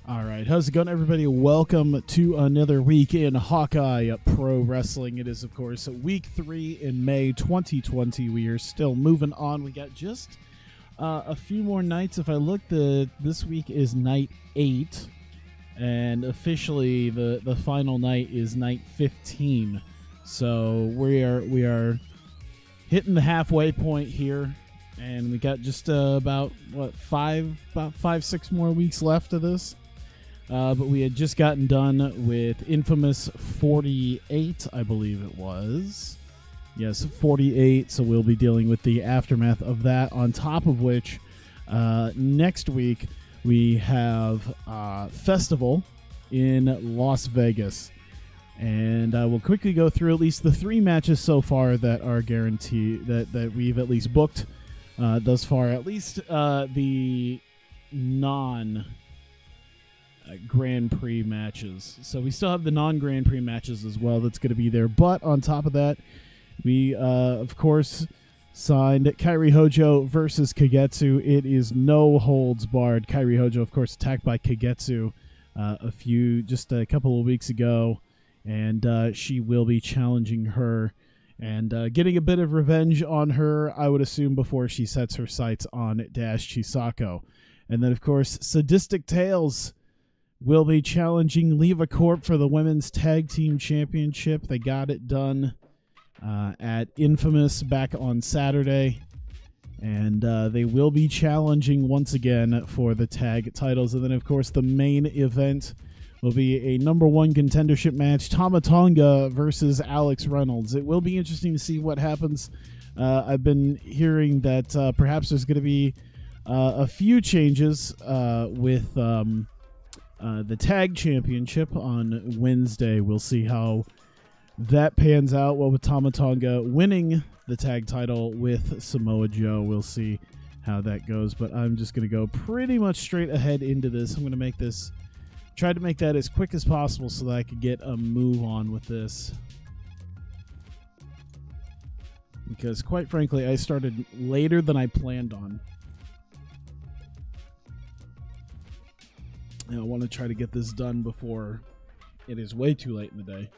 All right, how's it going, everybody? Welcome to another week in Hawkeye Pro Wrestling. It is, of course, week 3 in May 2020. We are still moving on. We got just a few more nights. If I look, this week is night 8, and officially the final night is night 15. So we are hitting the halfway point here, and we got just about 5-6 more weeks left of this. But we had just gotten done with Infamous 48, I believe it was. Yes, 48, so we'll be dealing with the aftermath of that, on top of which next week we have Festival in Las Vegas. And I will quickly go through at least the 3 matches so far that are guaranteed, that we've at least booked thus far, at least the non-Grand Prix matches. So we still have the non-Grand Prix matches as well that's going to be there. But on top of that, we, of course, signed Kairi Hojo versus Kagetsu. It is no holds barred. Kairi Hojo, of course, attacked by Kagetsu just a couple of weeks ago. And she will be challenging her and getting a bit of revenge on her, I would assume, before she sets her sights on Dash Chisako. And then, of course, Sadistic Tales will be challenging Leva Corp for the Women's Tag Team Championship. They got it done at Infamous back on Saturday. And they will be challenging once again for the tag titles. And then, of course, the main event will be a #1 contendership match, Tama Tonga versus Alex Reynolds. It will be interesting to see what happens. I've been hearing that perhaps there's going to be a few changes with the tag championship on Wednesday. We'll see how that pans out. Well, with Tama Tonga winning the tag title with Samoa Joe, we'll see how that goes. But I'm just going to go pretty much straight ahead into this. I'm going to try to make that as quick as possible so that I could get a move on with this. Because quite frankly, I started later than I planned on. And I want to try to get this done before it is way too late in the day.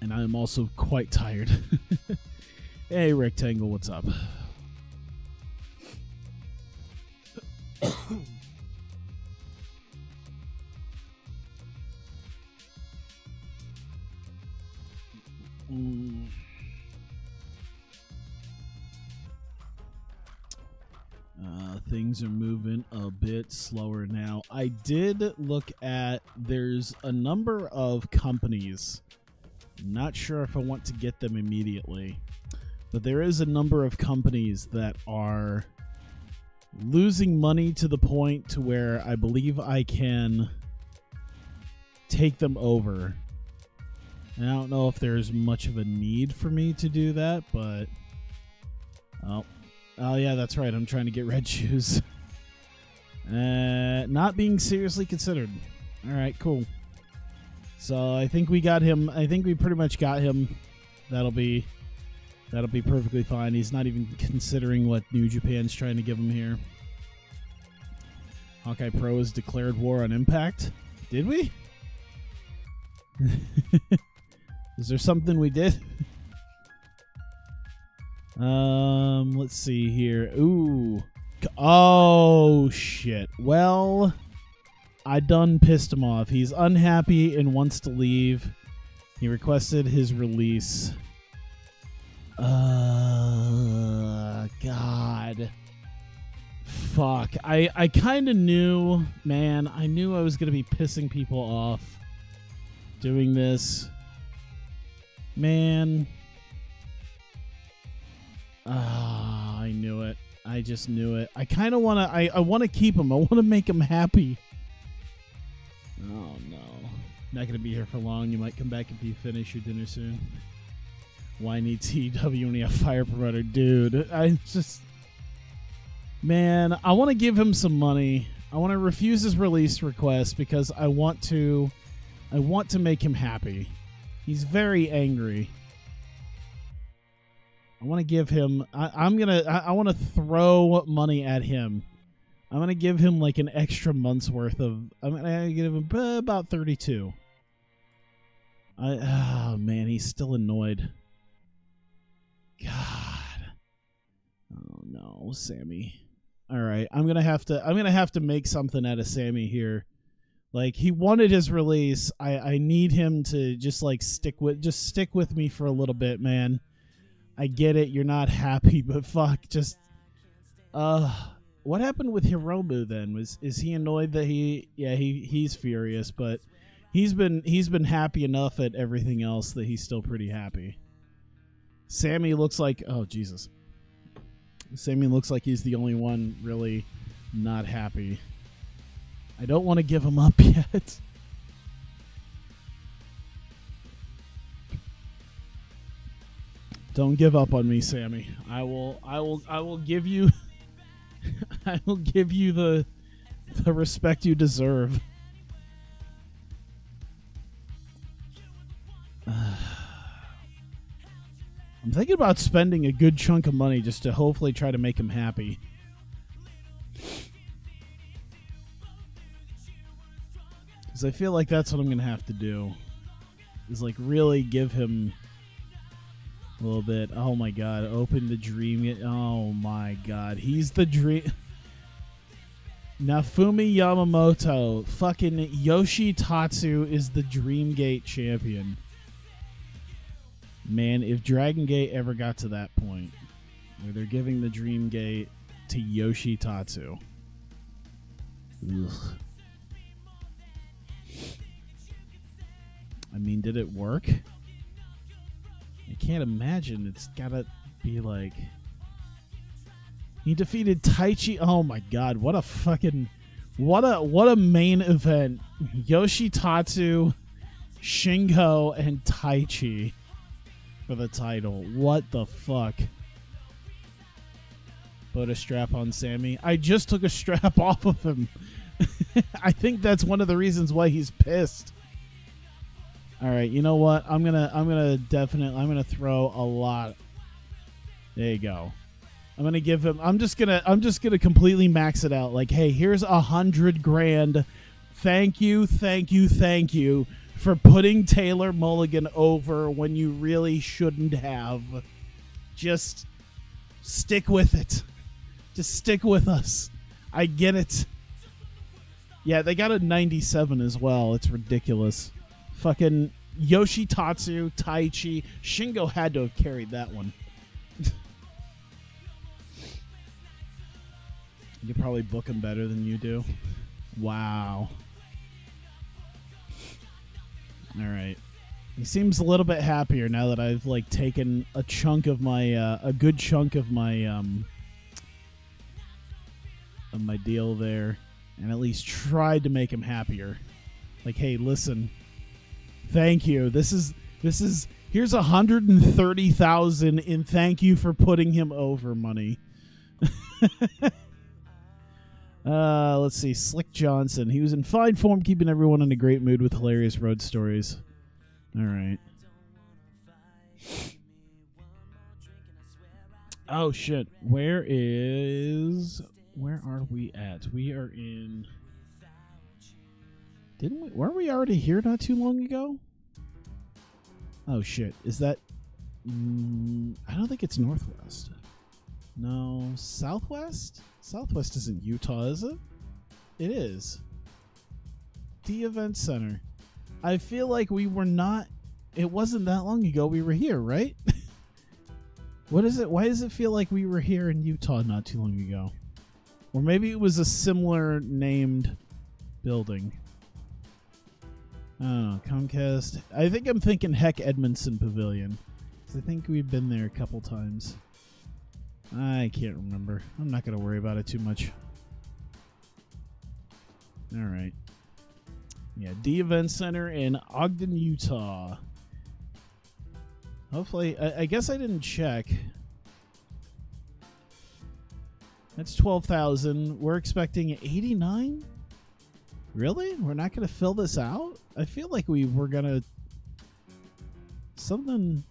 And I am also quite tired. Hey, Rectangle, what's up? Things are moving a bit slower now. I did look at, there's a number of companies. I'm not sure if I want to get them immediately, but there is a number of companies that are losing money to the point to where I believe I can take them over. And I don't know if there's much of a need for me to do that, but oh yeah, that's right. I'm trying to get Red Shoes. Not being seriously considered. All right, cool. So I think we got him. I think we pretty much got him. That'll be perfectly fine. He's not even considering what New Japan's trying to give him here. Hawkeye Pro has declared war on Impact. Did we? Is there something we did? Let's see here. Ooh. Oh, shit. Well, I done pissed him off. He's unhappy and wants to leave. He requested his release. God. Fuck. I kind of knew, man. I knew I was going to be pissing people off doing this. Man. I knew it. I just knew it. I kind of want to... I want to keep him. I want to make him happy. Oh, no. Not going to be here for long. You might come back if you finish your dinner soon. Why need TEW when you have Fire Promoter? Dude, I just... Man, I want to give him some money. I want to refuse his release request because I want to make him happy. He's very angry. I want to give him. I want to throw money at him. I'm gonna give him like an extra month's worth of. I'm gonna give him about 32. Oh man, he's still annoyed. God. Oh no, Sammy. All right, I'm gonna have to make something out of Sammy here. Like, he wanted his release. I need him to just like stick with me for a little bit, man. I get it. You're not happy, but fuck, just what happened with Hiromu then? Is he annoyed that he's furious, but he's been happy enough at everything else that he's still pretty happy. Sammy looks like, oh Jesus. Sammy looks like he's the only one really not happy. I don't want to give him up yet. Don't give up on me, Sammy. I will give you I will give you the respect you deserve. I'm thinking about spending a good chunk of money just to hopefully try to make him happy. Because I feel like that's what I'm going to have to do. Is like really give him a little bit. Oh my god, open the dream. Oh my god, he's the dream. Nafumi Yamamoto, fucking Yoshitatsu is the Dreamgate champion. Man, if Dragon Gate ever got to that point where they're giving the Dreamgate to Yoshitatsu. Ugh. I mean, did it work? I can't imagine. It's gotta be like... He defeated Taichi. Oh my god, what a fucking... What a main event. Yoshitatsu, Shingo, and Taichi for the title. What the fuck? Put a strap on Sammy. I just took a strap off of him. I think that's one of the reasons why he's pissed. All right, you know what? I'm gonna throw a lot. There you go. I'm gonna give him. I'm just gonna completely max it out. Like, hey, here's $100 grand. Thank you for putting Taylor Mulligan over when you really shouldn't have. Just stick with it. Just stick with us. I get it. Yeah, they got a 97 as well. It's ridiculous. Fucking Yoshitatsu, Taichi, Shingo had to have carried that one. You could probably book him better than you do. Wow. All right. He seems a little bit happier now that I've like taken a chunk of my a good chunk of my deal there, and at least tried to make him happier. Like, hey, listen. Thank you. This is here's $130,000 in thank you for putting him over money. Let's see. Slick Johnson. He was in fine form, keeping everyone in a great mood with hilarious road stories. All right. Oh shit. Where are we at? We are in... Weren't we already here not too long ago? Oh shit. Is that... I don't think it's Northwest. No, Southwest? Southwest isn't Utah, is it? It is. The Event Center. I feel like we were not... It wasn't that long ago we were here, right? What is it? Why does it feel like we were here in Utah not too long ago? Or maybe it was a similar named building. I don't know. Comcast. I think I'm thinking Heck Edmondson Pavilion. I think we've been there a couple times. I can't remember. I'm not going to worry about it too much. All right. Yeah, D Event Center in Ogden, Utah. Hopefully, I guess I didn't check. That's 12,000. We're expecting 89? Really? We're not going to fill this out? I feel like we were going to... Something...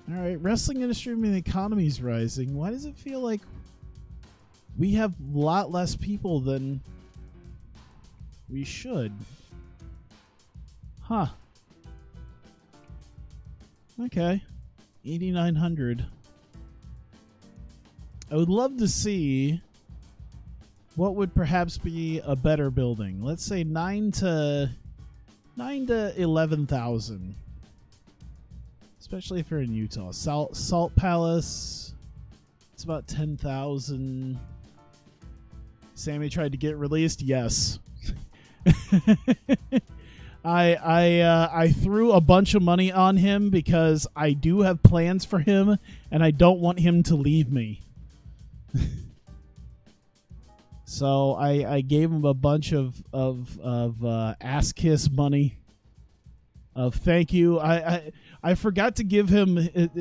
All right, wrestling industry and the economy is rising. Why does it feel like we have a lot less people than we should? Huh. Okay. 8,900. I would love to see what would perhaps be a better building. Let's say 9 to 11,000. Especially if you're in Utah. Salt Palace. It's about 10,000. Sammy tried to get released. Yes. I threw a bunch of money on him because I do have plans for him and I don't want him to leave me. So I gave him a bunch of ass kiss money. Of thank you. I forgot to give him the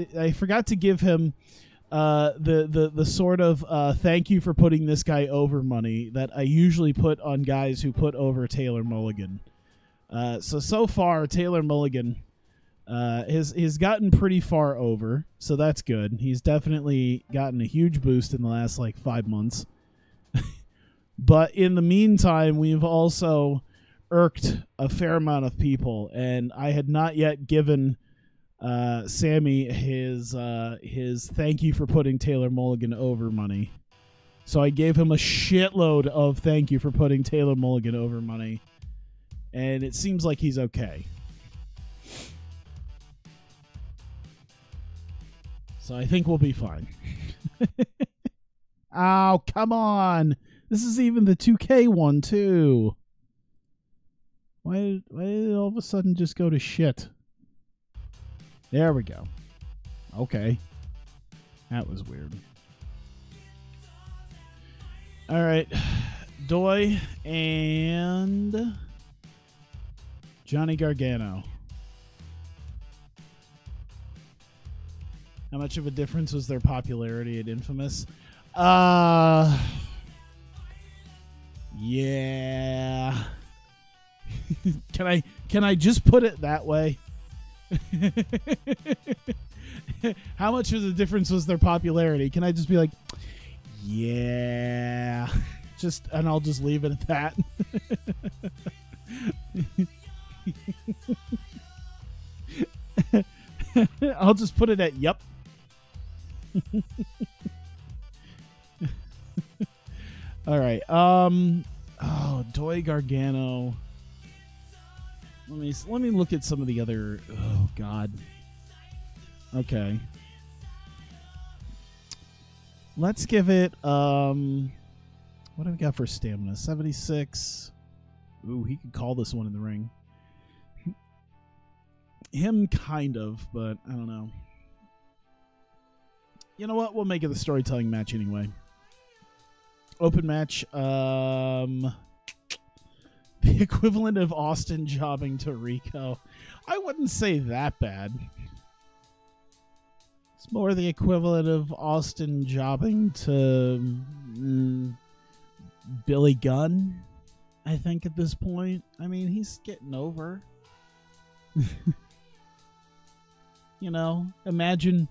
sort of thank you for putting this guy over money that I usually put on guys who put over Taylor Mulligan. So far Taylor Mulligan has gotten pretty far over, so that's good. He's definitely gotten a huge boost in the last like 5 months. But in the meantime, we've also irked a fair amount of people, and I had not yet given Sammy his thank you for putting Taylor Mulligan over money. So I gave him a shitload of thank you for putting Taylor Mulligan over money, and it seems like he's okay. So I think we'll be fine. Oh, come on. This is even the 2K one, too. Why did it all of a sudden just go to shit? There we go. Okay. That was weird. All right. Doi and Johnny Gargano. How much of a difference was their popularity at Infamous? Yeah. Can I just put it that way? How much of the difference was their popularity? Can I just be like, yeah, and I'll just leave it at that. I'll just put it at yep. All right. Doi Gargano. Let me look at some of the other. Oh God. Okay. Let's give it. What do we got for stamina? 76. Ooh, he could call this one in the ring. Him kind of, but I don't know. You know what? We'll make it the storytelling match anyway. Open match. The equivalent of Austin jobbing to Rico. I wouldn't say that bad. It's more the equivalent of Austin jobbing to Billy Gunn, I think, at this point. I mean, he's getting over. You know, imagine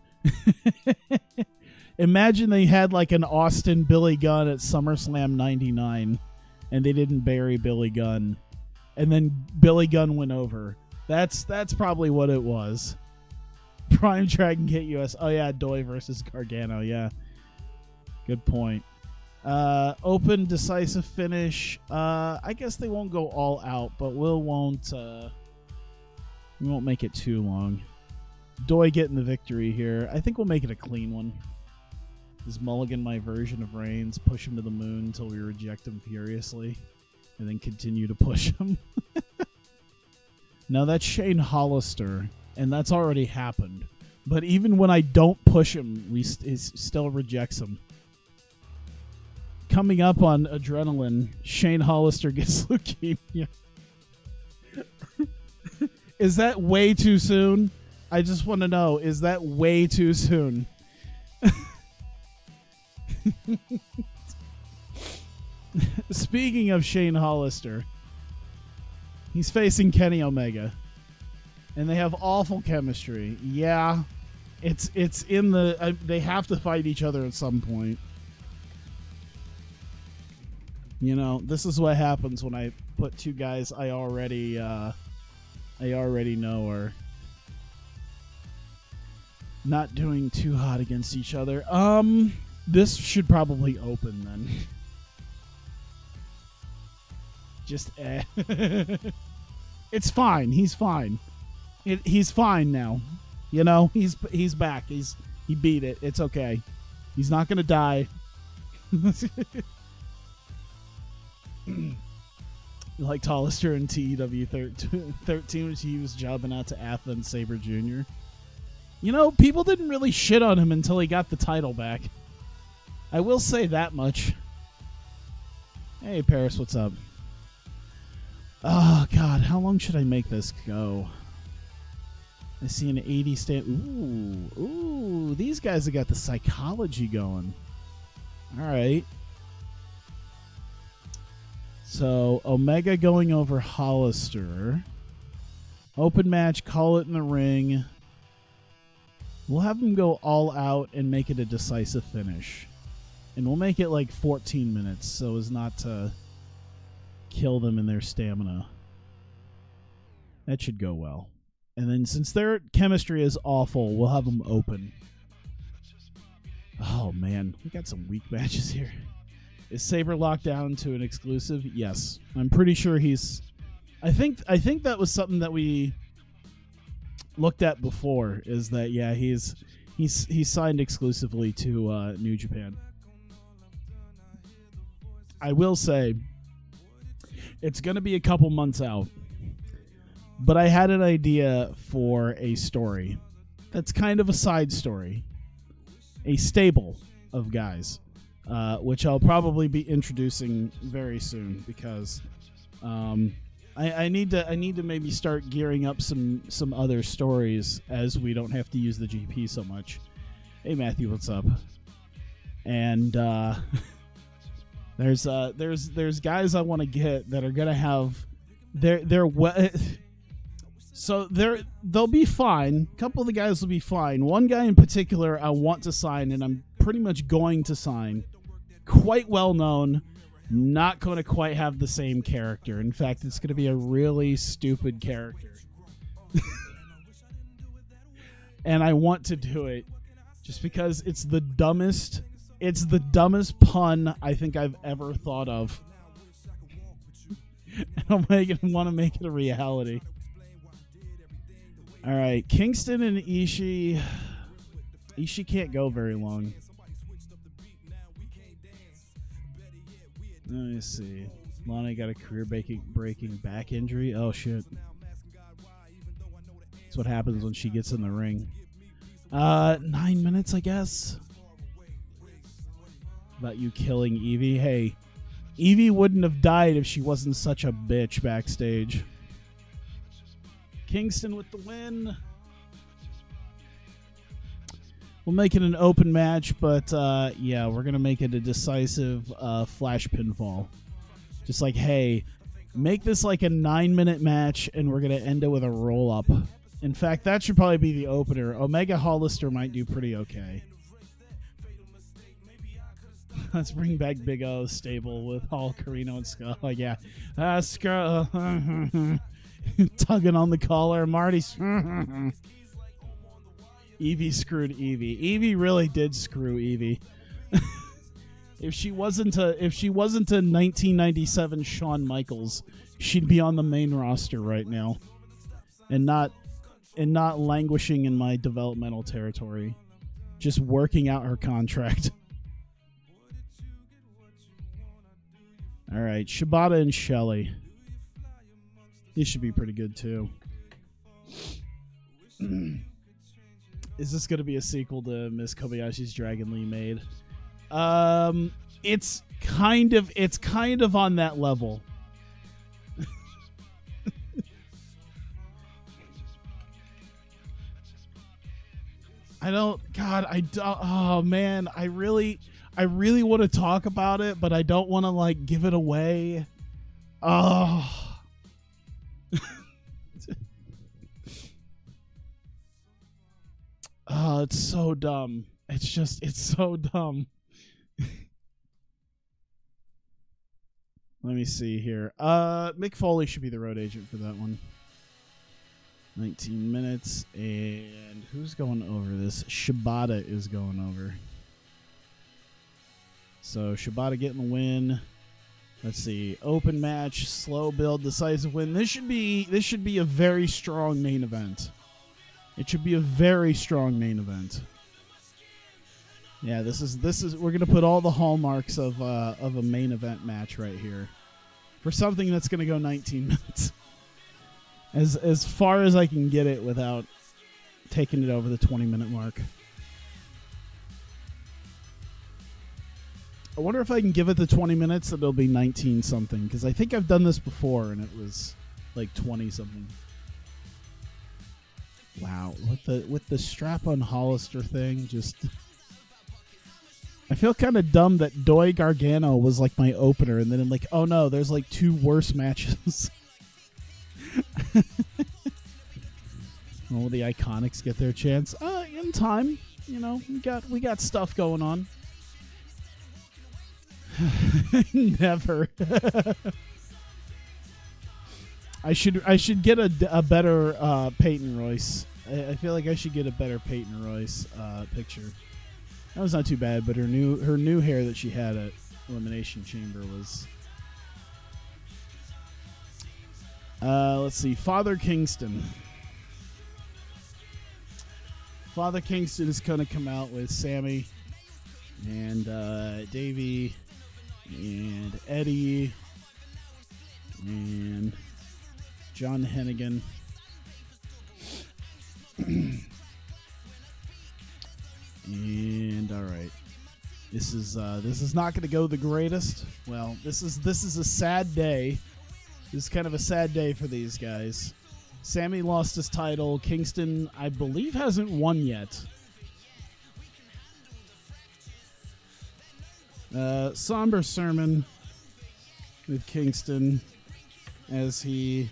they had like an Austin Billy Gunn at SummerSlam 99 and they didn't bury Billy Gunn and then Billy Gunn went over. That's probably what it was. Prime Dragon Gate US. Oh yeah, Doi versus Gargano. Yeah. Good point. Open decisive finish. I guess they won't go all out, but we won't make it too long. Doi getting the victory here. I think we'll make it a clean one. Is Mulligan my version of Reigns? Push him to the moon until we reject him furiously, and then continue to push him. Now that's Shane Hollister, and that's already happened. But even when I don't push him, he still rejects him. Coming up on Adrenaline, Shane Hollister gets leukemia. Is that way too soon? I just want to know, is that way too soon? Speaking of Shane Hollister, he's facing Kenny Omega, and they have awful chemistry. Yeah, It's in the they have to fight each other at some point. You know, this is what happens when I put two guys I already know are not doing too hot against each other. This should probably open then. Just It's fine. He's fine. He's fine now. You know, he's back. He beat it. It's okay. He's not gonna die. Like Hollister in TEW 13 when he was jobbing out to Athens Sabre Jr. You know, people didn't really shit on him until he got the title back. I will say that much. Hey, Paris, what's up? Oh, God, how long should I make this go? I see an 80 stand. Ooh, these guys have got the psychology going. All right. So, Omega going over Hollister. Open match, call it in the ring. We'll have them go all out and make it a decisive finish. And we'll make it like 14 minutes so as not to kill them in their stamina. That should go well. And then since their chemistry is awful, we'll have them open. Oh, man. We got some weak matches here. Is Sabre locked down to an exclusive? Yes. I'm pretty sure he's... I think that was something that we looked at before, is that, yeah, he's signed exclusively to New Japan. I will say, it's going to be a couple months out, but I had an idea for a story that's kind of a side story. A stable of guys, which I'll probably be introducing very soon because I need to maybe start gearing up some other stories as we don't have to use the GP so much. Hey Matthew, what's up? And there's guys I want to get that are gonna have they'll be fine. A couple of the guys will be fine. One guy in particular I want to sign, and I'm pretty much going to sign. Quite well known, not going to quite have the same character. In fact, it's going to be a really stupid character. And I want to do it just because it's the dumbest pun I think I've ever thought of. And I want to make it a reality. All right, Kingston and Ishii. Ishii can't go very long. Let me see. Lana got a career-breaking back injury. Oh, shit. That's what happens when she gets in the ring. 9 minutes, I guess. About you killing Evie. Hey, Evie wouldn't have died if she wasn't such a bitch backstage. Kingston with the win. We'll make it an open match, but yeah, we're going to make it a decisive flash pinfall. Just like, hey, make this like a 9-minute match, and we're going to end it with a roll-up. In fact, that should probably be the opener. Omega Hollister might do pretty okay. Let's bring back Big O's stable with Hall, Carino, and Skull. Oh, yeah. Skull. Tugging on the collar. Marty's... Evie screwed Evie. Evie really did screw Evie. If she wasn't a 1997 Shawn Michaels, she'd be on the main roster right now, and not languishing in my developmental territory, just working out her contract. All right, Shibata and Shelley. These should be pretty good too. Is this going to be a sequel to Miss Kobayashi's Dragon Lee Maid? It's kind of on that level. Oh man, I really want to talk about it, but I don't want to like give it away. Oh. Oh, it's so dumb. It's so dumb. Let me see here. Mick Foley should be the road agent for that one. 19 minutes. And who's going over this? Shibata is going over. So Shibata getting the win. Let's see. Open match, slow build, decisive win. This should be a very strong main event. It should be a very strong main event. Yeah, this is we're gonna put all the hallmarks of a main event match right here for something that's gonna go 19 minutes. As far as I can get it without taking it over the 20-minute mark. I wonder if I can give it the 20 minutes that it'll be 19 something, because I think I've done this before and it was like 20 something. Wow, with the strap-on Hollister thing, just. I feel kind of dumb that Doi Gargano was like my opener, and then I'm like, oh no, there's like 2 worse matches. Will the Iconics get their chance? In time. You know, we got stuff going on. Never. I should get a better Peyton Royce. I feel like I should get a better Peyton Royce picture. That was not too bad, but her new hair that she had at Elimination Chamber was. Let's see, Father Kingston. Father Kingston is going to come out with Sammy and Davey and Eddie and John Hennigan. And all right, this is not going to go the greatest. Well, this is a sad day. This is kind of a sad day for these guys. Sammy lost his title. Kingston, I believe, hasn't won yet. Somber sermon with Kingston as he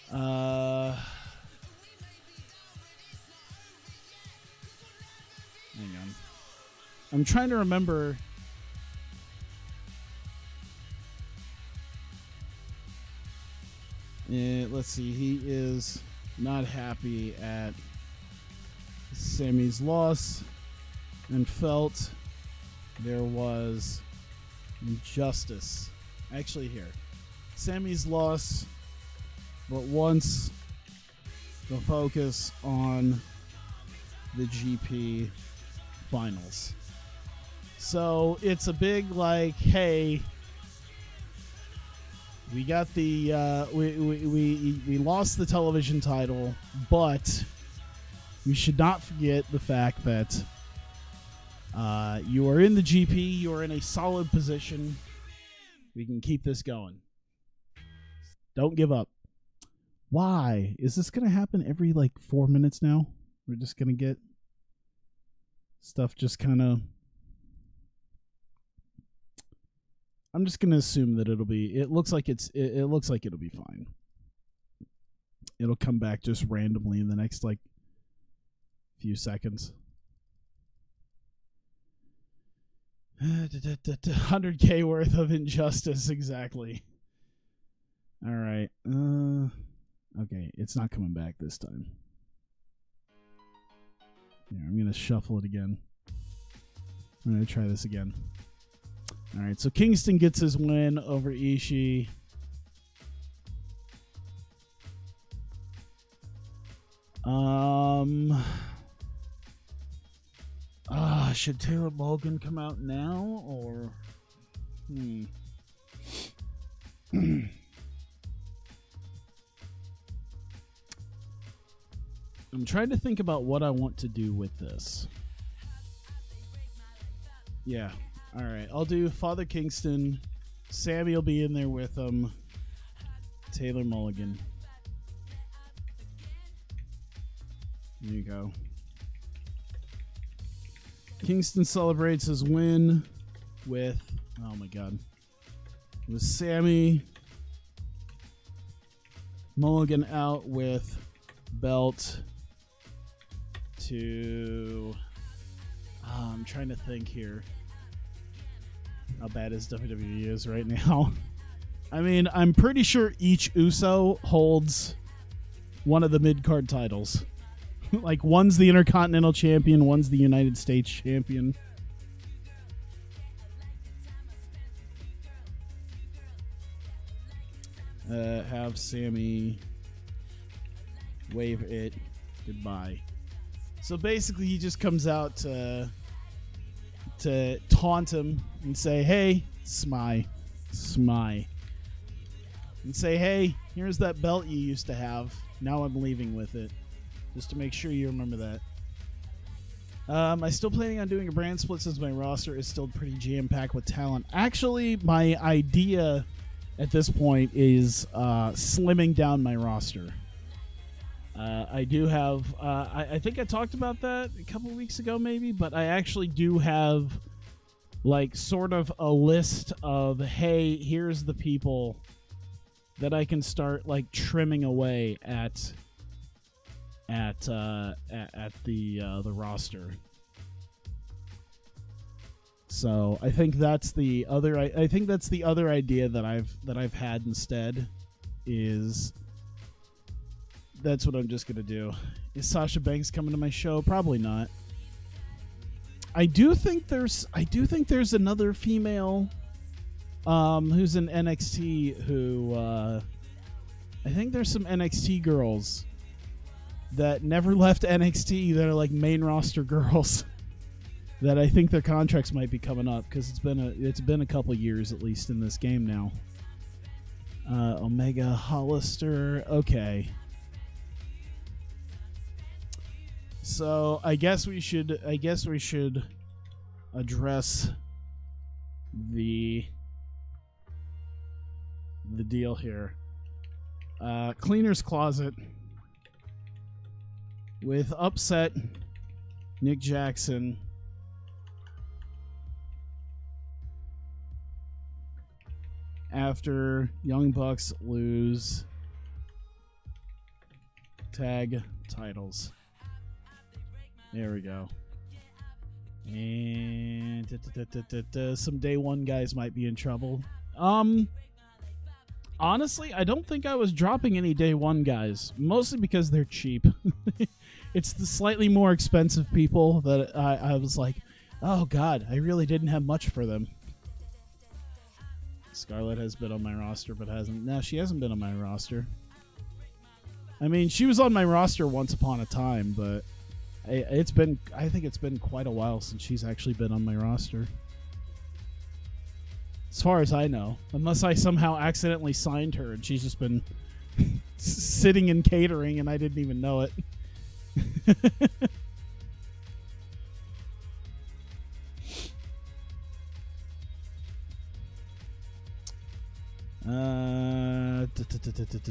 hang on. I'm trying to remember. Let's see. He is not happy at Sammy's loss and felt there was injustice. Actually, here. Sammy's loss, but wants the focus on the GP finals. So it's a big like, hey, we got the we lost the television title, but we should not forget the fact that you are in the GP, you are in a solid position. We can keep this going. Don't give up. Why? Is this going to happen every like 4 minutes now? We're just going to get stuff just kind of. I'm just going to assume that it'll be. It looks like it looks like it'll be fine. It'll come back just randomly in the next like few seconds. 100K worth of injustice, exactly. All right. Okay, it's not coming back this time. Yeah, I'm gonna shuffle it again. I'm gonna try this again. All right, so Kingston gets his win over Ishii. Should Taylor Mulligan come out now or? I'm trying to think about what I want to do with this. Yeah. All right. I'll do Father Kingston. Sammy will be in there with him. Taylor Mulligan. There you go. Kingston celebrates his win with, oh my God, with Sammy. Mulligan out with belt to... I'm trying to think here. How bad is WWE is right now. I mean, I'm pretty sure each Uso holds one of the mid-card titles. Like, one's the Intercontinental Champion, one's the United States Champion. Have Sammy wave it goodbye. So basically, he just comes out to taunt him and say, "Hey, Smy. And say, "Hey, here's that belt you used to have. Now I'm leaving with it." Just to make sure you remember that. I'm still planning on doing a brand split since my roster is still pretty jam-packed with talent. Actually, my idea at this point is slimming down my roster. I do have... I think I talked about that a couple weeks ago maybe, but I actually do have like sort of a list of, hey, here's the people that I can start like trimming away at the roster. So I think that's the other. I think that's the other idea that I've had instead. Is that's what I'm just gonna do. Is Sasha Banks coming to my show? Probably not. I do think there's another female who's in NXT who I think there's some NXT girls that never left NXT that are like main roster girls that I think their contracts might be coming up because it's been a couple years at least in this game now. Omega Hollister, okay. So I guess we should address the deal here. Cleaner's Closet with upset Nick Jackson after Young Bucks lose tag titles. There we go. And some day one guys might be in trouble. Honestly, I don't think I was dropping any day one guys, mostly because they're cheap. It's the slightly more expensive people that I was like, oh god, I really didn't have much for them. Scarlett has been on my roster, but hasn't. No, she hasn't been on my roster. I mean, she was on my roster once upon a time, but I think it's been quite a while since she's actually been on my roster. As far as I know. Unless I somehow accidentally signed her and she's just been sitting in catering and I didn't even know it.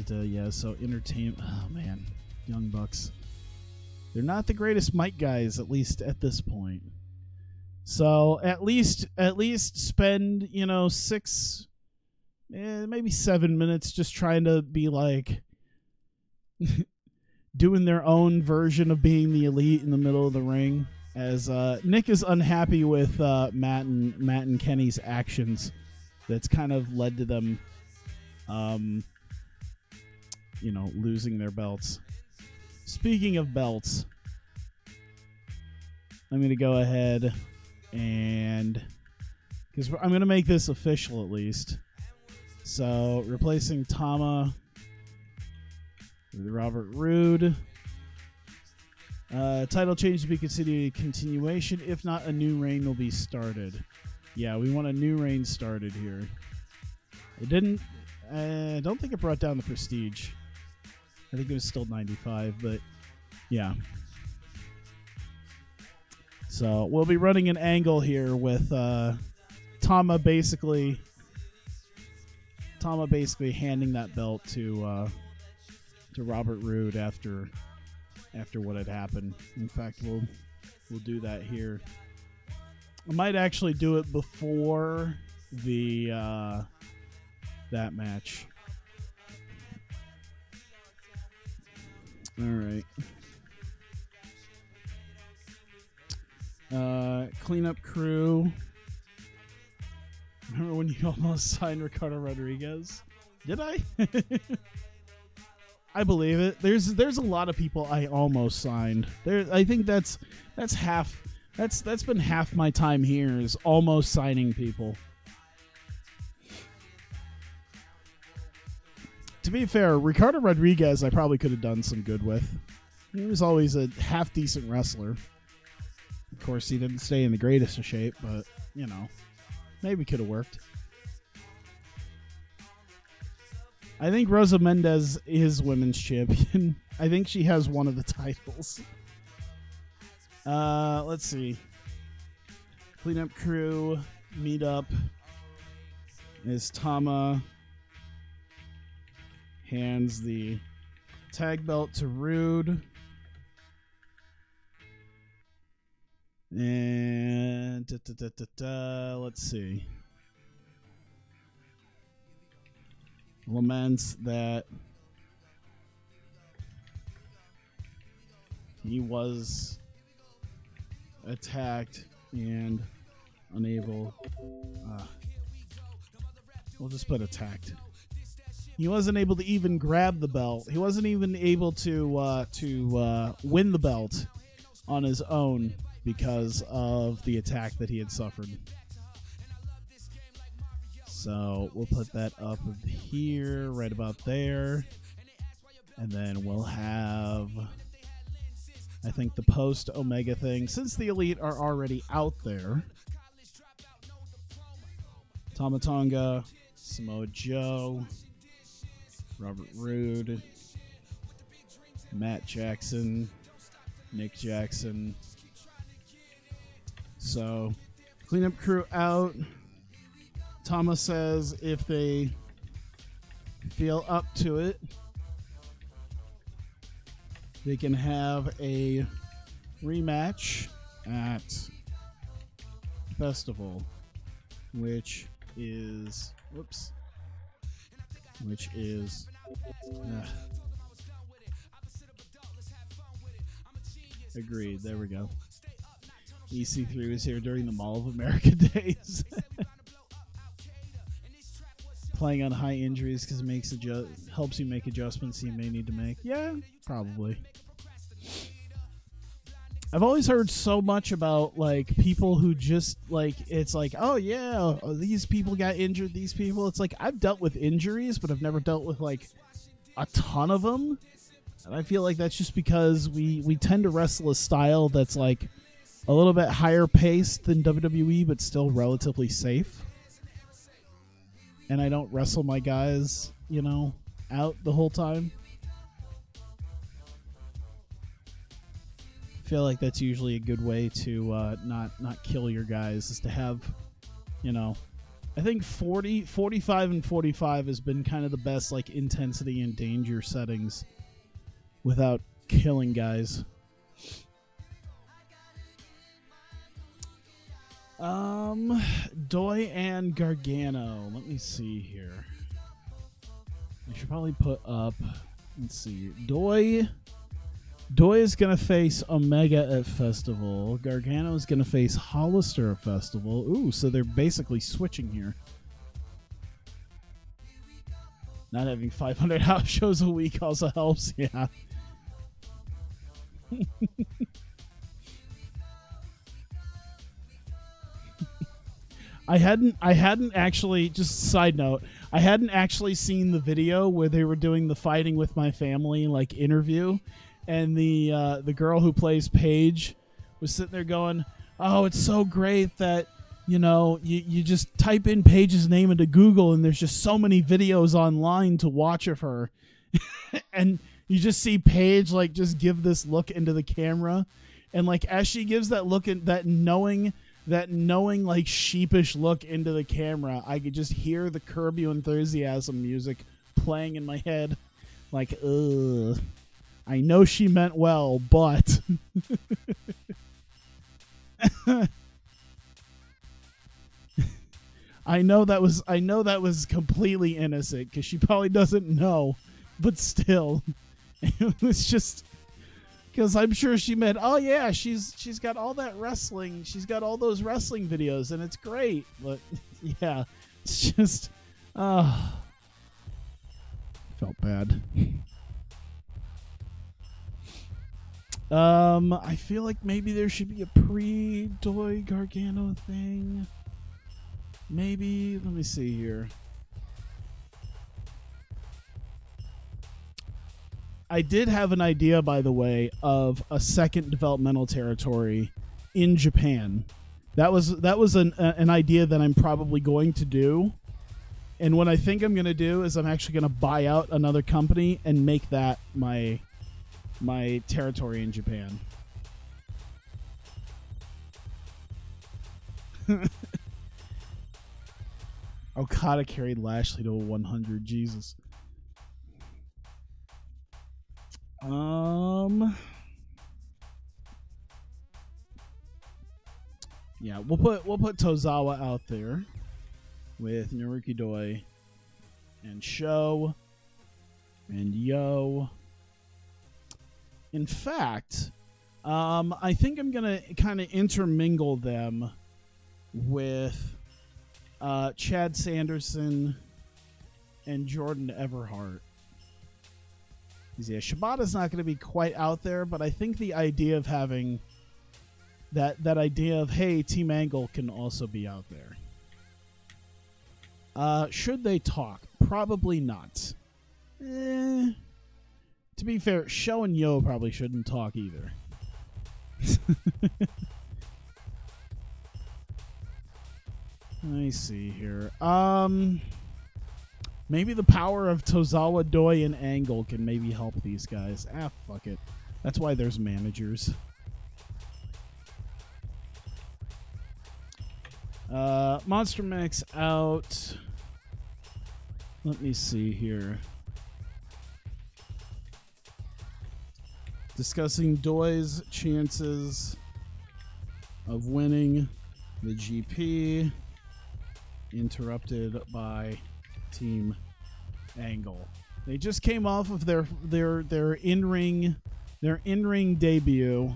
Yeah, so entertainment. Oh, man. Young Bucks. They're not the greatest mic guys, at least at this point. So at least spend, 6, maybe 7 minutes just trying to be like doing their own version of being the elite in the middle of the ring. As Nick is unhappy with Matt and Kenny's actions, that's kind of led to them, losing their belts. Speaking of belts, I'm going to go ahead and, because I'm going to make this official at least. So, replacing Tama with Robert Roode. Title change to be considered a continuation. If not, a new reign will be started. Yeah, we want a new reign started here. It didn't, I don't think it brought down the prestige. I think it was still 95, but yeah. So we'll be running an angle here with Tama basically handing that belt to Robert Roode after what had happened. In fact, we'll do that here. I might actually do it before the that match. All right. Cleanup crew. Remember when you almost signed Ricardo Rodriguez? Did I? I believe it. There's a lot of people I almost signed. I think that's half. That's been half my time here is almost signing people. To be fair, Ricardo Rodriguez I probably could have done some good with. He was always a half decent wrestler. Of course, he didn't stay in the greatest of shape, but you know, maybe could have worked. I think Rosa Mendez is women's champion. I think she has one of the titles. Let's see. Cleanup crew, meetup is Tama. Hands the tag belt to Rude. And let's see. Laments that he was attacked and unable. We'll just put attacked. He wasn't able to even grab the belt. He wasn't even able to win the belt on his own because of the attack that he had suffered. So we'll put that up here, right about there. And then we'll have, I think, the post-Omega thing. Since the Elite are already out there, Tama Tonga, Samoa Joe, Robert Roode, Matt Jackson, Nick Jackson. So, cleanup crew out. Thomas says if they feel up to it, they can have a rematch at Festival, which is agreed. There we go. EC3 was here during the Mall of America days. Playing on high injuries because it makes helps you make adjustments you may need to make. Yeah, probably. I've always heard so much about like people who just like it's like, oh yeah, these people got injured. These people. It's like I've dealt with injuries, but I've never dealt with like a ton of them. And I feel like that's just because we tend to wrestle a style that's like a little bit higher paced than WWE, but still relatively safe. And I don't wrestle my guys, you know, out the whole time. I feel like that's usually a good way to not kill your guys, is to have, you know, I think 40, 45, and 45 has been kind of the best like intensity and danger settings without killing guys. Doi and Gargano. Let me see here. I should probably put up. Let's see. Doi is gonna face Omega at Festival. Gargano is gonna face Hollister at Festival. Ooh, so they're basically switching here. Not having 500 house shows a week also helps. Yeah. I hadn't actually, just side note, I hadn't actually seen the video where they were doing the Fighting with My Family like interview, and the girl who plays Paige was sitting there going, "Oh, it's so great that, you know, you just type in Paige's name into Google and there's just so many videos online to watch of her." And you just see Paige like just give this look into the camera, and like as she gives that look, in that knowing like sheepish look into the camera, I could just hear the Curb Your Enthusiasm music playing in my head. Like, ugh. I know she meant well, but I know that was completely innocent because she probably doesn't know, but still, it was just Because I'm sure she meant, oh yeah, she's got all that wrestling. She's got all those wrestling videos, and it's great. But yeah, it's just, felt bad. I feel like maybe there should be a pre-Doi Gargano thing. Maybe, let me see here. I did have an idea, by the way, of a second developmental territory in Japan. That was an idea that I'm probably going to do. And what I think I'm going to do is I'm actually going to buy out another company and make that my territory in Japan. Okada carried Lashley to a 100. Jesus. Yeah, we'll put Tozawa out there with Naruki Doi and Sho and Yo. In fact, I think I'm gonna kind of intermingle them with Chad Sanderson and Jordan Everhart. Yeah, Shibata's not going to be quite out there, but I think the idea of having that idea of, hey, Team Angle can also be out there. Should they talk? Probably not. To be fair, Sho and Yo probably shouldn't talk either. I see here. Maybe the power of Tozawa, Doi, and Angle can maybe help these guys. Ah, fuck it. That's why there's managers. Monster Max out. Let me see here. Discussing Doi's chances of winning the GP. Interrupted by Team Angle. They just came off of their in-ring debut.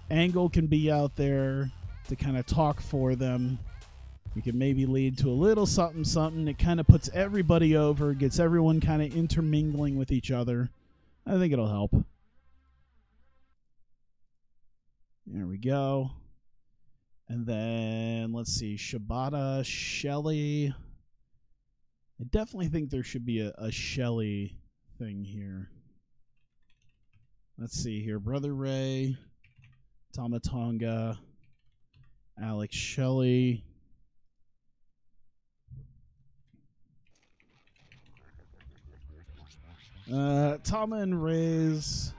Angle can be out there to kind of talk for them. We can maybe lead to a little something something. It kind of puts everybody over, gets everyone kind of intermingling with each other. I think it'll help. There we go. And then let's see, Shibata, Shelley. I definitely think there should be a Shelley thing here. Let's see here. Brother Ray, Tama Tonga, Alex Shelley. Tama and Ray's.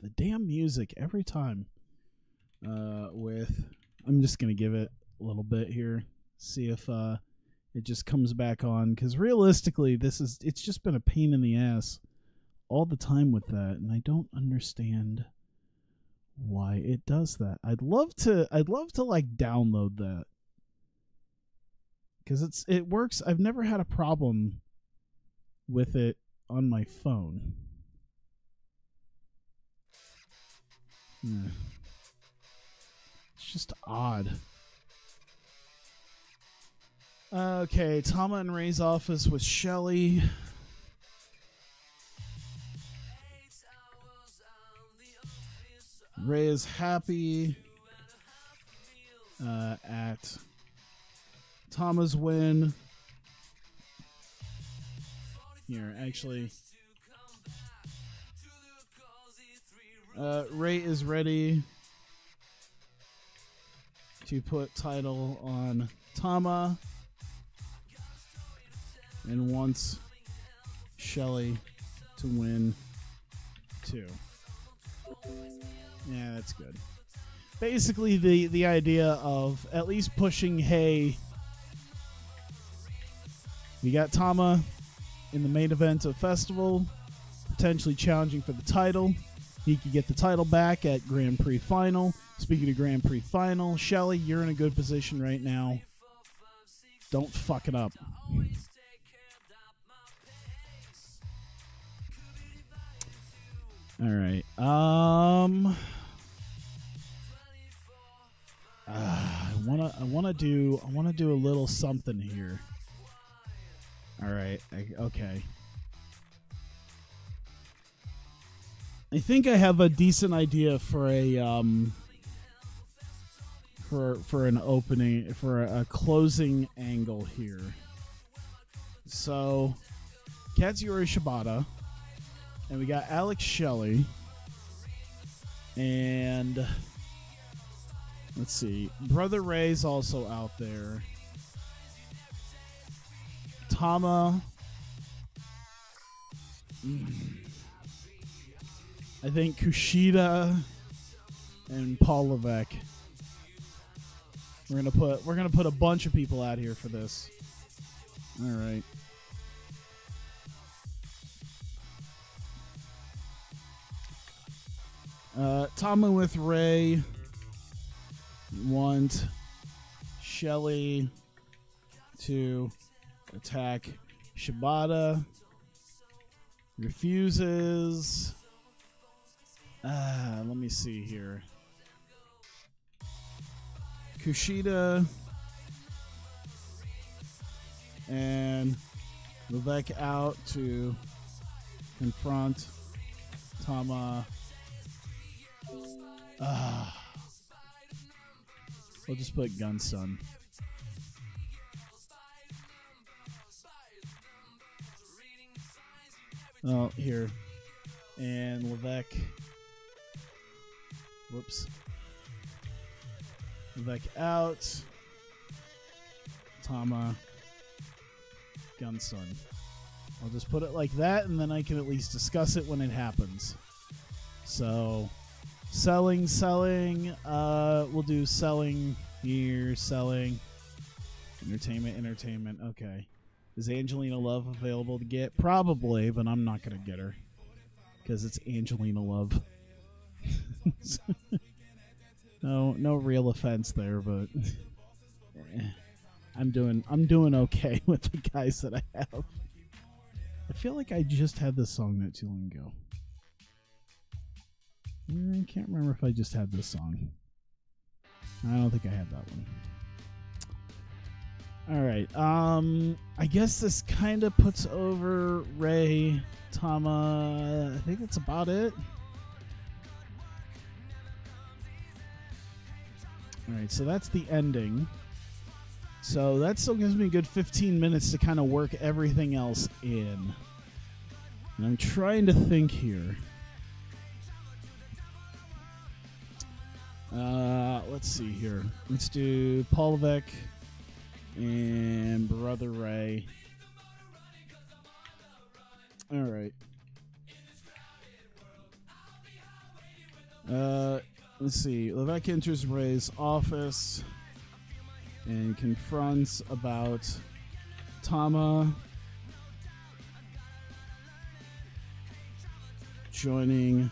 The damn music every time. I'm just going to give it a little bit here. See if it just comes back on, because realistically it's just been a pain in the ass all the time with that, and I don't understand why it does that. I'd love to like download that, because it works. I've never had a problem with it on my phone. It's just odd. Okay, Tama and Ray's office with Shelley. Ray is happy at Tama's win. Here, actually. Ray is ready to put title on Tama and wants Shelley to win too. Yeah, that's good. Basically, the idea of at least pushing, hey, we got Tama in the main event of Festival, potentially challenging for the title. He could get the title back at Grand Prix Final. Speaking of Grand Prix Final, Shelley, you're in a good position right now. Don't fuck it up. All right. I wanna do a little something here. All right. Okay. I think I have a decent idea for a for an opening, for a closing angle here. So, Katsuyori Shibata, and we got Alex Shelley, and let's see, Brother Ray's also out there. Tama. I think Kushida and Paul Levesque. We're gonna put a bunch of people out here for this. All right. Tama with Ray. Want Shelley to attack Shibata. Refuses. Let me see here. Kushida and Levesque out to confront Tama. We'll just put Gunstun. Oh, here. And Levesque. Whoops. Levesque out. Tama. Gunstun. I'll just put it like that, and then I can at least discuss it when it happens. So, selling. We'll do selling here, selling. Entertainment. Okay. Is Angelina Love available to get? Probably, but I'm not going to get her. Because it's Angelina Love. No real offense there, but I'm doing okay with the guys that I have. I feel like I just had this song not too long ago. I can't remember if I just had this song. I don't think I had that one. All right. I guess this kind of puts over Ray, Tama. I think that's about it. All right, so that's the ending. So that still gives me a good 15 minutes to kind of work everything else in. And I'm trying to think here. Let's see here. Let's do Paul Levesque and Brother Ray. All right. Let's see. Levesque enters Ray's office and confronts about Tama joining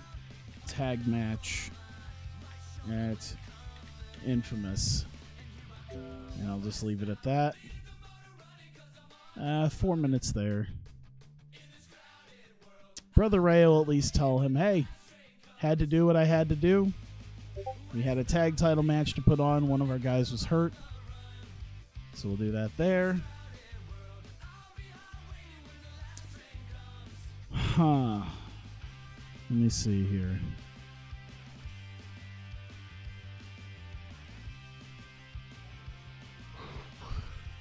tag match at Infamous. And I'll just leave it at that. 4 minutes there. Brother Ray will at least tell him, hey, had to do what I had to do. We had a tag title match to put on. One of our guys was hurt. So we'll do that there. Let me see here.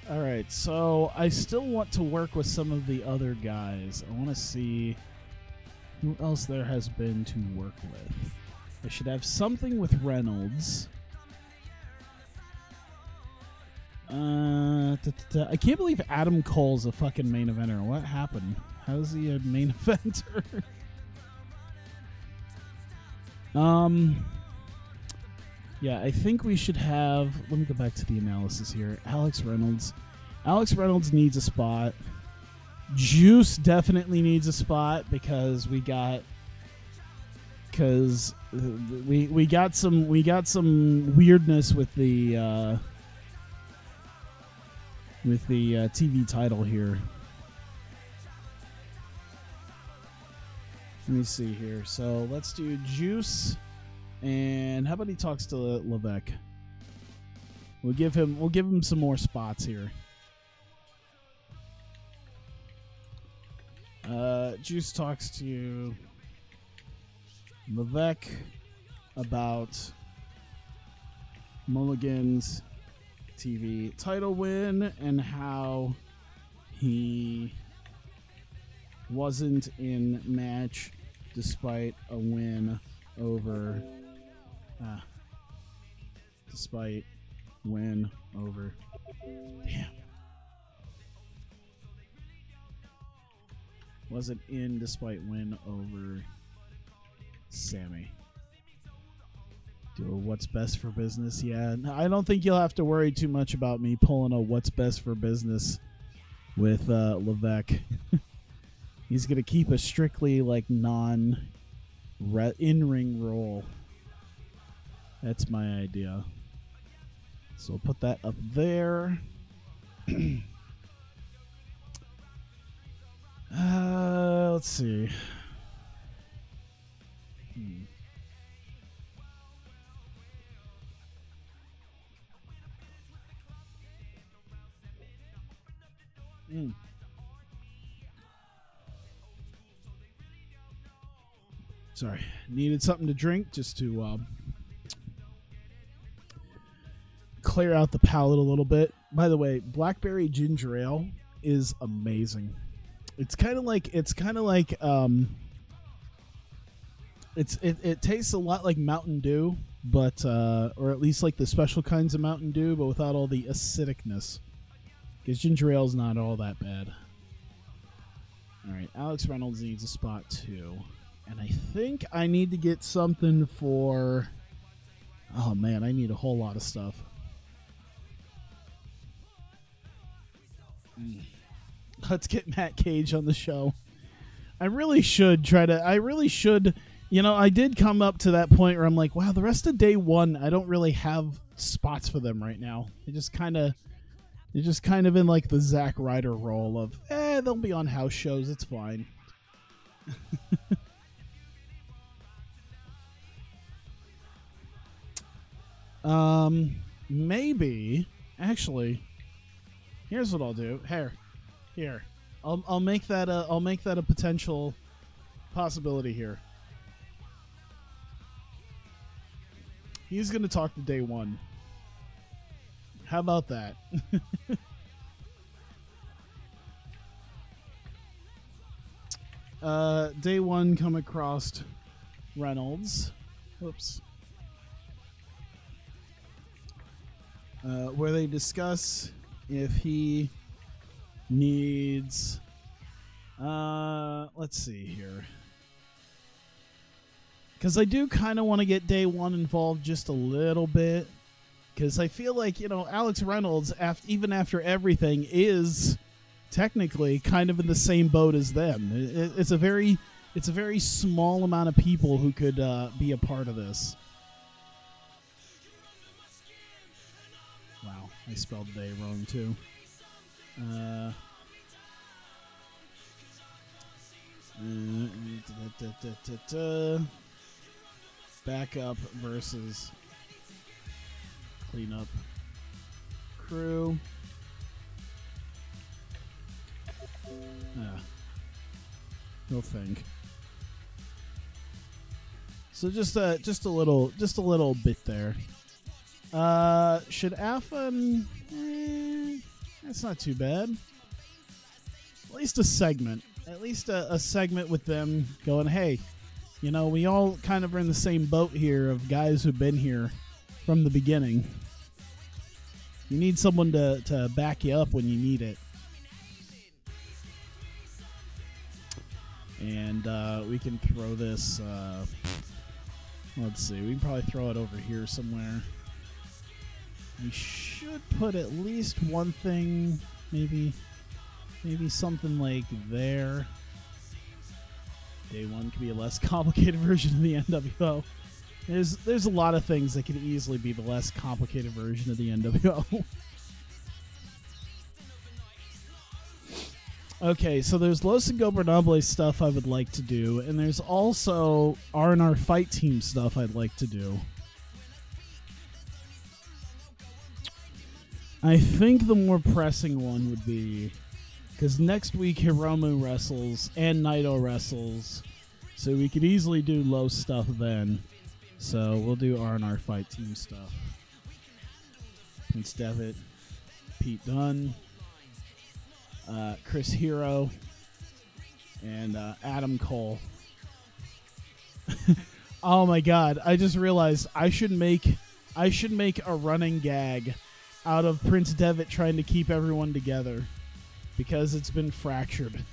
All right, so I still want to work with some of the other guys. I want to see who else there has been to work with. I should have something with Reynolds. I can't believe Adam Cole's a fucking main eventer. What happened? How is he a main eventer? Yeah, I think we should have... Let me go back to the analysis here. Alex Reynolds. Alex Reynolds needs a spot. Juice definitely needs a spot because we got... Because we got some weirdness with the TV title here. Let me see here. So let's do Juice, and how about he talks to Levesque? We'll give him some more spots here. Juice talks to Levesque about Mulligan's TV title win and how he wasn't in match despite a win over damn, wasn't in despite win over Sammy. Do a what's best for business. Yeah, I don't think you'll have to worry too much about me pulling a what's best for business with Levesque. He's gonna keep a strictly like in-ring role. That's my idea. So we'll put that up there. Let's see. Sorry, needed something to drink just to clear out the palate a little bit. By the way, blackberry ginger ale is amazing. It tastes a lot like Mountain Dew, but or at least like the special kinds of Mountain Dew, but without all the acidicness. Because ginger ale is not all that bad. All right, Alex Reynolds needs a spot too. And I think I need to get something for... Oh, man, I need a whole lot of stuff. Let's get Matt Cage on the show. I really should. You know, I did come up to that point where I'm like, wow, the rest of day one, I don't really have spots for them right now. They're just kind of in like the Zack Ryder role of, they'll be on house shows. It's fine. Maybe actually, here's what I'll do. Here, I'll make that a potential possibility here. He's gonna talk to day one. How about that? Day one come across Reynolds. Whoops. Where they discuss if he needs... let's see here. Because I do kind of want to get day one involved just a little bit. Because I feel like, you know, Alex Reynolds, even after everything, is technically kind of in the same boat as them. It's a very small amount of people who could be a part of this. Wow, I spelled day wrong too. Backup versus cleanup crew. No think. So just a little bit there. Should Alpha? That's not too bad. At least a segment. At least a segment with them going, hey, you know, we all kind of are in the same boat here of guys who've been here from the beginning. You need someone to back you up when you need it. And we can throw this, let's see, we can probably throw it over here somewhere. We should put at least one thing, maybe something like there. Day one could be a less complicated version of the NWO. There's a lot of things that could easily be the less complicated version of the NWO. Okay, so there's Los Ingobernables stuff I would like to do, and there's also R&R Fight Team stuff I'd like to do. I think the more pressing one would be, because next week Hiromu wrestles and Naito wrestles, so we could easily do low stuff then. So we'll do R&R Fight Team stuff. Prince Devitt, Pete Dunne, Chris Hero, and Adam Cole. Oh my God! I just realized I should make a running gag out of Prince Devitt trying to keep everyone together because it's been fractured.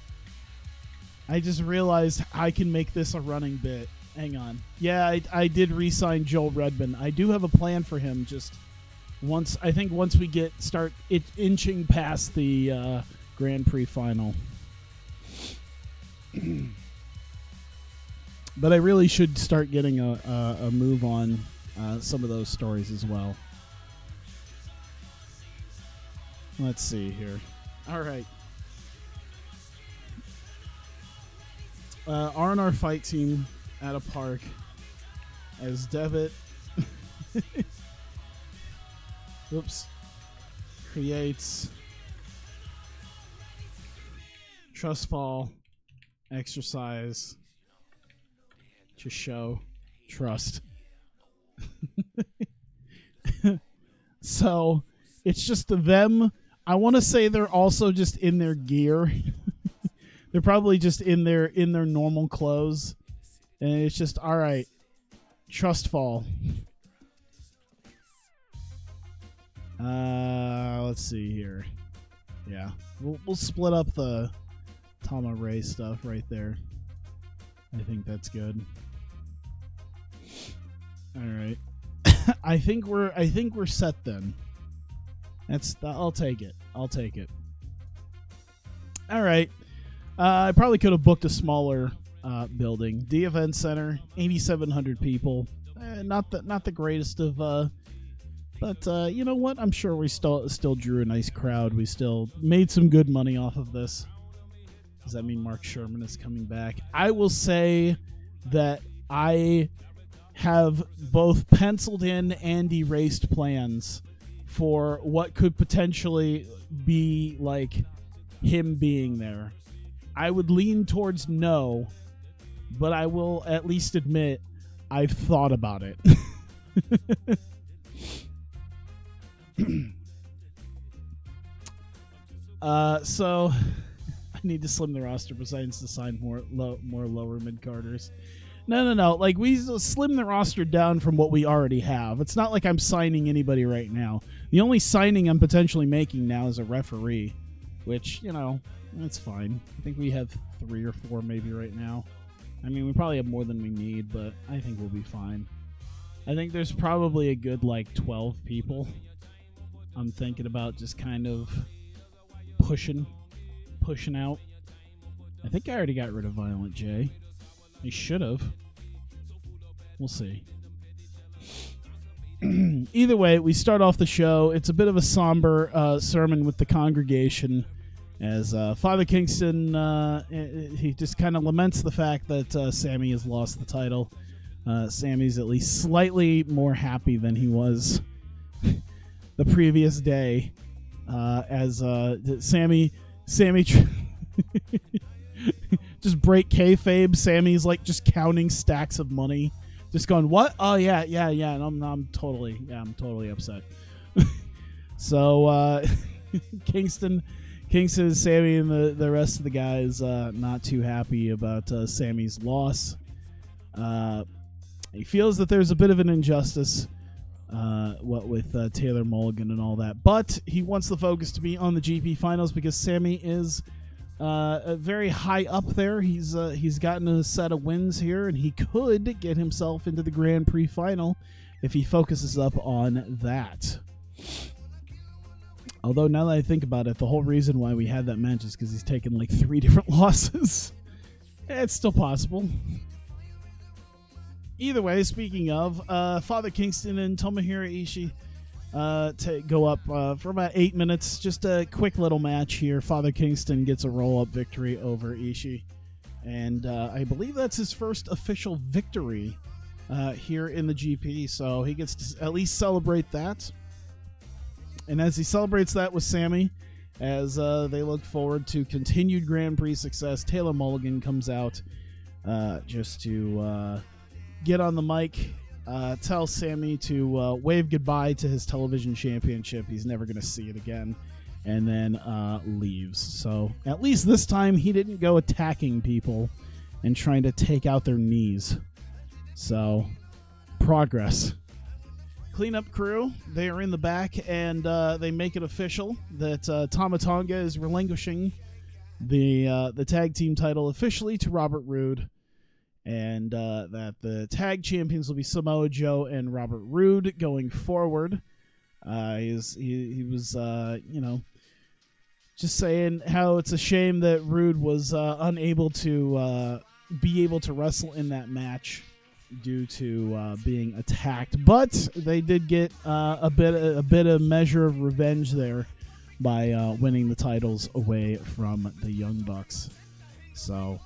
I just realized I can make this a running bit. Hang on. Yeah, I did re-sign Joel Redman. I do have a plan for him. Just once we start inching past the Grand Prix final. But I really should start getting a move on some of those stories as well. Let's see here. All right. R&R Fight Team at a park as Devitt oops, creates trust fall exercise to show trust. So it's just them. I want to say they're also just in their gear. They're probably just in their normal clothes. And it's just, all right, trust fall. Let's see here. Yeah, we'll split up the Tama Ray stuff right there. I think that's good. All right. I think we're set then. I'll take it. I'll take it. All right. I probably could have booked a smaller building. The event center, 8,700 people. Not the greatest of, but you know what? I'm sure we still drew a nice crowd. We still made some good money off of this. Does that mean Mark Sherman is coming back? I will say that I have both penciled in and erased plans for what could potentially be like him being there. I would lean towards no, but I will at least admit I've thought about it. So I need to slim the roster besides to sign more lower mid-carders. No. Like, we slim the roster down from what we already have. It's not like I'm signing anybody right now. The only signing I'm potentially making now is a referee, which, you know, that's fine. I think we have 3 or 4 maybe right now. I mean, we probably have more than we need, but I think we'll be fine. I think there's probably a good, like, 12 people I'm thinking about just kind of pushing out. I think I already got rid of Violent J. I should have. We'll see. Either way, we start off the show. It's a bit of a somber sermon with the congregation as Father Kingston, he just kind of laments the fact that Sammy has lost the title. Sammy's at least slightly more happy than he was the previous day, as Sammy just break kayfabe. Sammy's like just counting stacks of money, just going, "What? Oh yeah." And I'm totally upset. So Kingston, Sammy, and the rest of the guys not too happy about Sammy's loss. He feels that there's a bit of an injustice, what with Taylor Mulligan and all that, but he wants the focus to be on the GP finals because Sammy is very high up there. He's gotten a set of wins here, and he could get himself into the Grand Prix final if he focuses up on that. Although now that I think about it, the whole reason why we had that match is because he's taken like 3 different losses. It's still possible. Either way, speaking of, Father Kingston and Tomohiro Ishii to go up for about 8 minutes. Just a quick little match here. Father Kingston gets a roll-up victory over Ishii. And I believe that's his first official victory here in the GP. So he gets to at least celebrate that. And as he celebrates that with Sammy, as they look forward to continued Grand Prix success, Taylor Mulligan comes out just to get on the mic, tell Sammy to wave goodbye to his television championship. He's never going to see it again, and then leaves. So at least this time he didn't go attacking people and trying to take out their knees. So progress. Cleanup crew, they are in the back, and they make it official that Tama Tonga is relinquishing the tag team title officially to Robert Roode, and that the tag champions will be Samoa Joe and Robert Roode going forward. He was just saying how it's a shame that Roode was unable to be able to wrestle in that match due to being attacked, but they did get a bit of measure of revenge there by winning the titles away from the Young Bucks. So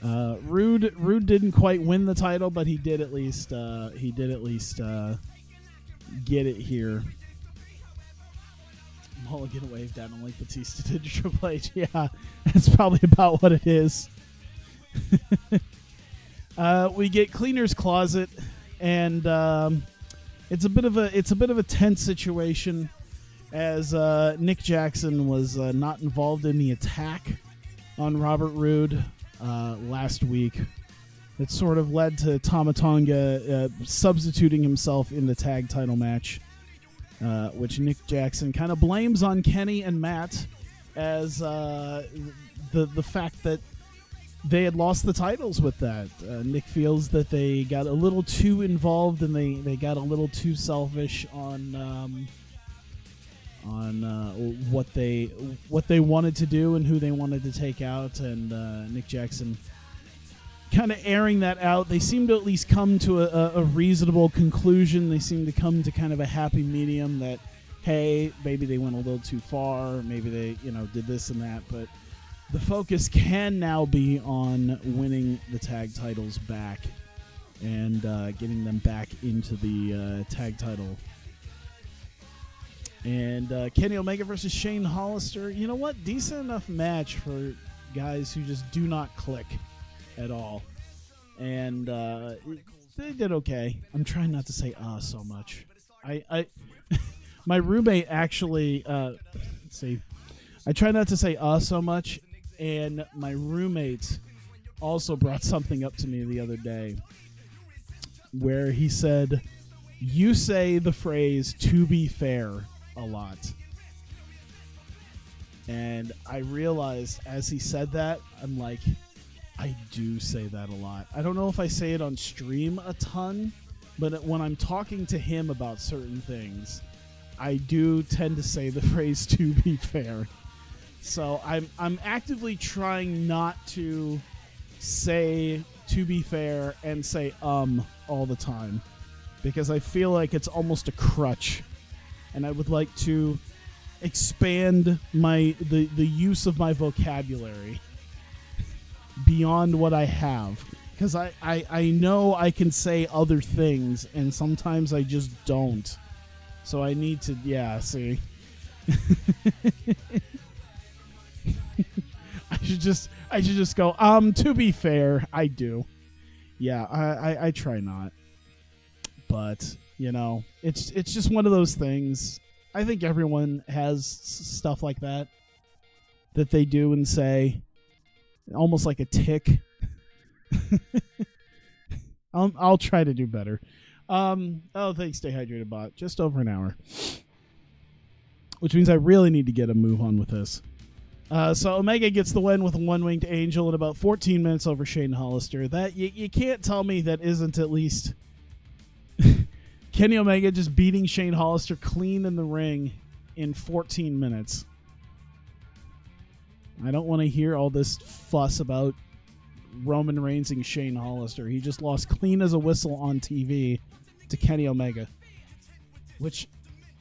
Roode didn't quite win the title, but he did at least get it here. Mulligan waved down him like Batista did to Triple H. Yeah, that's probably about what it is. We get Cleaner's Closet, and it's a bit of a tense situation, as Nick Jackson was not involved in the attack on Robert Roode last week. It sort of led to Tama Tonga substituting himself in the tag title match, which Nick Jackson kind of blames on Kenny and Matt as the fact that they had lost the titles with that. Nick feels that they got a little too involved and they got a little too selfish on what they wanted to do and who they wanted to take out, and Nick Jackson kind of airing that out. They seem to at least come to a reasonable conclusion. They seem to come to kind of a happy medium that, hey, maybe they went a little too far, maybe they did this and that, but the focus can now be on winning the tag titles back and getting them back into the tag title. And Kenny Omega versus Shane Hollister. You know what? Decent enough match for guys who just do not click at all. And they did okay. I'm trying not to say so much. I my roommate actually, let's see. I try not to say so much. And my roommate also brought something up to me the other day where he said, "You say the phrase 'to be fair' a lot." And I realized as he said that, I'm like, I do say that a lot. I don't know if I say it on stream a ton, but when I'm talking to him about certain things, I do tend to say the phrase "to be fair." So I'm actively trying not to say "to be fair" and say all the time, because I feel like it's almost a crutch, and I would like to expand the use of my vocabulary beyond what I have, because I know I can say other things, and sometimes I just don't. So I need to, see. I should just go, to be fair, I do. Yeah, I try not. But, it's just one of those things. I think everyone has stuff like that they do and say, almost like a tick. I'll try to do better. Thanks, Stay Hydrated Bot. Just over an hour. Which means I really need to get a move on with this. So Omega gets the win with a one-winged angel in about 14 minutes over Shane Hollister. That you can't tell me that isn't at least Kenny Omega just beating Shane Hollister clean in the ring in 14 minutes. I don't want to hear all this fuss about Roman Reigns and Shane Hollister. He just lost clean as a whistle on TV to Kenny Omega, which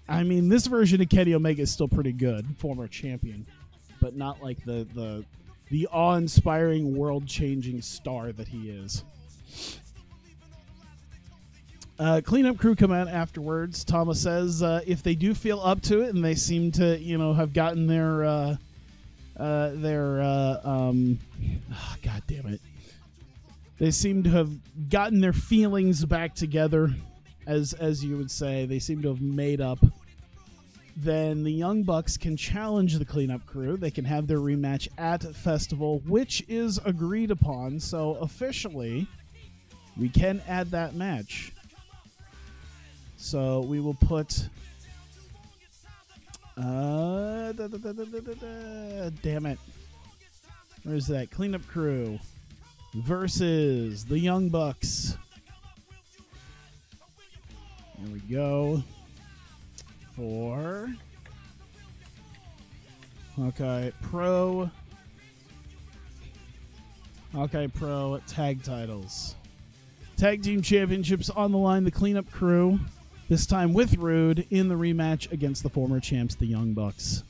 I mean, this version of Kenny Omega is still pretty good, former champion, but not like the awe-inspiring, world-changing star that he is. Cleanup crew come out afterwards. Tama says if they do feel up to it, and they seem to, have gotten their God damn it. They seem to have gotten their feelings back together, as you would say. They seem to have made up. Then the Young Bucks can challenge the Cleanup crew. They can have their rematch at Festival, which is agreed upon. So officially, we can add that match. So we will put... damn it. Where's that? Cleanup crew versus the Young Bucks. There we go. For Hawkeye Pro tag titles. Tag team championships on the line. The Cleanup crew, this time with Rude, in the rematch against the former champs, the Young Bucks.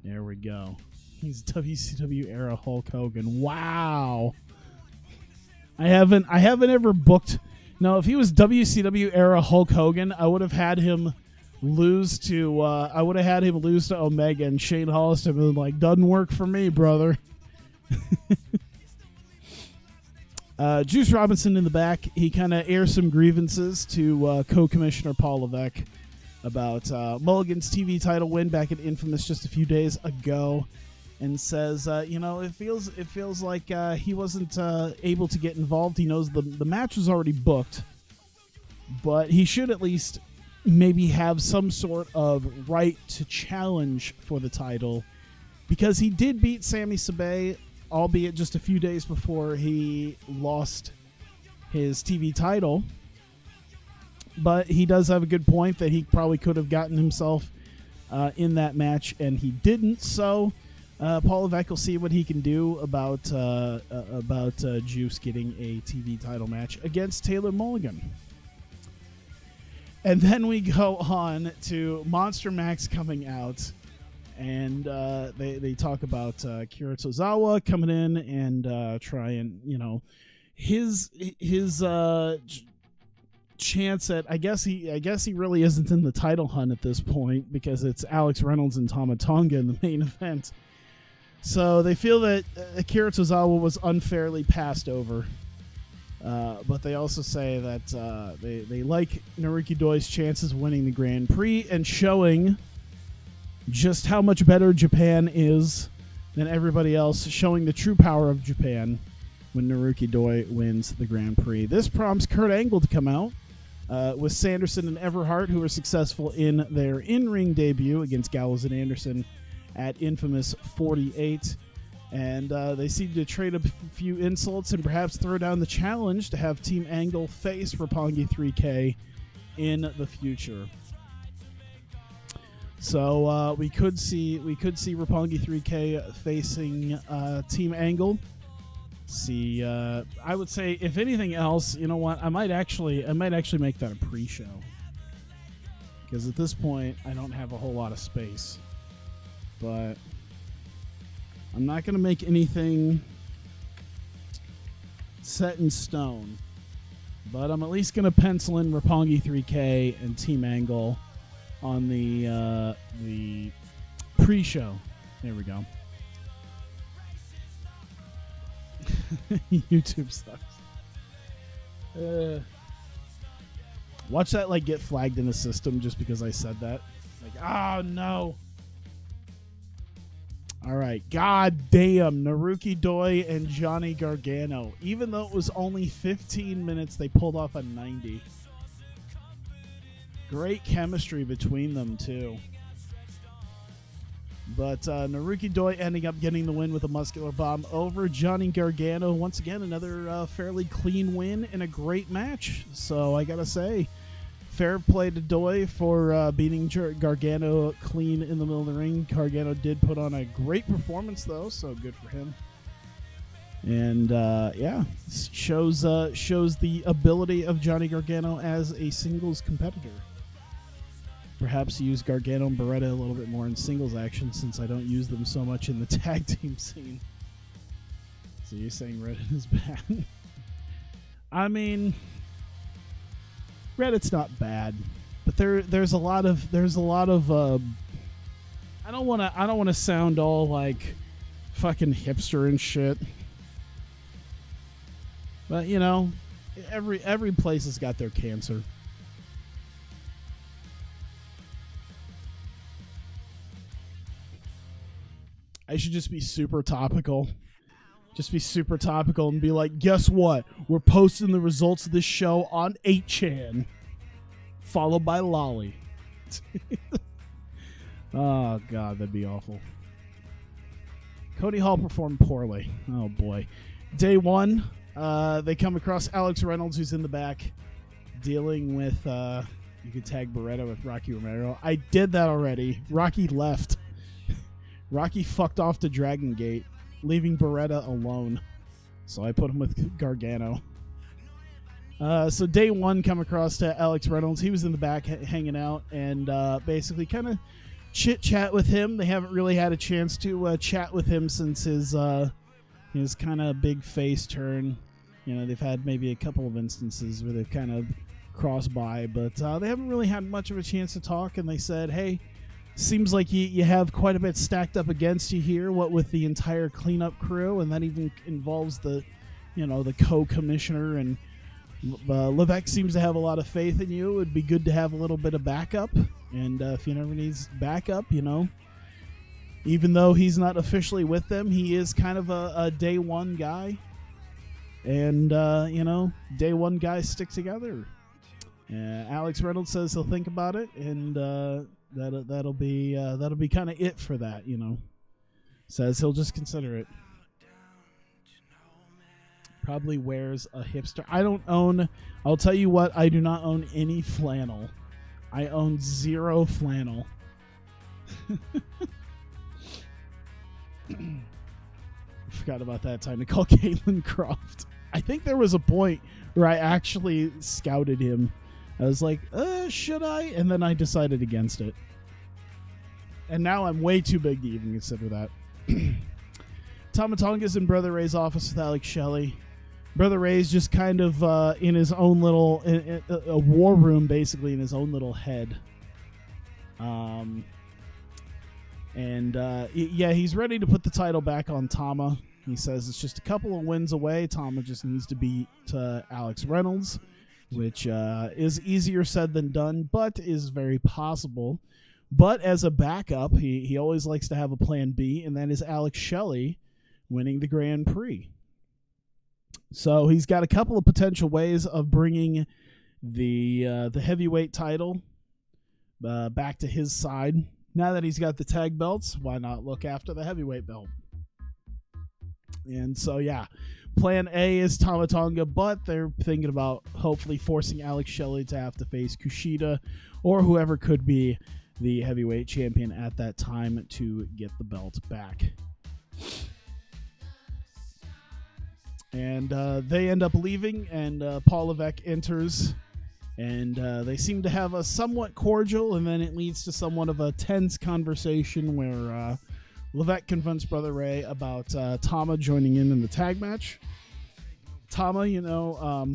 There we go. He's WCW era Hulk Hogan. Wow. I haven't ever booked. No, if he was WCW era Hulk Hogan, I would have had him lose to Omega, and Shane Hollister was like, doesn't work for me, brother. Juice Robinson in the back, he kind of airs some grievances to co-commissioner Paul Levesque about Mulligan's TV title win back at Infamous just a few days ago, and says, it feels like he wasn't able to get involved. He knows the match was already booked, but he should at least maybe have some sort of right to challenge for the title, because he did beat Sami Sabay, albeit just a few days before he lost his TV title. But he does have a good point that he probably could have gotten himself in that match, and he didn't. So Paul Levesque will see what he can do about Juice getting a TV title match against Taylor Mulligan. And then we go on to Monster Max coming out, and they talk about Kira Tozawa coming in and try and, his chance at, I guess he really isn't in the title hunt at this point, because it's Alex Reynolds and Tama Tonga in the main event. So they feel that Akira Tozawa was unfairly passed over. But they also say that they like Naruki Doi's chances of winning the Grand Prix and showing just how much better Japan is than everybody else, showing the true power of Japan when Naruki Doi wins the Grand Prix. This prompts Kurt Angle to come out with Sanderson and Everhart, who were successful in their in-ring debut against Gallows and Anderson at Infamous 48. And they seem to trade a few insults and perhaps throw down the challenge to have Team Angle face Roppongi 3K in the future. So we could see Roppongi 3K facing Team Angle. I would say, if anything else, you know what? I might actually make that a pre-show, because at this point I don't have a whole lot of space. But I'm not going to make anything set in stone, but I'm at least going to pencil in Roppongi 3K and Team Angle on the pre-show. There we go. YouTube sucks. Watch that get flagged in the system just because I said that. Oh no. All right, god damn, Naruki Doi and Johnny Gargano. Even though it was only 15 minutes, they pulled off a 90. Great chemistry between them, too. But Naruki Doi ending up getting the win with a muscular bomb over Johnny Gargano. Once again, another fairly clean win in a great match. So I gotta say, fair play to Doi for beating Gargano clean in the middle of the ring. Gargano did put on a great performance, though, so good for him. And yeah, shows the ability of Johnny Gargano as a singles competitor. perhaps use Gargano and Beretta a little bit more in singles action since I don't use them so much in the tag team scene. So you're saying Reddit is bad? I mean, Reddit's not bad, but there's a lot of I don't want to sound all like fucking hipster and shit. But you know, every place has got their cancer. I should just be super topical. Just be super topical and be like, guess what? We're posting the results of this show on 8chan. Followed by Lolly. Oh, God, that'd be awful. Cody Hall performed poorly. Oh, boy. Day one, they come across Alex Reynolds, who's in the back, dealing with, you could tag Beretta with Rocky Romero. I did that already. Rocky left. Rocky fucked off to Dragon Gate, leaving Beretta alone. So I put him with Gargano. So day one, come across to Alex Reynolds. He was in the back hanging out and basically kind of chit-chat with him. They haven't really had a chance to chat with him since his kind of big face turn. You know, they've had maybe a couple of instances where they've kind of crossed by, but they haven't really had much of a chance to talk, and they said, hey, seems like you have quite a bit stacked up against you here, what with the entire cleanup crew, and that even involves the co-commissioner, and Levesque seems to have a lot of faith in you. It would be good to have a little bit of backup, and if you never needs backup, you know, even though he's not officially with them, he is kind of a day one guy, and you know, day one guys stick together. Alex Reynolds says he'll think about it, and that'll be kind of it for that, you know. Says he'll just consider it. Probably wears a hipster. I'll tell you what, I do not own any flannel. I own 0 flannel. Forgot about that time to call Caitlin Croft. I think there was a point where I actually scouted him. I was like, should I? And then I decided against it. And now I'm way too big to even consider that. Tama Tonga's in Brother Ray's office with Alex Shelley. Brother Ray's just kind of in his own little a war room, basically, in his own little head. Yeah, he's ready to put the title back on Tama. He says it's just a couple of wins away. Tama just needs to beat Alex Reynolds, which is easier said than done, but is very possible. But as a backup, he always likes to have a plan B, and that is Alex Shelley winning the Grand Prix. So he's got a couple of potential ways of bringing the heavyweight title back to his side. Now that he's got the tag belts, why not look after the heavyweight belt? And so, yeah, plan A is Tama Tonga, but they're thinking about hopefully forcing Alex Shelley to have to face Kushida or whoever could be the heavyweight champion at that time to get the belt back. And they end up leaving, and Paul Levesque enters, and they seem to have a somewhat cordial, and then it leads to somewhat of a tense conversation where Levesque confronts Brother Ray about Tama joining in the tag match. Tama, you know,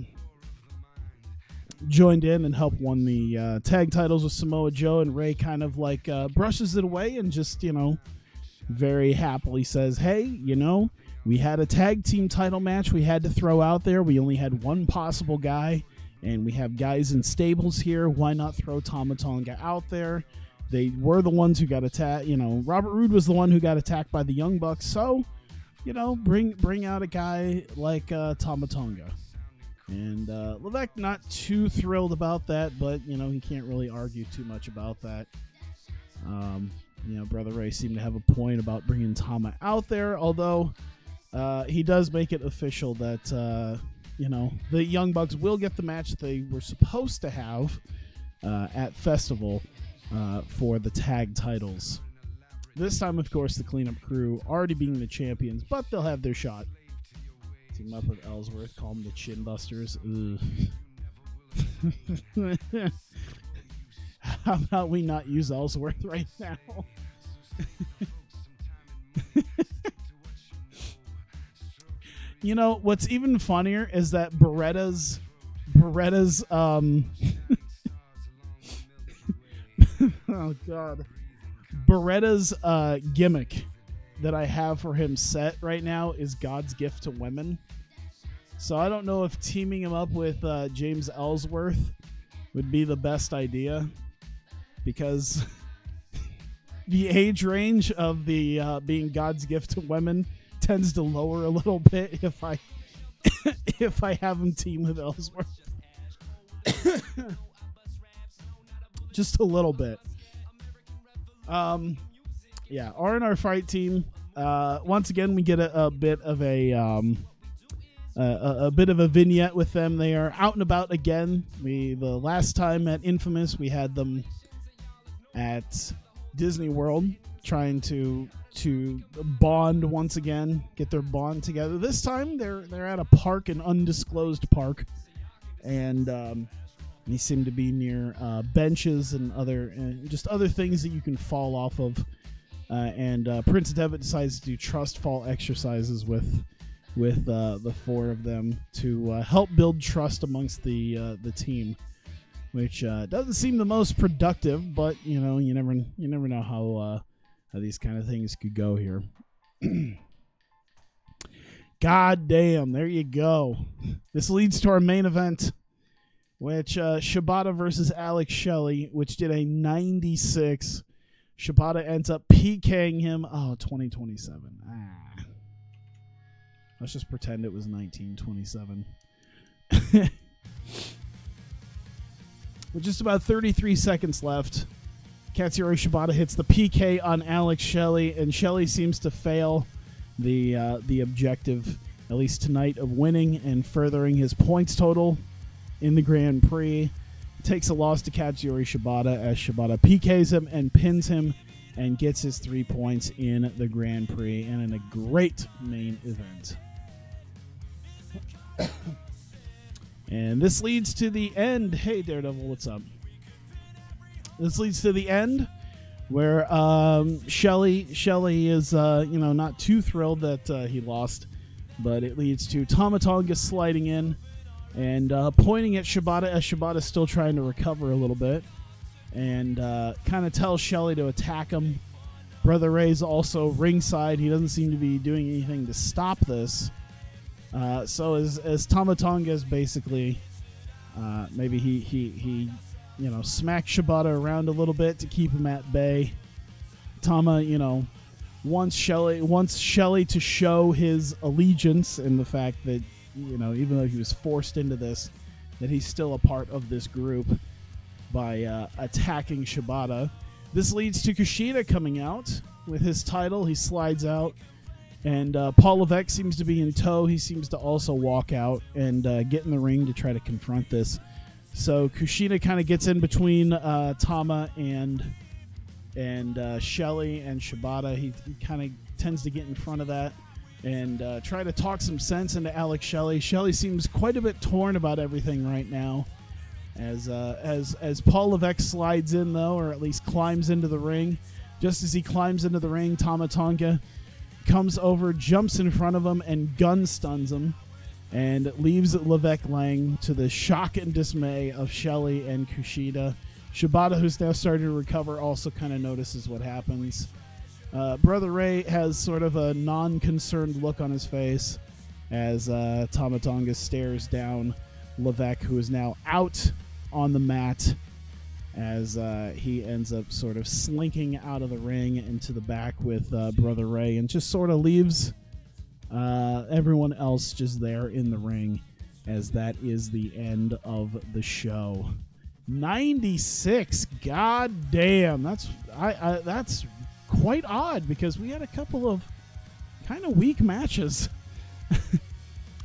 joined in and helped won the tag titles with Samoa Joe, and Ray kind of like brushes it away and just, you know, very happily says, hey, you know, we had a tag team title match we had to throw out there. We only had one possible guy, and we have guys in stables here. Why not throw Tama Tonga out there? They were the ones who got attacked. You know, Robert Roode was the one who got attacked by the Young Bucks. So, you know, bring out a guy like Tama Tonga. And Levesque not too thrilled about that, but, you know, he can't really argue too much about that. You know, Brother Ray seemed to have a point about bringing Tama out there, although he does make it official that, you know, the Young Bucks will get the match they were supposed to have at Festival for the tag titles. This time, of course, the cleanup crew already being the champions, but they'll have their shot. Team up with Ellsworth, call them the Chin Busters. How about we not use Ellsworth right now? You know, what's even funnier is that Beretta's oh god. Beretta's gimmick that I have for him set right now is God's gift to women. So I don't know if teaming him up with James Ellsworth would be the best idea, because the age range of the being God's gift to women tends to lower a little bit if I if I have him team with Ellsworth. Just a little bit. Yeah, R&R Fight Team. Once again, we get a bit of a bit of a vignette with them. They are out and about again. The last time at Infamous, we had them at Disney World trying to bond once again, get their bond together. This time they're at a park, an undisclosed park, and they seem to be near benches and just other things that you can fall off of. And Prince Devitt decides to do trust fall exercises with the four of them to help build trust amongst the team, which doesn't seem the most productive, but you know, you never know how these kind of things could go here. God damn, there you go. This leads to our main event, which Shibata versus Alex Shelley, which did a 96. Shibata ends up PKing him. Oh, 2027. Let's just pretend it was 1927. With just about 33 seconds left, Katsuyori Shibata hits the PK on Alex Shelley, and Shelley seems to fail the objective, at least tonight, of winning and furthering his points total in the Grand Prix. Takes a loss to Katsuyori Shibata as Shibata PKs him and pins him and gets his 3 points in the Grand Prix and in a great main event. And this leads to the end. Hey, Daredevil, what's up? This leads to the end where Shelley is not too thrilled that he lost, but it leads to Tama Tonga sliding in and pointing at Shibata as Shibata's still trying to recover a little bit, and kind of tells Shelley to attack him. Brother Ray's also ringside. He doesn't seem to be doing anything to stop this. So as Tama Tonga is basically maybe he smacked Shibata around a little bit to keep him at bay. Tama, wants Shelley to show his allegiance and the fact that, even though he was forced into this, that he's still a part of this group by attacking Shibata. This leads to Kushida coming out with his title. He slides out, and Paul Levesque seems to be in tow. He seems to also walk out and get in the ring to try to confront this. So Kushida kind of gets in between Tama and Shelley and Shibata. He kind of tends to get in front of that and try to talk some sense into Alex Shelley. Shelley seems quite a bit torn about everything right now. As Paul Levesque slides in, though, or at least climbs into the ring. Just as he climbs into the ring, Tama Tonga comes over, jumps in front of him, and gun stuns him, and leaves Levesque laying to the shock and dismay of Shelley and Kushida. Shibata, who's now starting to recover, also kind of notices what happens. Brother Ray has sort of a non-concerned look on his face as Tama Tonga stares down Levesque, who is now out on the mat, as he ends up sort of slinking out of the ring into the back with Brother Ray, and just sort of leaves everyone else just there in the ring, as that is the end of the show. 96. God damn, that's quite odd, because we had a couple of kind of weak matches.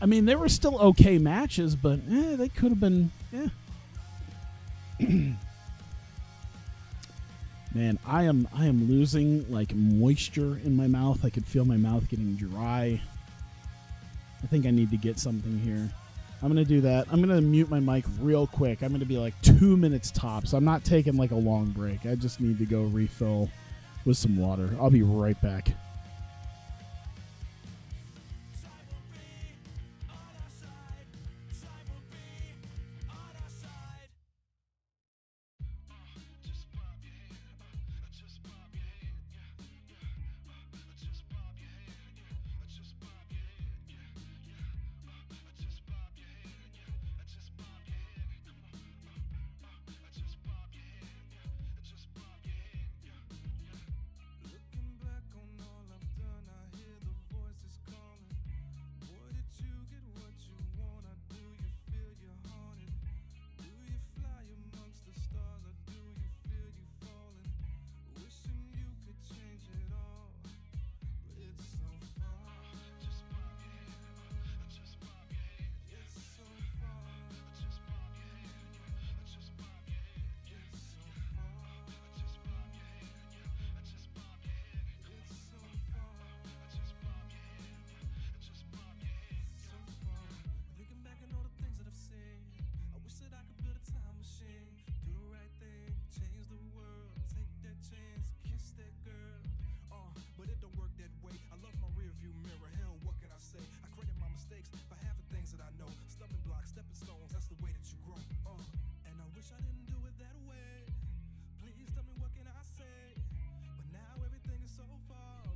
I mean, they were still okay matches, but they could have been. Man, I am losing like moisture in my mouth. I could feel my mouth getting dry. I think I need to get something here. I'm going to do that. I'm going to mute my mic real quick. I'm going to be like 2 minutes tops. I'm not taking like a long break. I just need to go refill with some water. I'll be right back.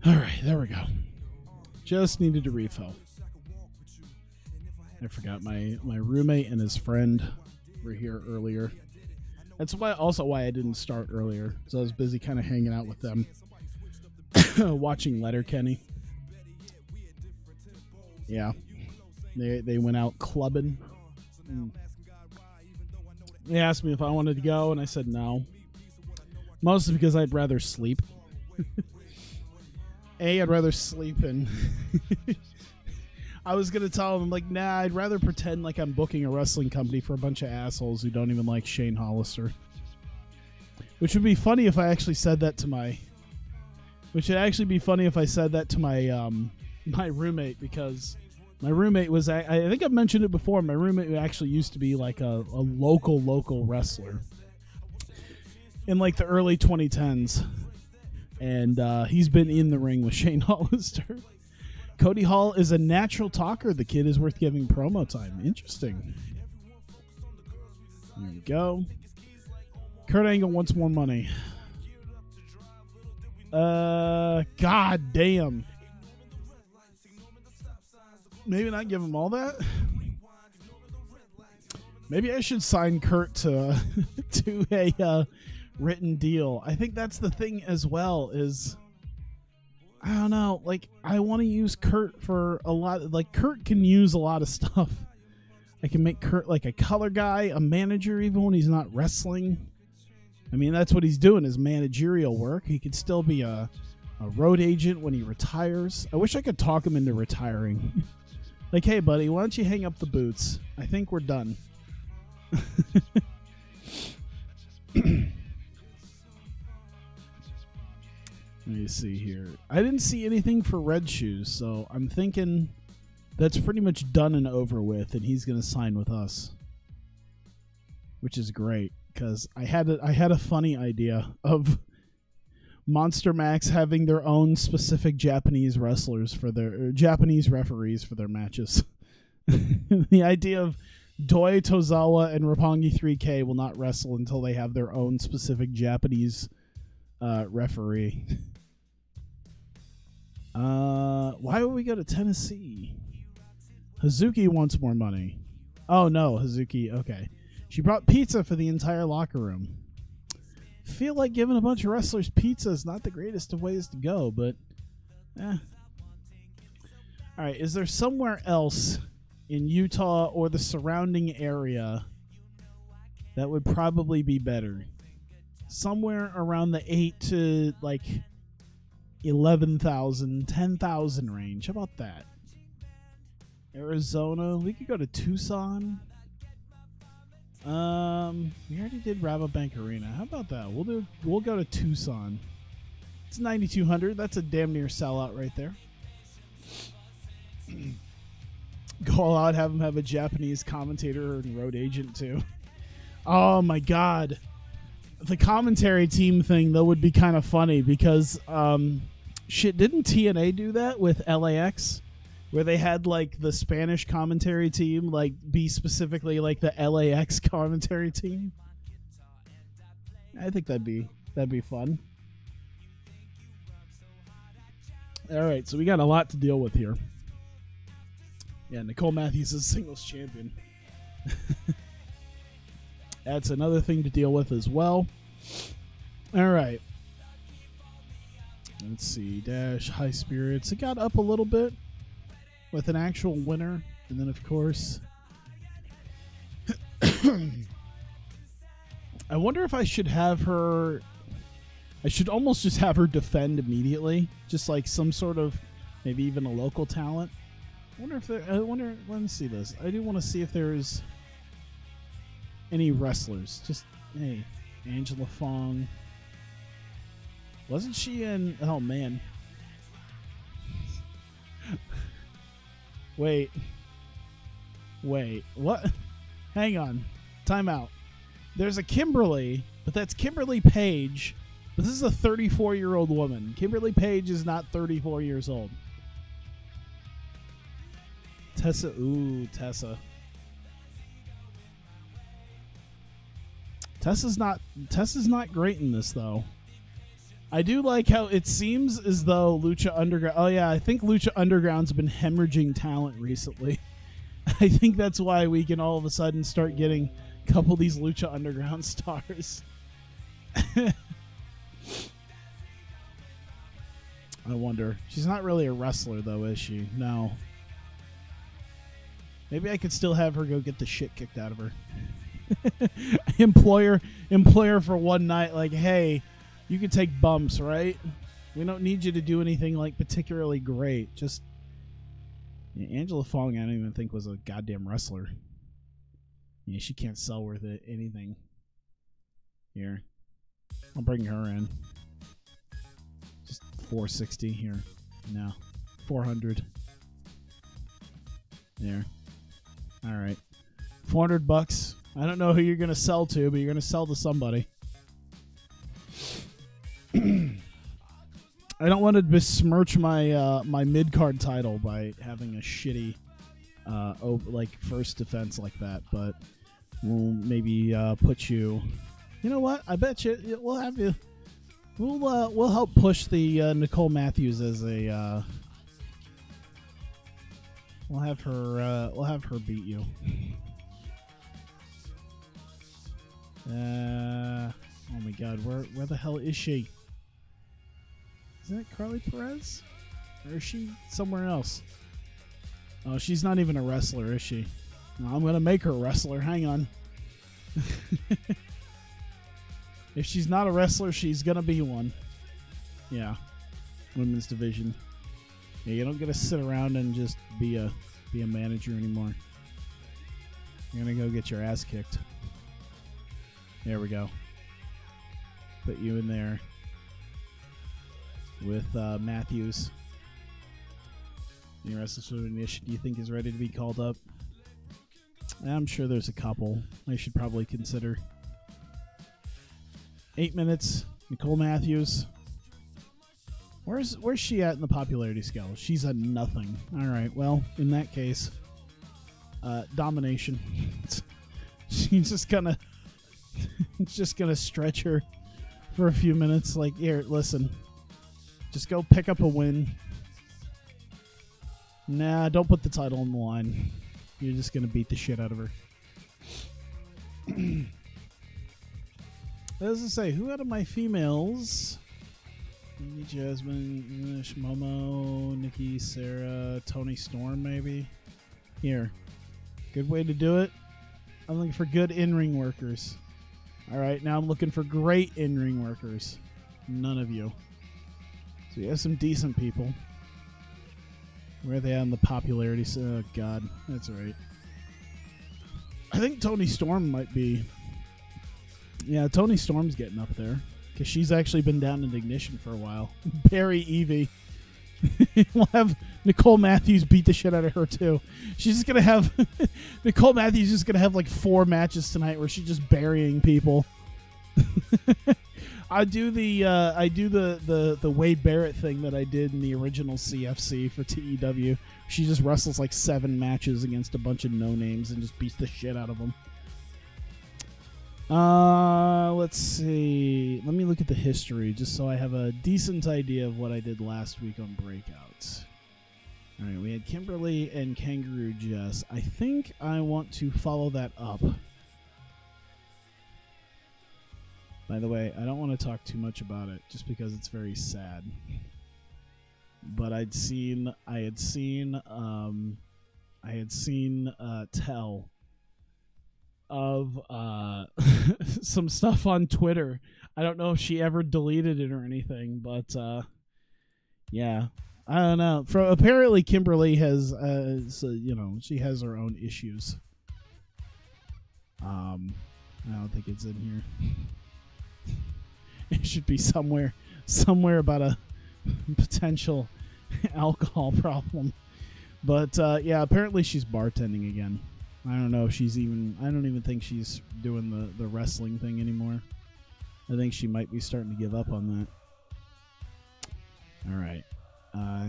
All right, there we go. Just needed to refill. I forgot my roommate and his friend were here earlier. That's why I didn't start earlier. So I was busy kind of hanging out with them, watching Letterkenny. Yeah, they went out clubbing. They asked me if I wanted to go, and I said no. Mostly because I'd rather sleep. I'd rather sleep, and I was going to tell them, like, nah, I'd rather pretend like I'm booking a wrestling company for a bunch of assholes who don't even like Shane Hollister. Which would be funny if I actually said that to my... Which would actually be funny if I said that to my my roommate, because my roommate was... I think I've mentioned it before. My roommate actually used to be like a local wrestler in like the early 2010s. And he's been in the ring with Shane Hollister. Cody Hall is a natural talker. The kid is worth giving promo time. Interesting. There you go. Kurt Angle wants more money. God damn. Maybe not give him all that. Maybe I should sign Kurt to to a written deal. I think that's the thing as well, is I don't know, like, I want to use Kurt for a lot. Like, Kurt can use a lot of stuff. I can make Kurt like a color guy, a manager, even when he's not wrestling. I mean, that's what he's doing, is managerial work. He could still be a road agent when he retires. I wish I could talk him into retiring. Like, hey buddy, why don't you hang up the boots? I think we're done. Let me see here. I didn't see anything for Red Shoes, so I'm thinking that's pretty much done and over with, and he's going to sign with us, which is great, because I had a funny idea of Monster Max having their own specific Japanese wrestlers for their Japanese referees for their matches. The idea of Doi Tozawa and Roppongi 3K will not wrestle until they have their own specific Japanese referee. Why would we go to Tennessee? Hazuki wants more money. Oh no, Hazuki. Okay, she brought pizza for the entire locker room. Feel like giving a bunch of wrestlers pizza is not the greatest of ways to go, but all right, is there somewhere else in Utah or the surrounding area that would probably be better? Somewhere around the 8 to like 11,000, 10,000 range. How about that? Arizona. We could go to Tucson. We already did Rabobank Arena. How about that? We'll go to Tucson. It's 9,200. That's a damn near sellout right there. Go all out, have him have a Japanese commentator and road agent too. Oh my god. The commentary team thing, though, would be kind of funny because, shit, didn't TNA do that with LAX? Where they had, like, the Spanish commentary team, like, be specifically, like, the LAX commentary team? I think that'd be fun. Alright, so we got a lot to deal with here. Yeah, Nicole Matthews is singles champion. That's another thing to deal with as well. All right. Let's see. Dash, High Spirits. It got up a little bit with an actual winner. And then, of course, I wonder if I should have her... I should almost just have her defend immediately. Just like some sort of, maybe even a local talent. I wonder, let me see this. I do want to see if there's any wrestlers. Just, hey, Angela Fong. Wasn't she in, oh man. Wait, what? Hang on. Time out. There's a Kimberly, but that's Kimberly Page. This is a 34-year-old woman. Kimberly Page is not 34 years old. Tessa, ooh, Tessa. Tessa's not great in this though. I do like how it seems as though Lucha Underground. Oh yeah, I think Lucha Underground's been hemorrhaging talent recently. I think that's why we can all of a sudden start getting a couple of these Lucha Underground stars. I wonder. She's not really a wrestler though, is she? No. Maybe I could still have her go get the shit kicked out of her. employer for one night, like, hey, you can take bumps, right? We don't need you to do anything like particularly great. Just yeah, Angela Fong, I don't even think was a goddamn wrestler. Yeah, she can't sell worth it anything. Here, I'll bring her in. Just 460 here. No, 400. There. All right, $400. I don't know who you're gonna sell to, but you're gonna sell to somebody. I don't want to besmirch my my mid card title by having a shitty like first defense like that, but we'll maybe put you. You know what? I bet you we'll have you. We'll help push the Nicole Matthews as a. We'll have her beat you. Oh my God, where the hell is she? Isn't it Carly Perez? Or is she somewhere else? Oh, she's not even a wrestler, is she? No, I'm gonna make her a wrestler. Hang on. If she's not a wrestler, she's gonna be one. Yeah, women's division. Yeah, you don't get to sit around and just be a manager anymore. You're gonna go get your ass kicked. There we go. Put you in there with Matthews. Any wrestlers do you think is ready to be called up? I'm sure there's a couple I should probably consider. 8 minutes. Nicole Matthews. Where's she at in the popularity scale? She's a nothing. All right. Well, in that case, domination. She's just gonna stretch her for a few minutes. Like, here, listen. Just go pick up a win. Nah, don't put the title on the line. You're just gonna beat the shit out of her. As I say, who out of my females? Jasmine, Momo, Nikki, Sarah, Toni Storm, maybe. Here, good way to do it. I'm looking for good in-ring workers. All right, now I'm looking for great in-ring workers. None of you. So you have some decent people. Where are they on the popularity? Oh God, that's right. I think Toni Storm might be. Yeah, Toni Storm's getting up there because she's actually been down in Ignition for a while. Barry Evie. We'll have Nicole Matthews beat the shit out of her too. She's just gonna have Nicole Matthews is just gonna have like 4 matches tonight where she's just burying people. I do the Wade Barrett thing that I did in the original CFC for TEW. She just wrestles like 7 matches against a bunch of no-names and just beats the shit out of them. Let's see. Let me look at the history just so I have a decent idea of what I did last week on Breakouts. All right, we had Kimberly and Kangaroo Jess. I think I want to follow that up. By the way, I don't want to talk too much about it just because it's very sad. But I had seen tell of some stuff on Twitter. I don't know if she ever deleted it or anything, but yeah, I don't know. Apparently Kimberly has she has her own issues. I don't think it's in here. It should be somewhere about a potential alcohol problem. But yeah, apparently she's bartending again. I don't know if she's even... I don't even think she's doing the wrestling thing anymore. I think she might be starting to give up on that. All right.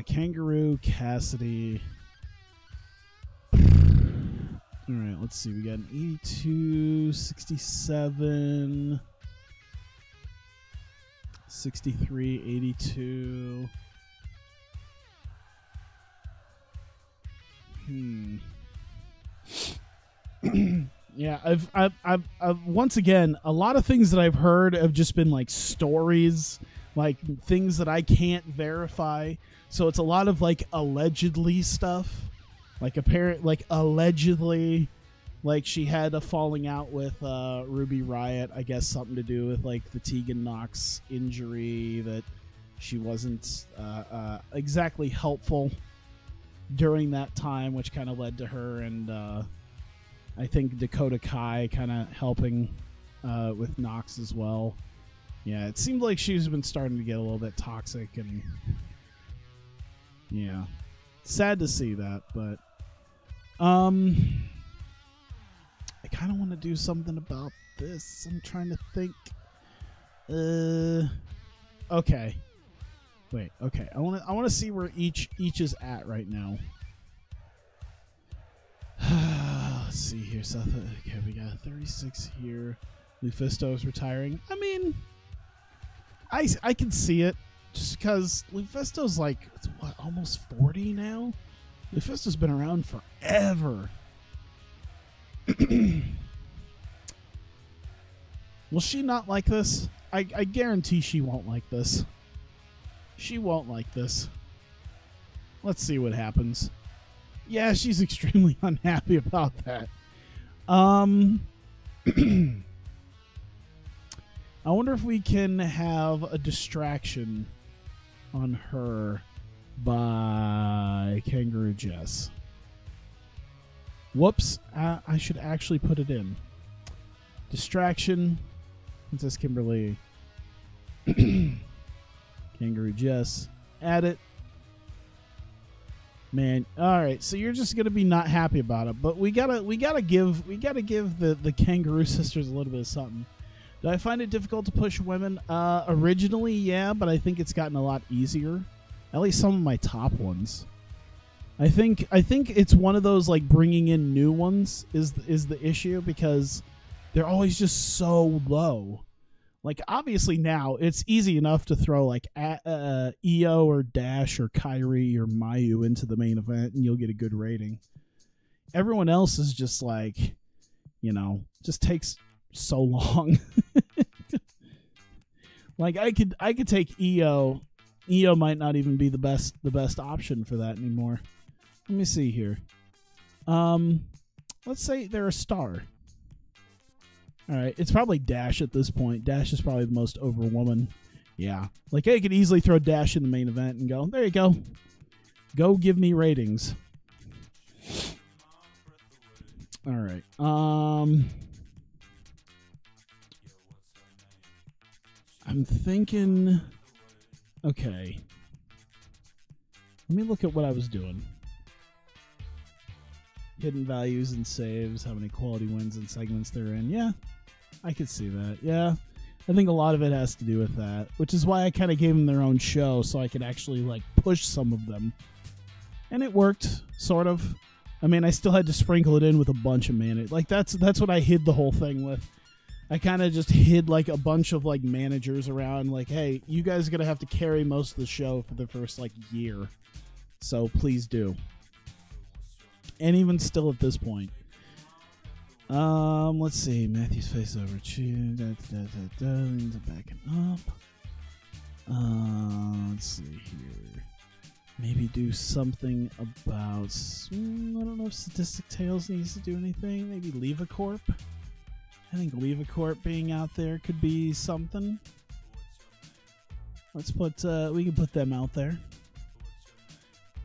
Kangaroo, Cassidy. All right, let's see. We got an 82, 67... 63, 82. Yeah, I've once again, a lot of things that I've heard have just been like stories, like things that I can't verify. So it's a lot of like allegedly stuff, like allegedly. Like, she had a falling out with Ruby Riott, I guess something to do with, like, the Tegan Knox injury, that she wasn't exactly helpful during that time, which kind of led to her and I think Dakota Kai kind of helping with Knox as well. Yeah, it seemed like she's been starting to get a little bit toxic, and yeah, sad to see that, but I kind of want to do something about this. I'm trying to think. Okay. Wait. Okay. I want to see where each is at right now. Let's see here, Seth. Okay, we got 36 here. Lufisto's retiring. I mean, I can see it just because Lufisto's like what, almost 40 now. Lufisto's been around forever. Will she not like this? I guarantee she won't like this. She won't like this. Let's see what happens. Yeah, she's extremely unhappy about that. I wonder if we can have a distraction on her by Kangaroo Jess. Whoops, I should actually put it in. Distraction, Princess Kimberly, Kangaroo Jess, add it. Man, all right, so you're just gonna be not happy about it, but we gotta give the Kangaroo sisters a little bit of something. Do I find it difficult to push women? Originally, yeah, but I think it's gotten a lot easier. At least some of my top ones. I think it's one of those, like, bringing in new ones is the issue, because they're always just so low. Like, obviously now it's easy enough to throw like Io or Dash or Kairi or Mayu into the main event and you'll get a good rating. Everyone else is just like, just takes so long. Like, I could take Io. Io might not even be the best option for that anymore. Let me see here. Let's say they're a star. All right, it's probably Dash at this point. Dash is probably the most over woman. Yeah, like I could easily throw Dash in the main event and go, there you go. Go give me ratings. All right. I'm thinking, okay. Let me look at what I was doing. Hidden values and saves, how many quality wins and segments they're in. Yeah, I could see that. Yeah, I think a lot of it has to do with that, which is why I kind of gave them their own show so I could actually like push some of them. And it worked, sort of. I mean, I still had to sprinkle it in with a bunch of managers. Like, that's what I hid the whole thing with. I kind of just hid, like, a bunch of, like, managers around. Like, hey, you guys are going to have to carry most of the show for the first, like, year. So, please do. And even still at this point. Let's see. Matthew's face over. Backing up. Let's see here. Maybe do something about... I don't know if Sadistic Tales needs to do anything. Maybe Leave a Corp. I think Leave a Corp being out there could be something. Let's put... we can put them out there.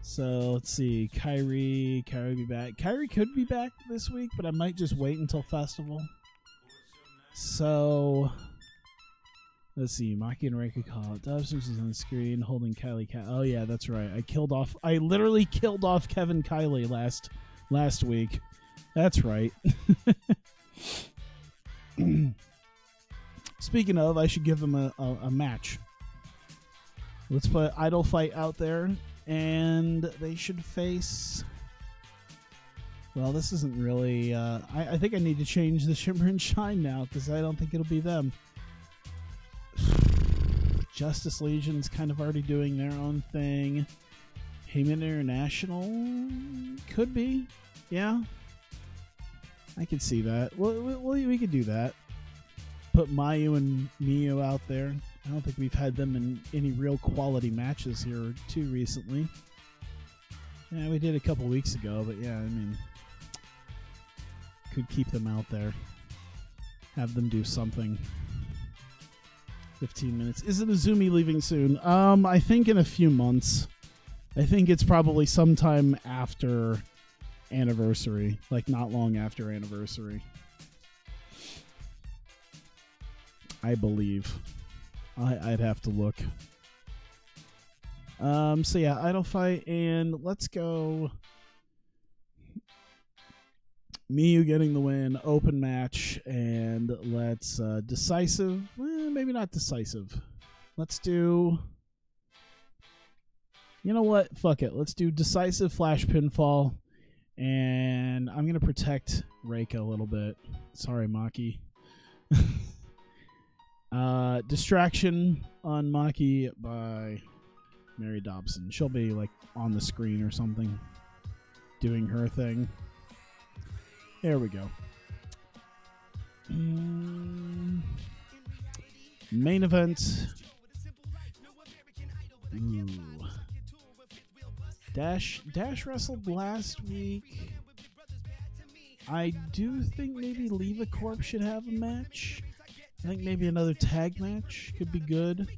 So, let's see. Kyrie be back. Kyrie could be back this week, but I might just wait until Festival. So... Let's see, Maki and Reika call it. Dobson is on the screen holding Kylie. Oh yeah, that's right. I literally killed off Kevin Kylie last week. That's right. Speaking of, I should give them a match. Let's put Idol Fight out there, and they should face... Well, this isn't really... I think I need to change the Shimmer and Shine now, because I don't think it'll be them. Justice Legion's kind of already doing their own thing. Heyman International could be. Yeah. I could see that. Well, we could do that. Put Mayu and Miyu out there. I don't think we've had them in any real quality matches here too recently. Yeah, we did a couple weeks ago, but yeah, I mean, could keep them out there. Have them do something. 15 minutes. Is it Azumi leaving soon? I think in a few months. I think it's probably sometime after Anniversary. Like, not long after Anniversary. I believe. I'd have to look. So yeah, Idol Fight, and let's go... Miyu getting the win, open match, and let's decisive. Maybe not decisive. Let's do... You know what? Fuck it. Let's do decisive flash pinfall, and I'm going to protect Reika a little bit. Sorry, Maki. Distraction on Maki by Mary Dobson. She'll be like on the screen or something, doing her thing. There we go. Main event. Ooh. Dash wrestled last week. I do think maybe Leave a Corp should have a match. I think maybe another tag match could be good.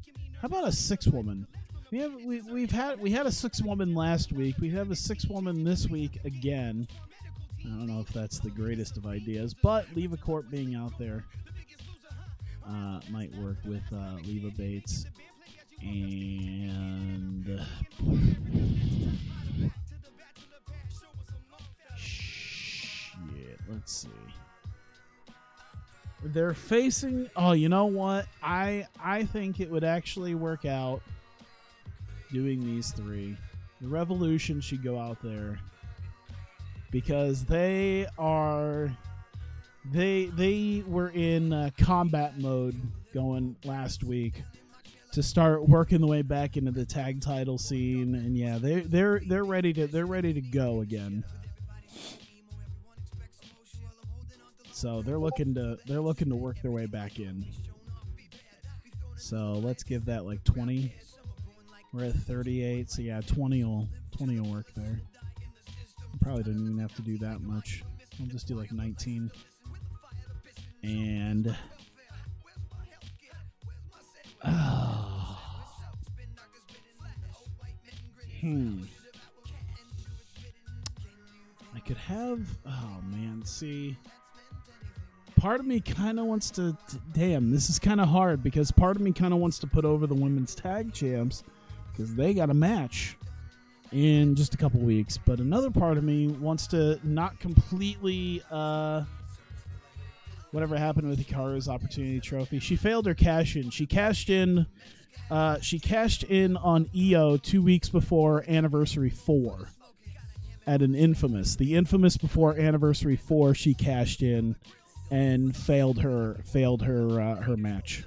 How about a 6-woman? We had a 6-woman last week. We have a 6-woman this week again. I don't know if that's the greatest of ideas, but Leave a Corp being out there might work with Leva Bates. And shit, let's see. They're facing... Oh, you know what? I think it would actually work out doing these three. The Revolution should go out there. Because they were in combat mode going last week to start working the way back into the tag title scene, and yeah, they're ready to go again. So they're looking to work their way back in. So let's give that like 20. We're at 38, so yeah, 20 will work there. Probably didn't even have to do that much. I'll just do like 19. And I could have... Oh man, see, part of me kind of wants to... Damn, this is kind of hard, because part of me kind of wants to put over the women's tag champs because they got a match. in just a couple weeks. But another part of me wants to not completely whatever happened with Hikaru's Opportunity Trophy. She failed her cash in. She cashed in on EO 2 weeks before Anniversary 4 at an Infamous. The Infamous before Anniversary 4, she cashed in and failed her match.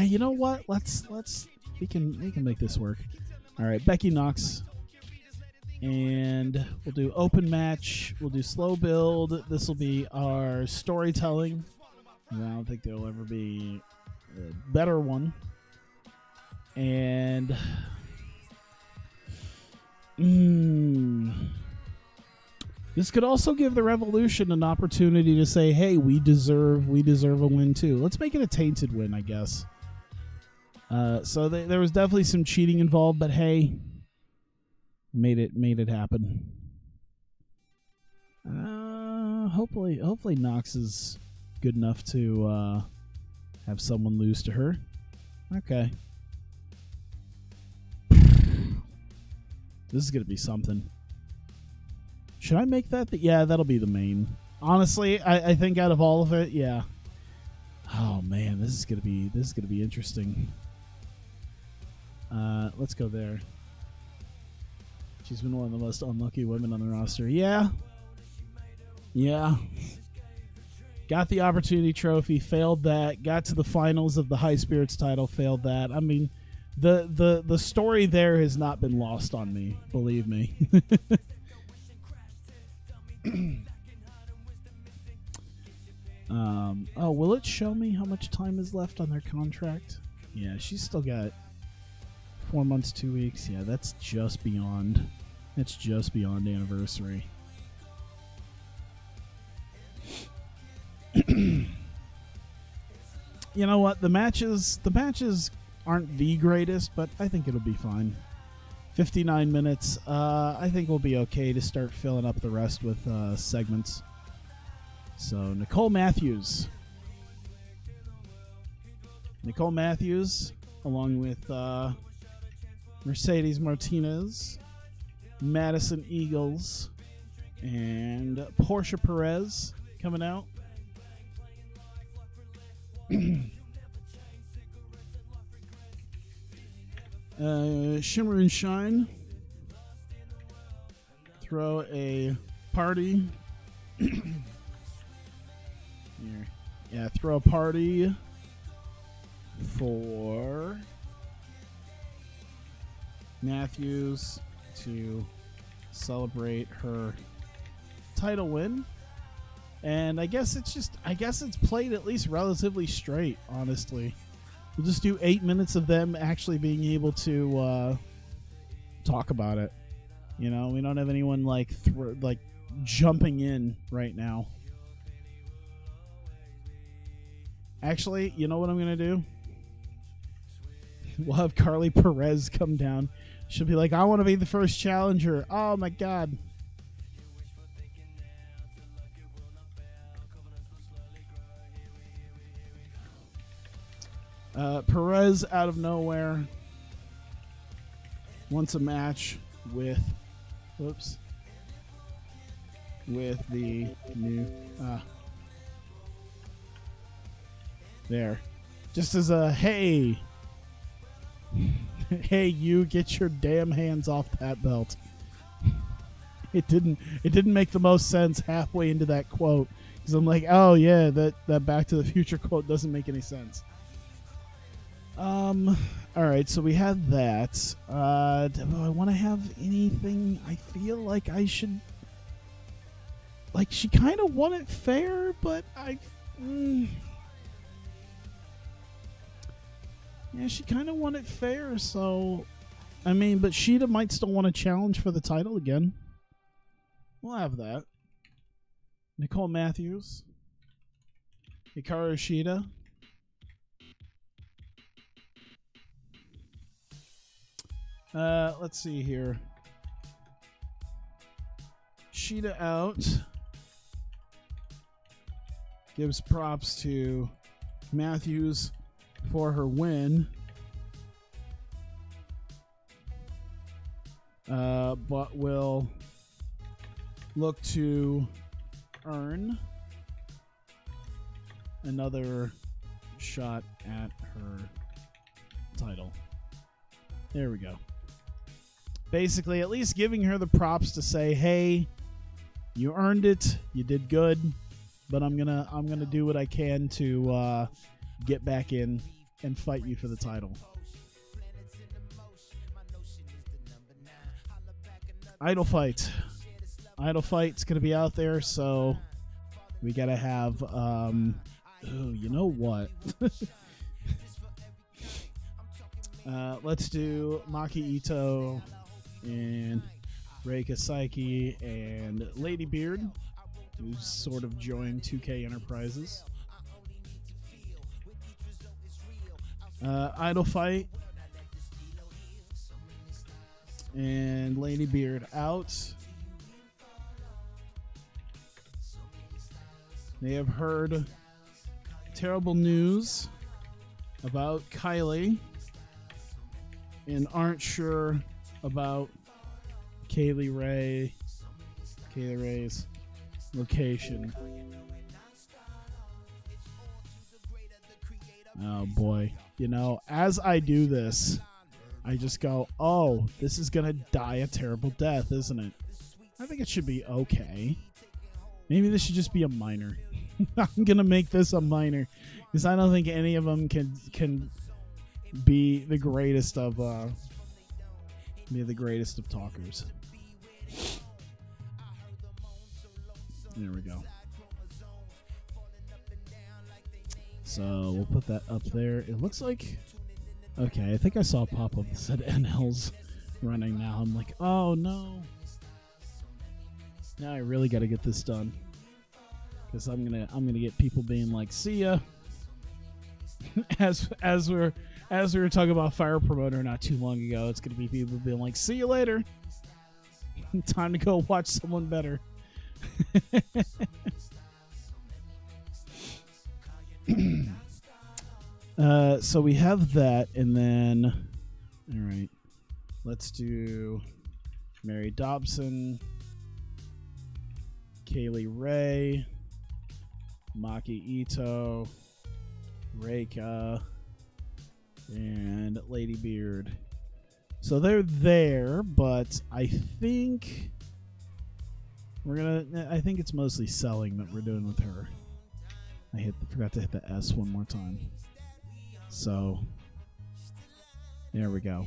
You know what? We can make this work. All right, Becky Knox, and we'll do open match. We'll do slow build. This will be our storytelling. I don't think there'll ever be a better one. And this could also give the Revolution an opportunity to say, "Hey, we deserve a win too." Let's make it a tainted win, I guess. So there was definitely some cheating involved, but hey, made it happen. Hopefully Nox is good enough to have someone lose to her. Okay. This is gonna be something. Should I make that? Yeah, that'll be the main. Honestly, I think out of all of it, yeah. Oh man, this is gonna be interesting. Let's go there. She's been one of the most unlucky women on the roster. Yeah. Got the Opportunity Trophy, failed that. Got to the finals of the High Spirits title, failed that. I mean, the story there has not been lost on me, believe me. Oh, will it show me how much time is left on their contract? Yeah, she's still got 4 months, 2 weeks. Yeah, that's just beyond. It's just beyond anniversary. You know what? The matches aren't the greatest, but I think it'll be fine. 59 minutes. I think we'll be okay to start filling up the rest with segments. So Nicole Matthews, along with Mercedes Martinez, Madison Eagles, and Portia Perez coming out. Shimmer and Shine throw a party. Here. Yeah, throw a party for Matthews to celebrate her title win. And I guess it's played at least relatively straight, honestly. We'll just do 8 minutes of them actually being able to talk about it. You know, we don't have anyone like jumping in right now. Actually, you know what I'm gonna do? We'll have Carly Perez come down. She'll be like, "I want to be the first challenger." Oh my god. Perez out of nowhere wants a match with the new there. Just as a hey, you get your damn hands off that belt. It didn't make the most sense halfway into that quote, because I'm like, oh yeah, that Back to the Future quote doesn't make any sense. All right, so we had that. Do I want to have anything? I feel like I should. Like, she kind of won it fair, but yeah, she kind of won it fair. So, I mean, but Shida might still want to challenge for the title again. We'll have that. Nicole Matthews, Hikaru Shida. Let's see here. Shida out. gives props to Matthews for her win. But will look to earn another shot at her title. There we go. Basically, at least giving her the props to say, hey, you earned it, you did good, but I'm gonna do what I can to get back in and fight you for the title. Idol Fight's gonna be out there, so we gotta have you know what? Let's do Maki Ito and Reika Saiki and Lady Beard, who's sort of joined 2K Enterprises. Idol Fight and Lady Beard out. They have heard terrible news about Kylie and aren't sure about Kaylee Ray's location. Oh boy. You know, as I do this, I just go, oh, this is going to die a terrible death, isn't it? I think it should be okay. Maybe this should just be a minor. I'm going to make this a minor because I don't think any of them can be the greatest of talkers. There we go. So we'll put that up there. It looks like, okay, I think I saw a pop-up that said NL's running now. I'm like, oh no. Now I really got to get this done because I'm gonna get people being like, see ya. as we were talking about Fire Promoter not too long ago, it's gonna be people being like, see you later. Time to go watch someone better. So we have that, and then, all right, let's do Mary Dobson, Kaylee Ray, Maki Ito, Reika, and Lady Beard. So they're there, but I think I think it's mostly selling that we're doing with her. I forgot to hit the S one more time. So there we go.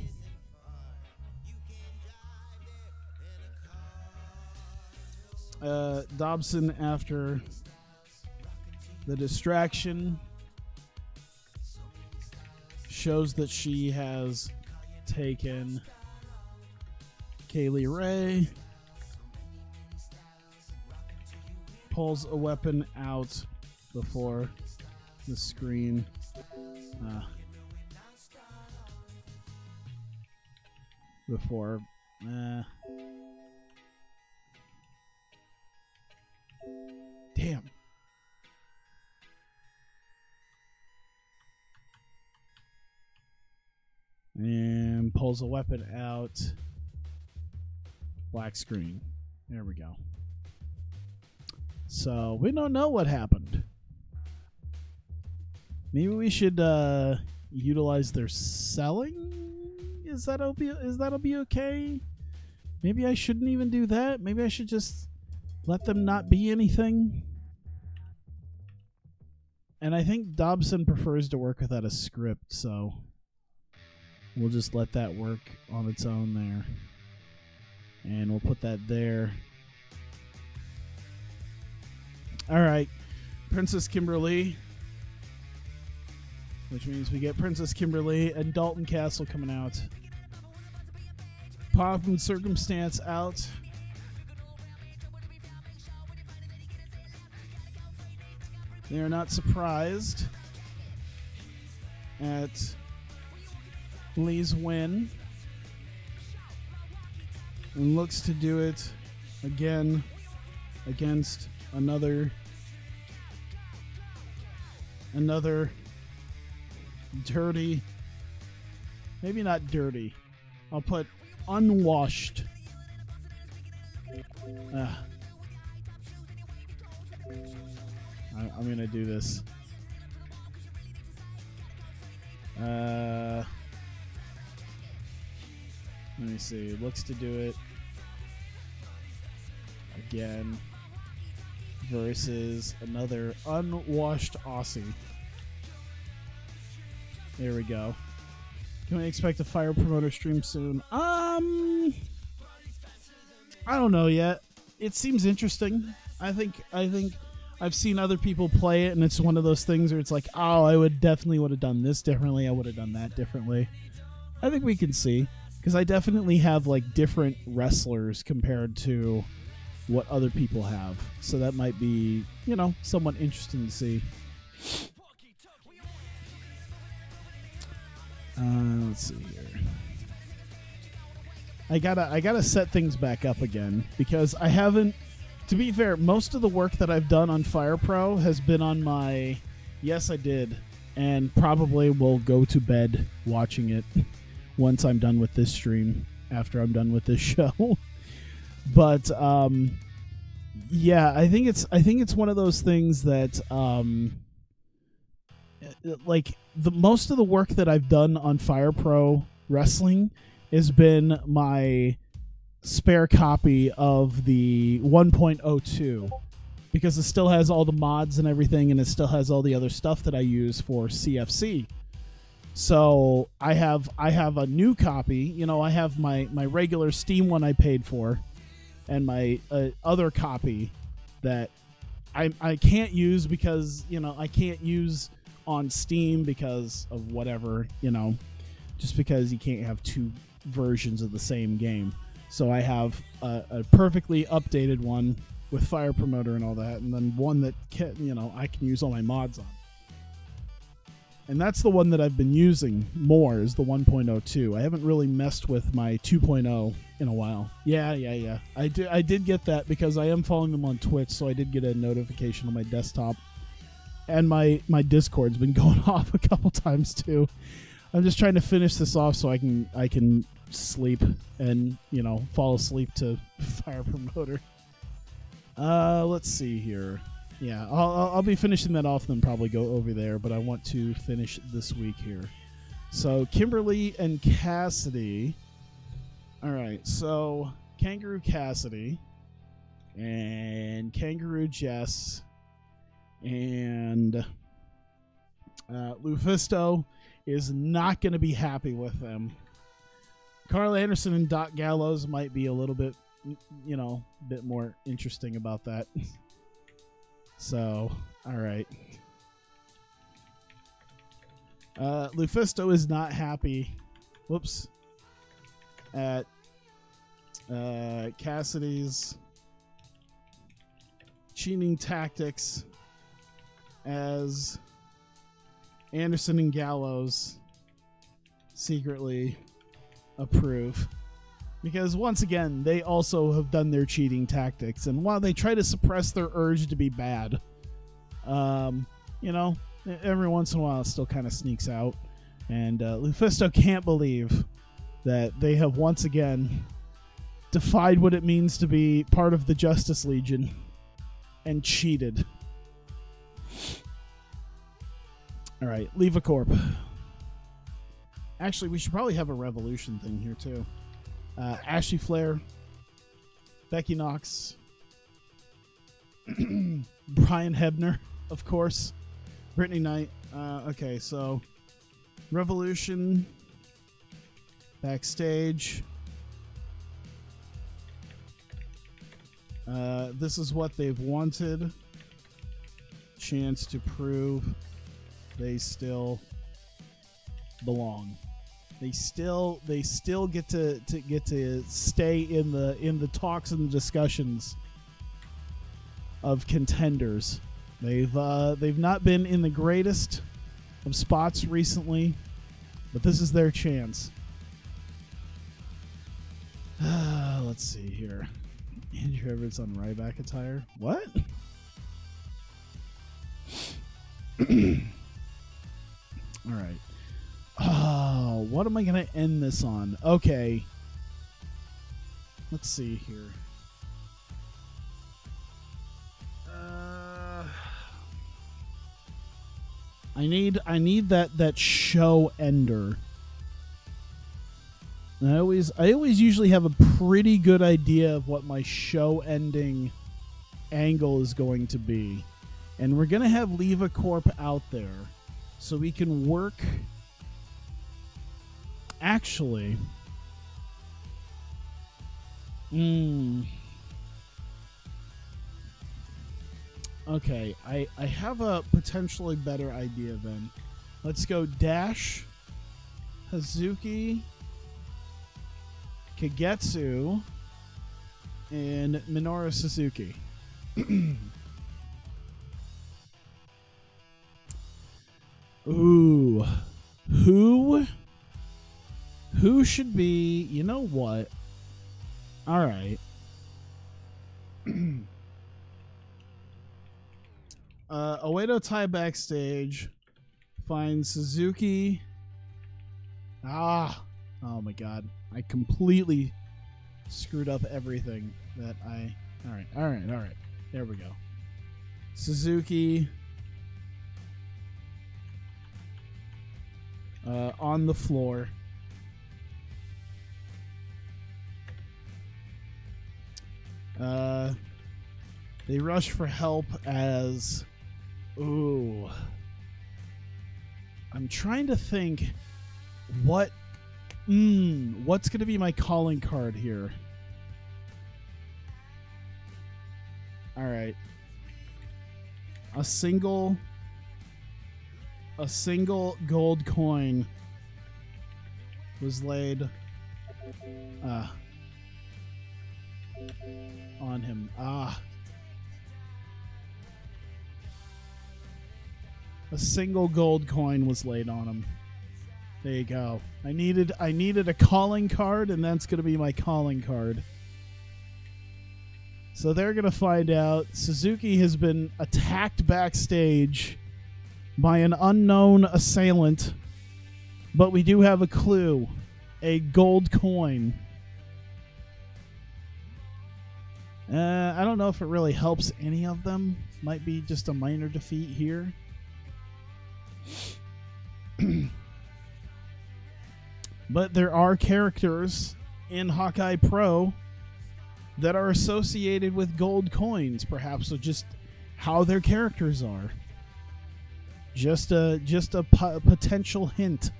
Dobson, after the distraction, shows that she has taken Kaylee Ray, pulls a weapon out before the screen. Damn. And pulls a weapon out. Black screen. There we go. So we don't know what happened. Maybe we should utilize their selling. Is that'll be okay? Maybe I shouldn't even do that. Maybe I should just let them not be anything. And I think Dobson prefers to work without a script, so we'll just let that work on its own there. And we'll put that there. All right, Princess Kimberly, which means we get Princess Kimberly and Dalton Castle coming out. Pomp and Circumstance out. They are not surprised at Lee's win and looks to do it again against another Another dirty, maybe not dirty. I'll put unwashed. I'm going to do this. Let me see. Looks to do it again versus another unwashed Aussie. There we go. Can we expect a Fire Promoter stream soon? I don't know yet. It seems interesting. I think I've seen other people play it, and it's one of those things where it's like, oh, I would have done this differently. I would have done that differently. I think we can see, because I definitely have like different wrestlers compared to what other people have. So that might be, you know, somewhat interesting to see. Let's see here. I gotta set things back up again, because I haven't. To be fair, most of the work that I've done on Fire Pro has been on my. Yes, I did, and probably will go to bed watching it once I'm done with this stream. After I'm done with this show, but yeah, I think it's one of those things that like the most of the work that I've done on Fire Pro Wrestling has been my spare copy of the 1.02, because it still has all the mods and everything, and it still has all the other stuff that I use for CFC. So I have a new copy. You know, I have my regular Steam one I paid for, and my other copy that I can't use because, you know, I can't use on Steam because of whatever, you know, just because you can't have two versions of the same game. So I have a perfectly updated one with Fire Promoter and all that, and then one that can, you know, I can use all my mods on. And that's the one that I've been using more, is the 1.02. I haven't really messed with my 2.0 in a while. Yeah. I did get that because I am following them on Twitch, so I did get a notification on my desktop. And my Discord's been going off a couple times too. I'm just trying to finish this off so I can sleep and, you know, fall asleep to Fire Promoter. Let's see here. Yeah, I'll be finishing that off and then probably go over there, but I want to finish this week here. So Kimberly and Cassidy. All right, so Kangaroo Cassidy and Kangaroo Jess and Lufisto is not going to be happy with them. Carl Anderson and Doc Gallows might be a little bit, you know, bit more interesting about that. So, all right. Lufisto is not happy. Whoops. At Cassidy's cheating tactics as Anderson and Gallows secretly approve. Because once again, they also have done their cheating tactics, and while they try to suppress their urge to be bad, you know, every once in a while it still kind of sneaks out. And Lufisto can't believe that they have once again defied what it means to be part of the Justice Legion and cheated. All right, leave a corp. Actually, we should probably have a Revolution thing here too. Ashley Flair, Becky Knox, Brian Hebner, of course, Brittany Knight. Okay, so Revolution, backstage. This is what they've wanted. Chance to prove they still belong. They still get to stay in the talks and the discussions of contenders. They've not been in the greatest of spots recently, but this is their chance. Let's see here. Andrew Everett's on Ryback attire. What? All right. Oh, what am I going to end this on? Okay. Let's see here. I need that show ender. And I always usually have a pretty good idea of what my show ending angle is going to be. And we're going to have Leva Corp out there so we can work. Actually, okay, I have a potentially better idea then. Let's go Dash, Hazuki, Kagetsu, and Minoru Suzuki. Ooh. Who should be... You know what? All right. Oedo Tai backstage finds Suzuki. Oh my god. I completely screwed up everything that I... All right. There we go. Suzuki on the floor. They rush for help as... Ooh. I'm trying to think what's going to be my calling card here. All right. A single gold coin was laid on him. A single gold coin was laid on him. There you go. I needed a calling card, and that's going to be my calling card. So they're going to find out Suzuki has been attacked backstage by an unknown assailant, but we do have a clue. A gold coin. I don't know if it really helps any of them. Might be just a minor defeat here. But there are characters in Hawkeye Pro that are associated with gold coins, perhaps, with just how their characters are. Just a potential hint.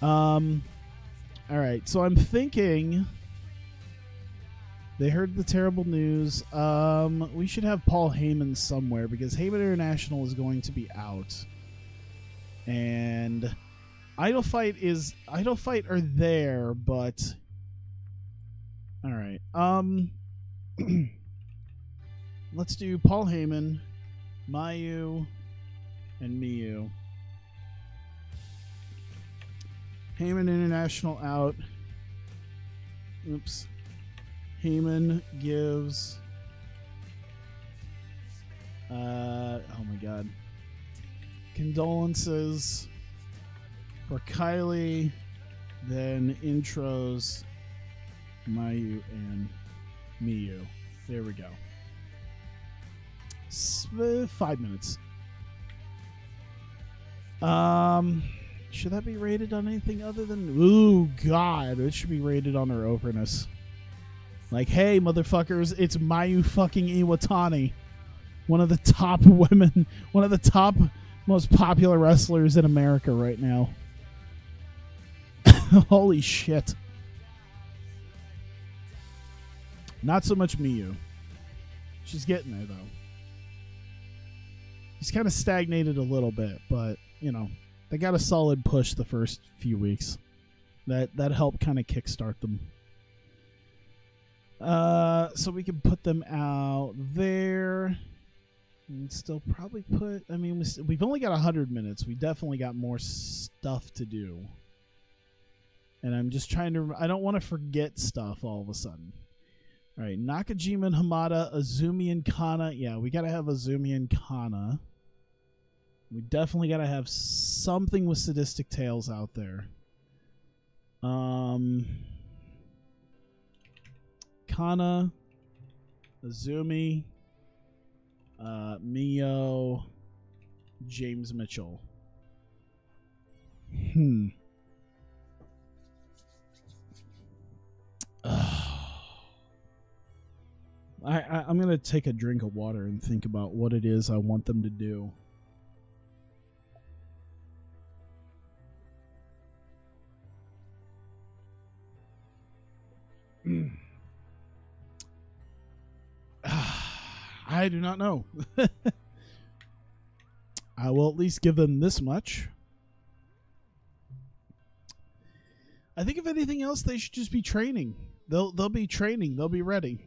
All right, so I'm thinking they heard the terrible news. We should have Paul Heyman somewhere because Heyman International is going to be out. And Idol Fight are there, but all right. Let's do Paul Heyman, Mayu, and Miyu. Heyman International out. Oops. Heyman gives oh my god. Condolences for Kylie, then intros Mayu and Miyu. There we go. 5 minutes. Should that be rated on anything other than... Ooh, God. It should be rated on her overness. Like, hey, motherfuckers, it's Mayu fucking Iwatani. One of the top women, one of the top most popular wrestlers in America right now. Holy shit. Not so much Miyu. She's getting there, though. She's kind of stagnated a little bit, but, you know, they got a solid push the first few weeks. That helped kind of kickstart them. So we can put them out there. And still probably put... I mean, we've only got 100 minutes. We definitely got more stuff to do. And I'm just trying to... I don't want to forget stuff all of a sudden. All right, Nakajima and Hamada, Azumi and Kana. Yeah, we got to have Azumi and Kana. We definitely got to have something with Sadistic Tales out there. Kana, Azumi, Mio, James Mitchell. I'm going to take a drink of water and think about what it is I want them to do. I do not know. I will at least give them this much. I think if anything else, they should just be training. They'll be training. They'll be ready.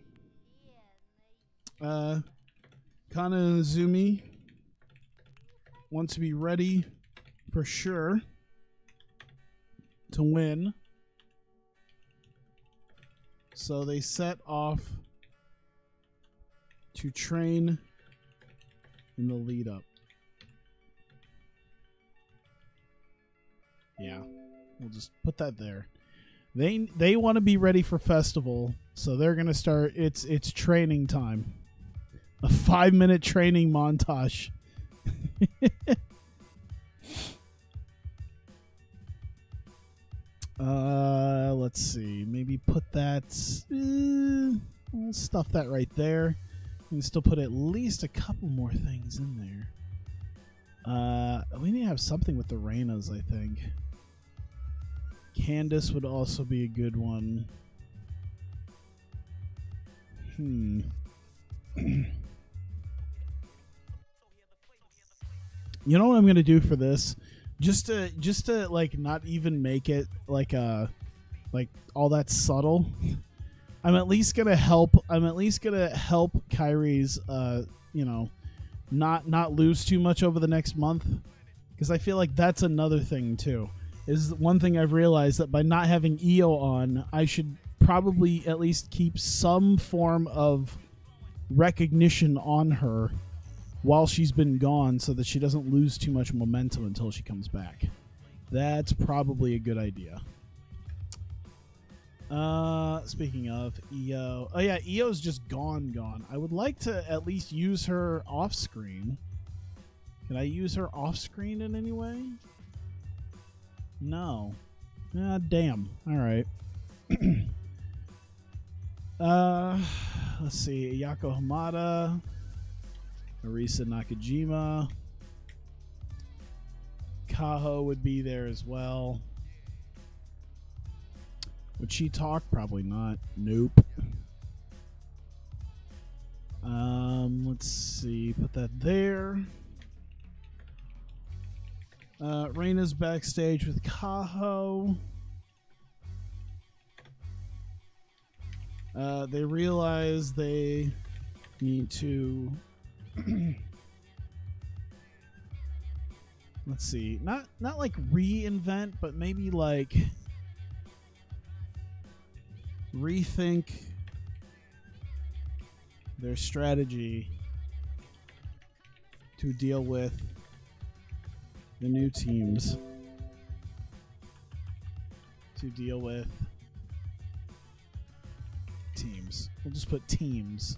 Kanazumi wants to be ready for sure to win. So they set off to train in the lead up. Yeah, we'll just put that there. They want to be ready for festival, so they're gonna start. It's training time. A 5-minute training montage. Let's see. Maybe put that. We'll stuff that right there. We can still put at least a couple more things in there. We need to have something with the Reinas, I think. Candace would also be a good one. You know what I'm gonna do for this? Just to like not even make it like all that subtle. I'm at least gonna help Kyrie's not lose too much over the next month, because I feel like that's another thing too. Is one thing I've realized, that by not having Io on, I should probably at least keep some form of recognition on her while she's been gone, so that she doesn't lose too much momentum until she comes back. That's probably a good idea. Speaking of Io, oh yeah, Io's just gone. I would like to at least use her off screen. Can I use her off screen in any way? No. Ah, damn. All right. Let's see. Yako Hamada, Arisa Nakajima, Kaho would be there as well. Would she talk? Probably not. Nope. Let's see. Put that there. Reina's backstage with Kaho. They realize they need to let's see, not like reinvent, but maybe like rethink their strategy to deal with the new teams, We'll just put teams.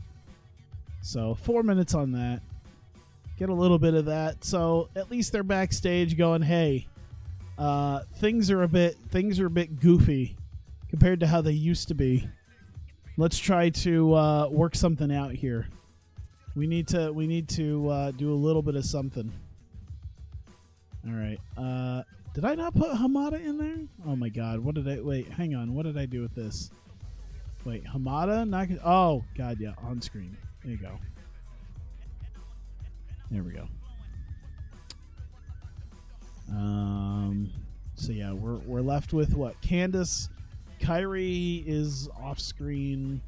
So 4 minutes on that. Get a little bit of that. So at least they're backstage going, hey, things are a bit goofy compared to how they used to be. Let's try to work something out here. We need to do a little bit of something. All right. Did I not put Hamada in there? Oh my God. Wait, hang on. What did I do with this? Wait, Hamada? Oh God, yeah, on screen. There you go. There we go. So yeah, we're left with what? Candace. Kyrie is off screen.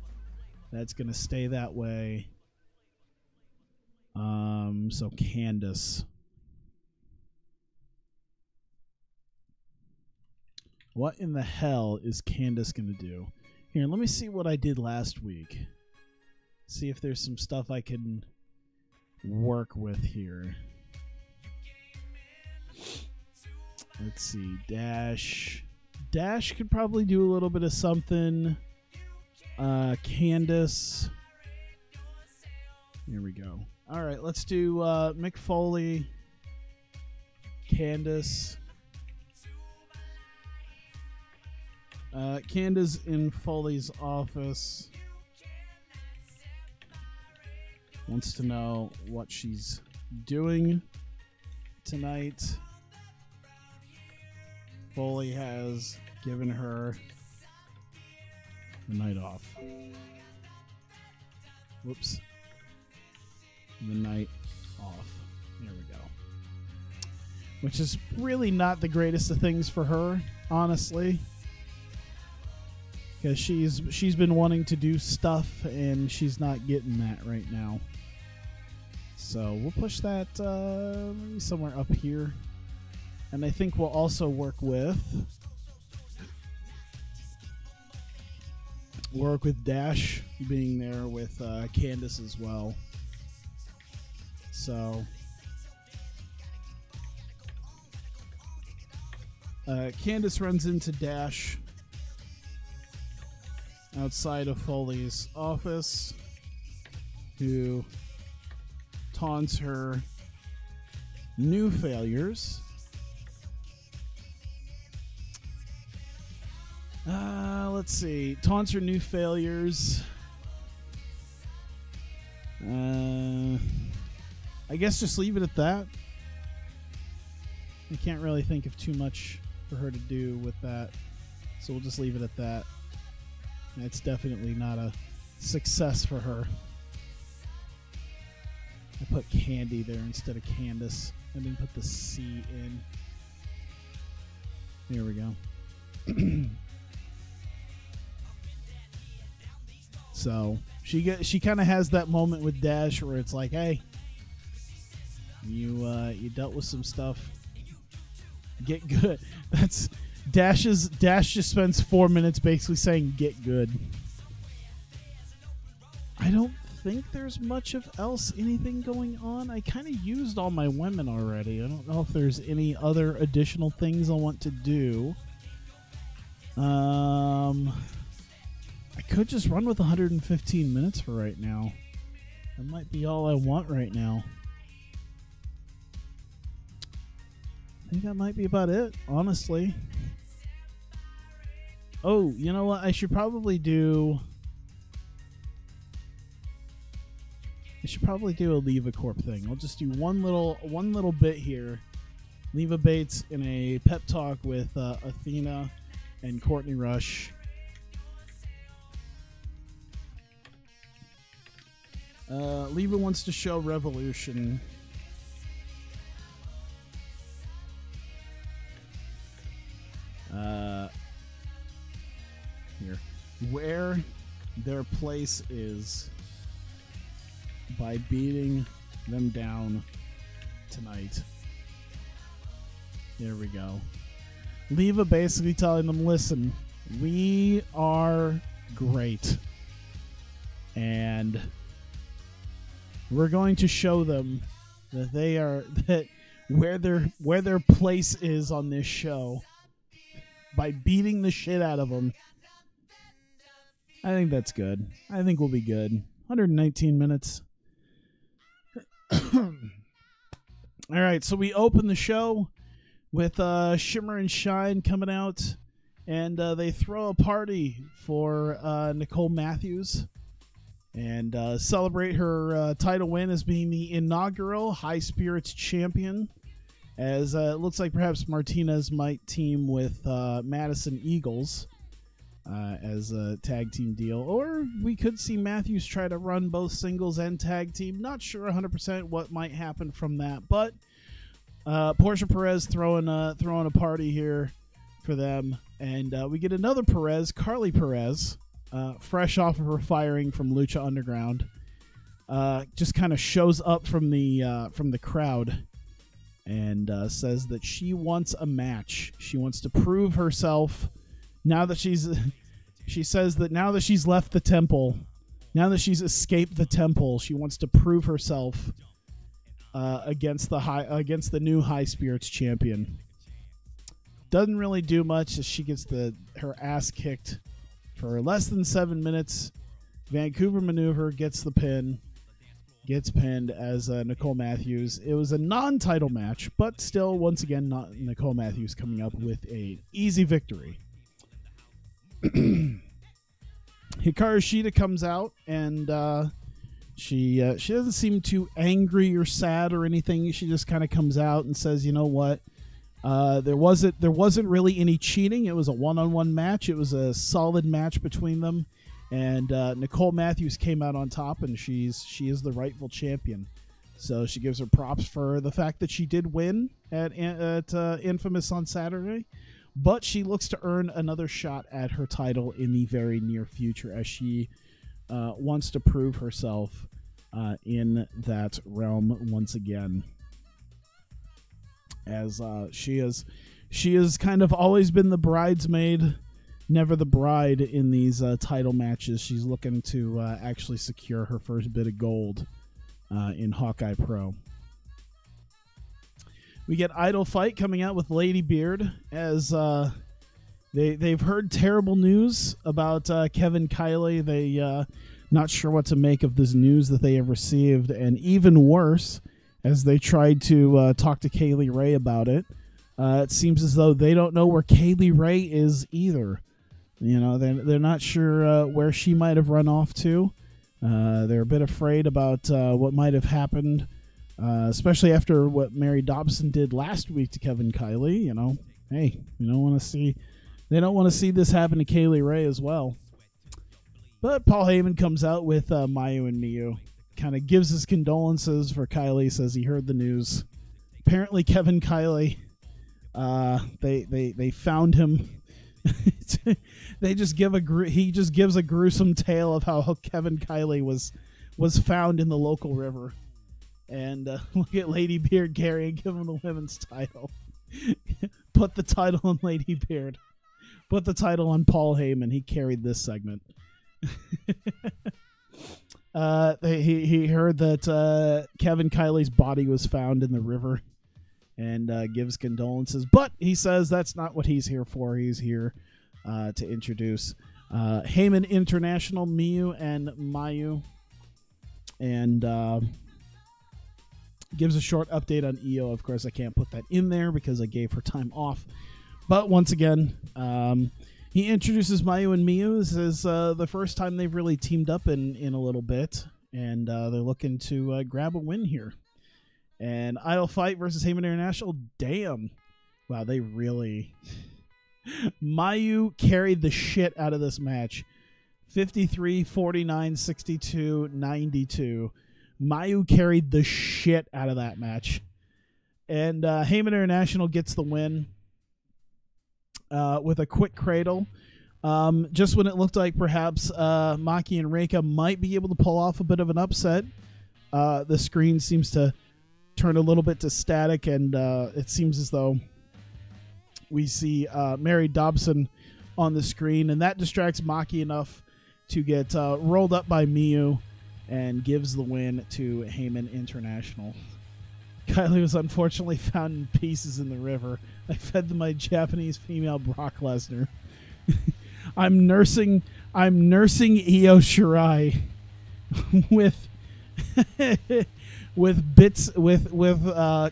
That's gonna stay that way. So Candace. What in the hell is Candace gonna do? Here, let me see what I did last week. See if there's some stuff I can work with here. Let's see. Dash could probably do a little bit of something. Candace. Here we go. All right, let's do Mick Foley, Candace. Candace in Foley's office wants to know what she's doing tonight. Foley has given her the night off. Whoops. The night off. There we go. Which is really not the greatest of things for her, honestly. Because she's been wanting to do stuff and she's not getting that right now. So we'll push that maybe somewhere up here. And I think we'll also work with Dash being there with Candace as well. So Candace runs into Dash outside of Foley's office, who taunts her new failures. Let's see. Taunts her new failures. I guess just leave it at that. I can't really think of too much for her to do with that, so we'll just leave it at that. It's definitely not a success for her. I put Candy there instead of Candace. I didn't put the C in. There we go. So she kind of has that moment with Dash where it's like, hey, you dealt with some stuff. Get good. That's Dash just spends 4 minutes basically saying get good. I don't think there's much of anything going on. I kind of used all my women already. I don't know if there's any other additional things I want to do. I could just run with 115 minutes for right now. That might be all I want right now. I think that might be about it, honestly. Oh, you know what? I should probably do a Leva Corp thing. I'll just do one little bit here. Leva Bates in a pep talk with Athena and Courtney Rush. Leva wants to show Revolution. Here. Where their place is by beating them down tonight. There we go. Leva basically telling them, listen, we are great. And we're going to show them that they are where their place is on this show by beating the shit out of them. I think that's good. I think we'll be good. 119 minutes. All right, so we open the show with Shimmer and Shine coming out, and they throw a party for Nicole Matthews and celebrate her title win as being the inaugural High Spirits champion, as it looks like perhaps Martinez might team with Madison Eagles as a tag team deal, or we could see Matthews try to run both singles and tag team. Not sure 100% what might happen from that, but Portia Perez throwing a party here for them, and we get another Perez, Carly Perez, fresh off of her firing from Lucha Underground, just kind of shows up from the crowd and says that she wants a match. She wants to prove herself. Now that she says that now that she's left the temple, now that she's escaped the temple, she wants to prove herself against the new High Spirits champion. doesn't really do much as she gets her ass kicked for less than 7 minutes. Vancouver Maneuver gets the pin. Gets pinned as Nicole Matthews. It was a non-title match, but still, once again, not Nicole Matthews coming up with a easy victory. Hikaru Shida comes out, and she doesn't seem too angry or sad or anything. She just kind of comes out and says, "You know what? There wasn't really any cheating. It was a one-on-one match. It was a solid match between them." And Nicole Matthews came out on top, and she is the rightful champion. So she gives her props for the fact that she did win at Infamous on Saturday, but she looks to earn another shot at her title in the very near future as she wants to prove herself in that realm once again. As she has kind of always been the bridesmaid, never the bride in these title matches. She's looking to actually secure her first bit of gold in Hawkeye Pro. We get Idol Fight coming out with Lady Beard as they've heard terrible news about Kevin Kiley. They not sure what to make of this news that they have received, and even worse, as they tried to talk to Kaylee Ray about it, it seems as though they don't know where Kaylee Ray is either. You know, they're not sure where she might have run off to. They're a bit afraid about what might have happened, especially after what Mary Dobson did last week to Kevin Kiley. You know, hey, they don't want to see this happen to Kaylee Ray as well. But Paul Heyman comes out with Mayu and Miyu, kind of gives his condolences for Kiley, says he heard the news. Apparently, Kevin Kiley, they found him. He just gives a gruesome tale of how Kevin Kiley was found in the local river, and look at Lady Beard carrying, give him the women's title. Put the title on Lady Beard. Put the title on Paul Heyman. He carried this segment. He heard that Kevin Kiley's body was found in the river, and gives condolences. But he says that's not what he's here for. He's here to introduce Heyman International, Miyu and Mayu, and gives a short update on Io. Of course, I can't put that in there because I gave her time off. But once again, he introduces Mayu and Miyu. This is the first time they've really teamed up in a little bit, and they're looking to grab a win here. And Idol Fight versus Heyman International. Damn. Wow, they really... Mayu carried the shit out of this match. 53, 49, 62, 92. Mayu carried the shit out of that match. And Heyman International gets the win with a quick cradle. Just when it looked like perhaps Maki and Reika might be able to pull off a bit of an upset, the screen seems to turn a little bit to static, and it seems as though we see Mary Dobson on the screen, and that distracts Maki enough to get rolled up by Miyu and gives the win to Heyman International. Kylie was unfortunately found in pieces in the river. I fed them my Japanese female Brock Lesnar. I'm nursing Io Shirai with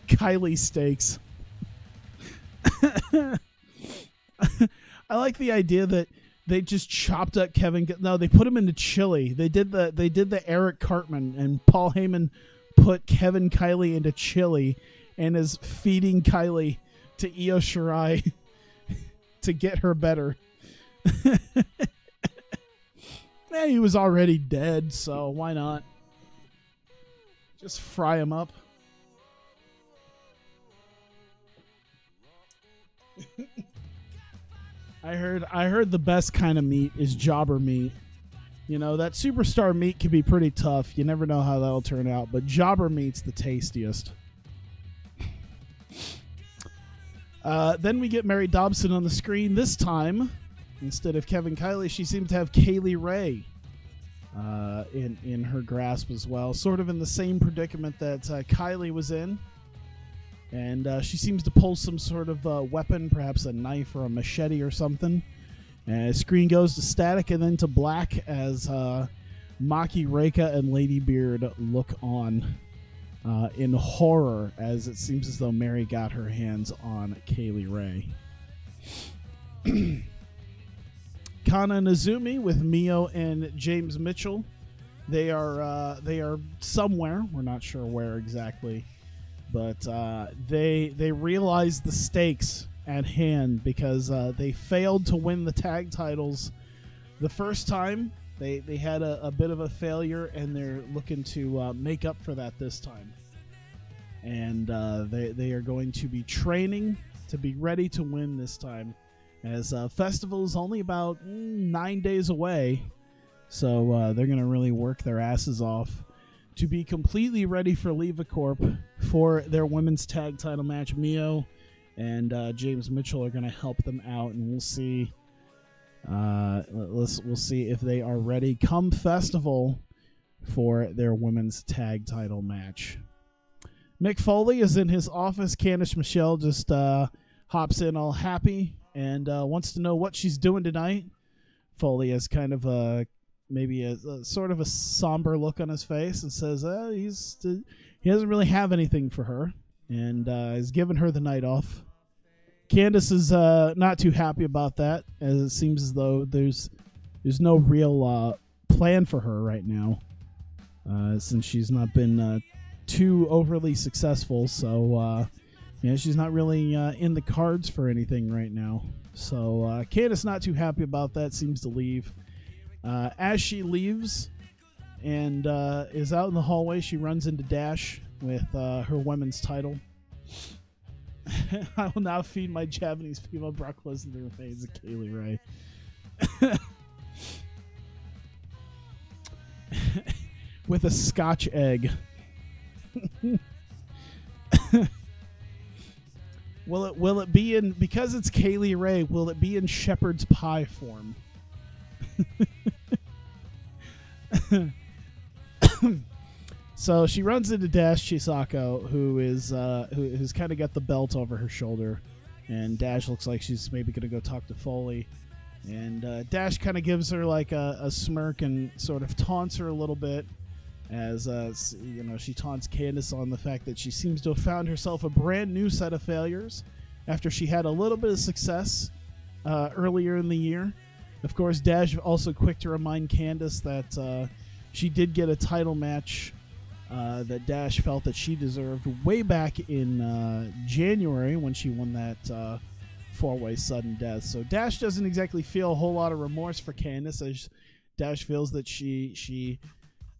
Kylie steaks. I like the idea that they just chopped up Kevin. No, they put him into chili. They did the Eric Cartman, and Paul Heyman put Kevin Kiley into chili and is feeding Kylie to Io Shirai to get her better. He was already dead, so why not? Just fry him up. I heard the best kind of meat is jobber meat. You know, that superstar meat can be pretty tough. You never know how that'll turn out, but jobber meat's the tastiest. Then we get Mary Dobson on the screen. This time, instead of Kevin Kiley, she seemed to have Kaylee Ray in her grasp as well. Sort of in the same predicament that Kylie was in. And she seems to pull some sort of weapon, perhaps a knife or a machete or something. Screen goes to static and then to black as Maki, Reika, and Lady Beard look on in horror as it seems as though Mary got her hands on Kaylee Ray. Kana Nezumi with Mio and James Mitchell. They are somewhere. We're not sure where exactly, but they realize the stakes at hand because they failed to win the tag titles the first time. They had a bit of a failure, and they're looking to make up for that this time. And they are going to be training to be ready to win this time, as Festival is only about 9 days away. So they're going to really work their asses off to be completely ready for Leva Corp for their women's tag title match. Mio and James Mitchell are going to help them out, and we'll see. We'll see if they are ready come Festival for their women's tag title match. Mick Foley is in his office. Candice Michelle just hops in all happy and wants to know what she's doing tonight. Foley has kind of maybe a sort of a somber look on his face and says he doesn't really have anything for her, and is giving her the night off. Candice is not too happy about that, as it seems as though there's no real plan for her right now, since she's not been too overly successful. So she's not really in the cards for anything right now. So Candice not too happy about that, seems to leave. As she leaves and is out in the hallway, she runs into Dash with her women's title. I will now feed my Japanese female breakfast in the remains of Kaylee Ray. With a Scotch egg. Will it be in, because it's Kaylee Ray, will it be in shepherd's pie form? So she runs into Dash Chisako, who's kind of got the belt over her shoulder, and Dash looks like she's maybe gonna go talk to Foley, and Dash kind of gives her like a smirk and sort of taunts her a little bit, as she taunts Candice on the fact that she seems to have found herself a brand new set of failures after she had a little bit of success earlier in the year. Of course, Dash also quick to remind Candice that she did get a title match that Dash felt that she deserved way back in January when she won that four-way sudden death. So Dash doesn't exactly feel a whole lot of remorse for Candice, as Dash feels that she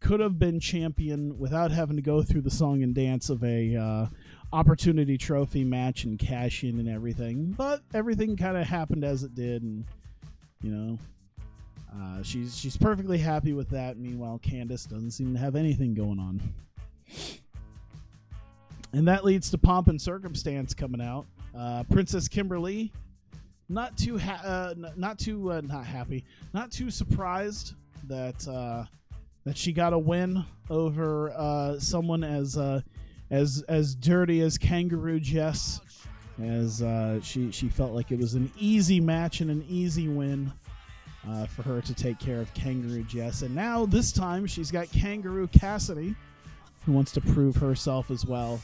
could have been champion without having to go through the song and dance of a opportunity trophy match and cash in and everything. But everything kind of happened as it did, and she's perfectly happy with that. Meanwhile, Candice doesn't seem to have anything going on. And that leads to Pomp and Circumstance coming out. Princess Kimberly, not too surprised that she got a win over someone as dirty as Kangaroo Jess, as she felt like it was an easy match and an easy win for her to take care of Kangaroo Jess. And now this time she's got Kangaroo Cassidy, who wants to prove herself as well,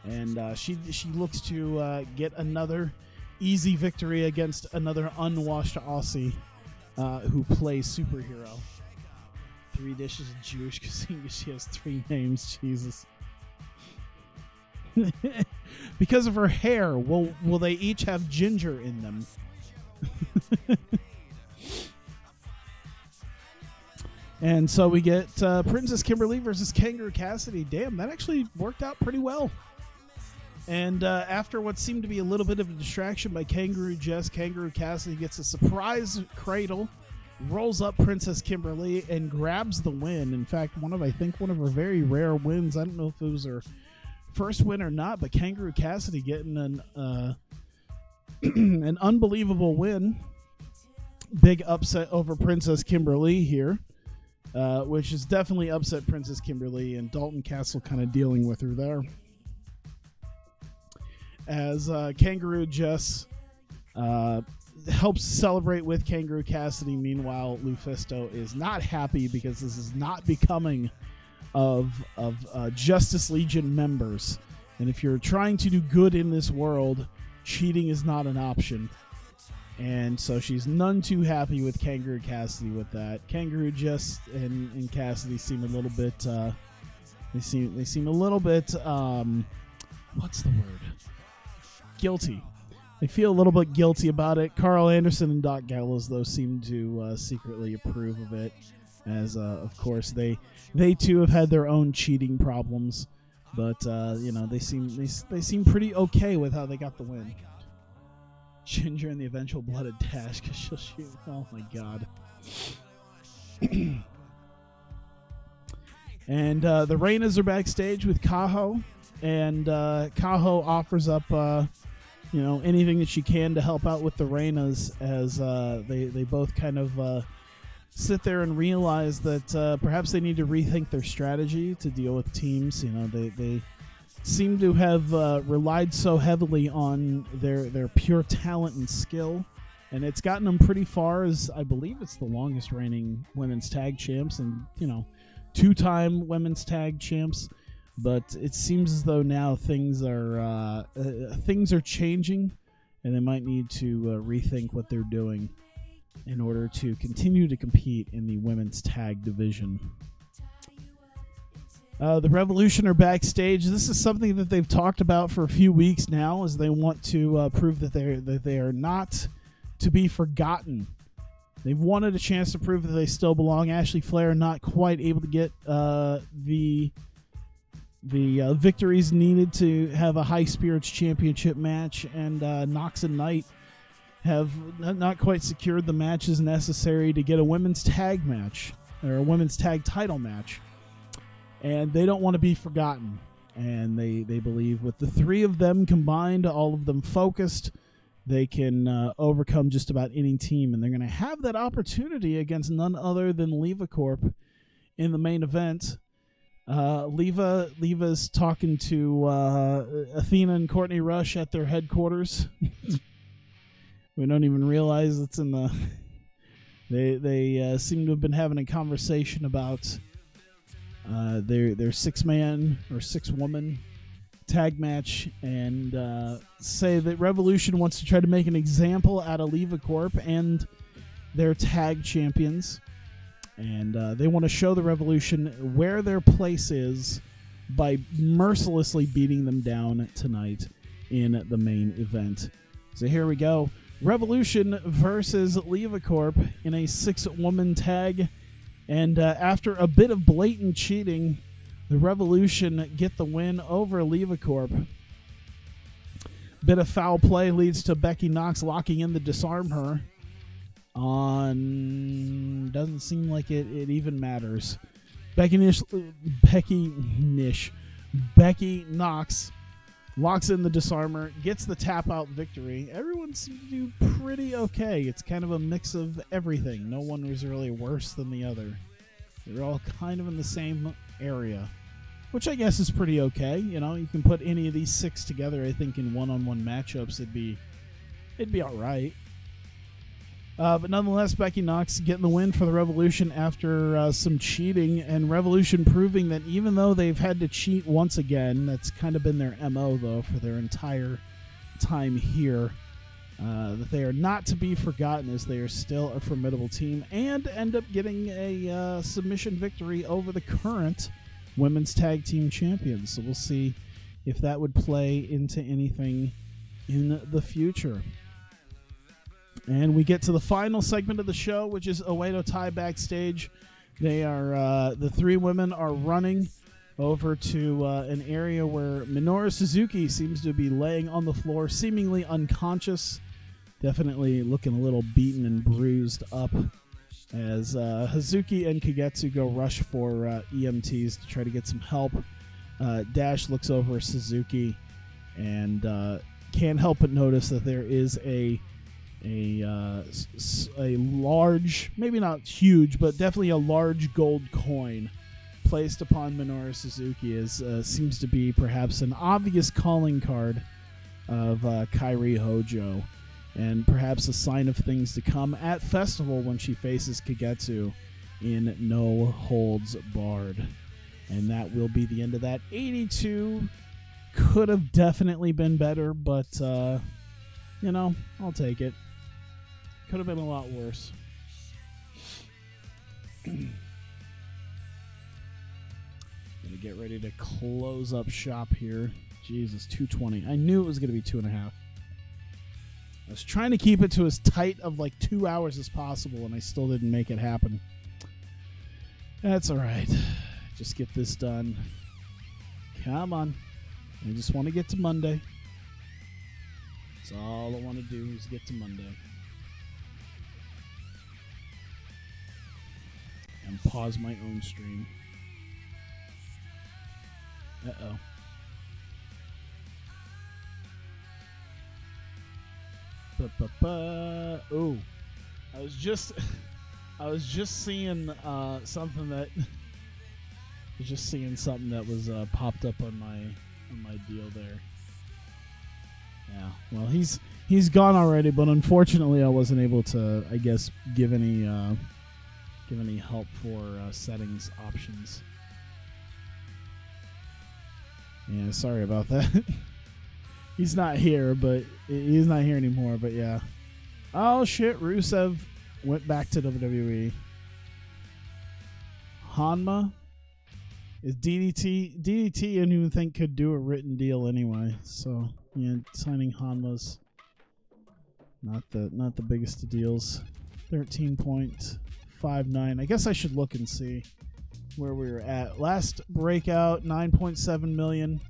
and she looks to get another easy victory against another unwashed Aussie who plays superhero. 3 dishes of Jewish cuisine. She has 3 names. Jesus. Because of her hair, will they each have ginger in them? And so we get Princess Kimberly versus Kangaroo Cassidy. Damn, that actually worked out pretty well. And after what seemed to be a little bit of a distraction by Kangaroo Jess, Kangaroo Cassidy gets a surprise cradle, rolls up Princess Kimberly, and grabs the win. In fact, one of her very rare wins. I don't know if it was her first win or not, but Kangaroo Cassidy getting an an unbelievable win. Big upset over Princess Kimberly here, which has definitely upset Princess Kimberly, and Dalton Castle kind of dealing with her there. as Kangaroo Jess helps celebrate with Kangaroo Cassidy. Meanwhile, Lufisto is not happy because this is not becoming of Justice Legion members. And if you're trying to do good in this world, cheating is not an option. And so she's none too happy with Kangaroo Cassidy with that. Kangaroo Jess and Cassidy seem a little bit they seem a little bit what's the word? Guilty. They feel a little bit guilty about it. Carl Anderson and Doc Gallows, though, seem to secretly approve of it, as of course they too have had their own cheating problems, but they seem pretty okay with how they got the win. Ginger and the eventual blooded dash because she'll shoot. Oh my god. And the Reinas are backstage with Kaho, and Kaho offers up anything that she can to help out with the Reinas, as they both kind of sit there and realize that perhaps they need to rethink their strategy to deal with teams. They seem to have relied so heavily on their pure talent and skill, and it's gotten them pretty far, as I believe it's the longest reigning women's tag champs, and 2-time women's tag champs. But it seems as though now things are changing, and they might need to rethink what they're doing in order to continue to compete in the women's tag division. The Revolution are backstage. This is something that they've talked about for a few weeks now, as they want to prove that they are not to be forgotten. They've wanted a chance to prove that they still belong. Ashley Flair not quite able to get the victories needed to have a High Spirits Championship match, and Nox and Knight have not quite secured the matches necessary to get a women's tag match, or a women's tag title match. And they don't want to be forgotten. And they believe with the three of them combined, all of them focused, they can overcome just about any team. And they're going to have that opportunity against none other than Leva Corp in the main event. Leva's talking to Athena and Courtney Rush at their headquarters. We don't even realize it's in the... They seem to have been having a conversation about their 6-man or 6-woman tag match, and say that Revolution wants to try to make an example out of Leva Corp and their tag champions. And they want to show the Revolution where their place is by mercilessly beating them down tonight in the main event. So here we go. Revolution versus Leva Corp in a 6-woman tag. And after a bit of blatant cheating, the Revolution get the win over Leva Corp. Bit of foul play leads to Becky Knox locking in the Disarm Her. Doesn't seem like it even matters. Becky Knox locks in the Disarmer, gets the tap out victory. Everyone seemed to do pretty okay. It's kind of a mix of everything. No one was really worse than the other. They're all kind of in the same area, which I guess is pretty okay. You can put any of these 6 together, I think, in one-on-one matchups, it'd be all right. But nonetheless, Becky Knox getting the win for the Revolution after some cheating, and Revolution proving that even though they've had to cheat once again, that's kind of been their MO, though, for their entire time here, that they are not to be forgotten, as they are still a formidable team, and end up getting a submission victory over the current women's tag team champions. So we'll see if that would play into anything in the future. And we get to the final segment of the show, which is Oedo Tai backstage. They are the 3 women are running over to an area where Minoru Suzuki seems to be laying on the floor, seemingly unconscious, definitely looking a little beaten and bruised up, as Hazuki and Kagetsu go rush for EMTs to try to get some help. Dash looks over Suzuki and can't help but notice that there is a large, maybe not huge, but definitely a large gold coin placed upon Minoru Suzuki, as seems to be perhaps an obvious calling card of Kairi Hojo, and perhaps a sign of things to come at Festival when she faces Kagetsu in No Holds Barred. And that will be the end of that. 82 could have definitely been better, but, you know, I'll take it. Could have been a lot worse. Gonna get ready to close up shop here. Jesus, 220. I knew it was going to be 2.5. I was trying to keep it to as tight of like 2 hours as possible, and I still didn't make it happen. That's all right. Just get this done. Come on. I just want to get to Monday. That's all I want to do is get to Monday. And pause my own stream. Uh-oh. Oh, I was just seeing something that was popped up on my deal there. Yeah, well, he's gone already, but unfortunately I wasn't able to, I guess, give any help for settings options. Yeah, sorry about that. He's not here, but he's not here anymore. But yeah. Oh shit! Rusev went back to WWE. Hanma is DDT. DDT, I didn't even think could do a written deal anyway. So yeah, signing Hanma's not the biggest of deals. 13.59. I guess I should look and see where we were at. Last breakout, 9.7 million.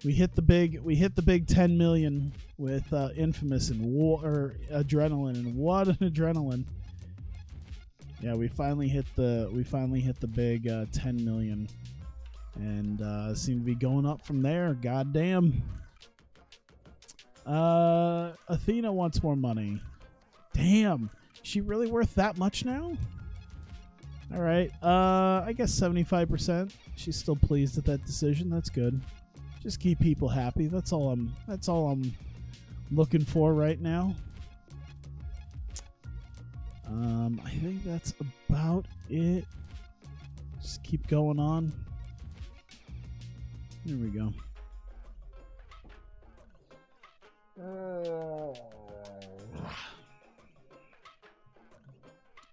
We hit the big 10 million with Infamous and Adrenaline, and what an Adrenaline! Yeah, we finally hit the big 10 million, and seem to be going up from there. Goddamn. Athena wants more money. Damn, she really worth that much now? All right. I guess 75%. She's still pleased at that decision. That's good. Just keep people happy. That's all I'm looking for right now. I think that's about it. Just keep going on. Here we go.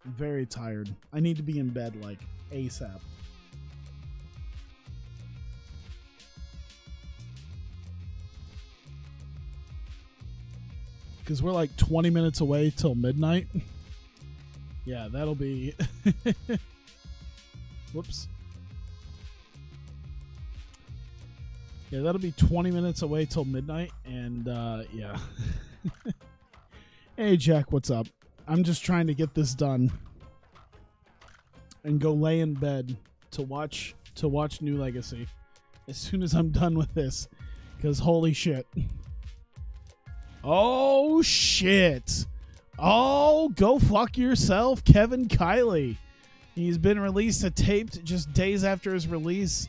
I'm very tired. I need to be in bed like ASAP. Because we're like 20 minutes away till midnight. Yeah, that'll be... Whoops. Yeah, that'll be 20 minutes away till midnight, and yeah. Hey, Jack, what's up? I'm just trying to get this done and go lay in bed to watch New Legacy as soon as I'm done with this, because holy shit. Oh, shit. Oh, go fuck yourself, Kevin Kiley. He's been released a taped just days after his release.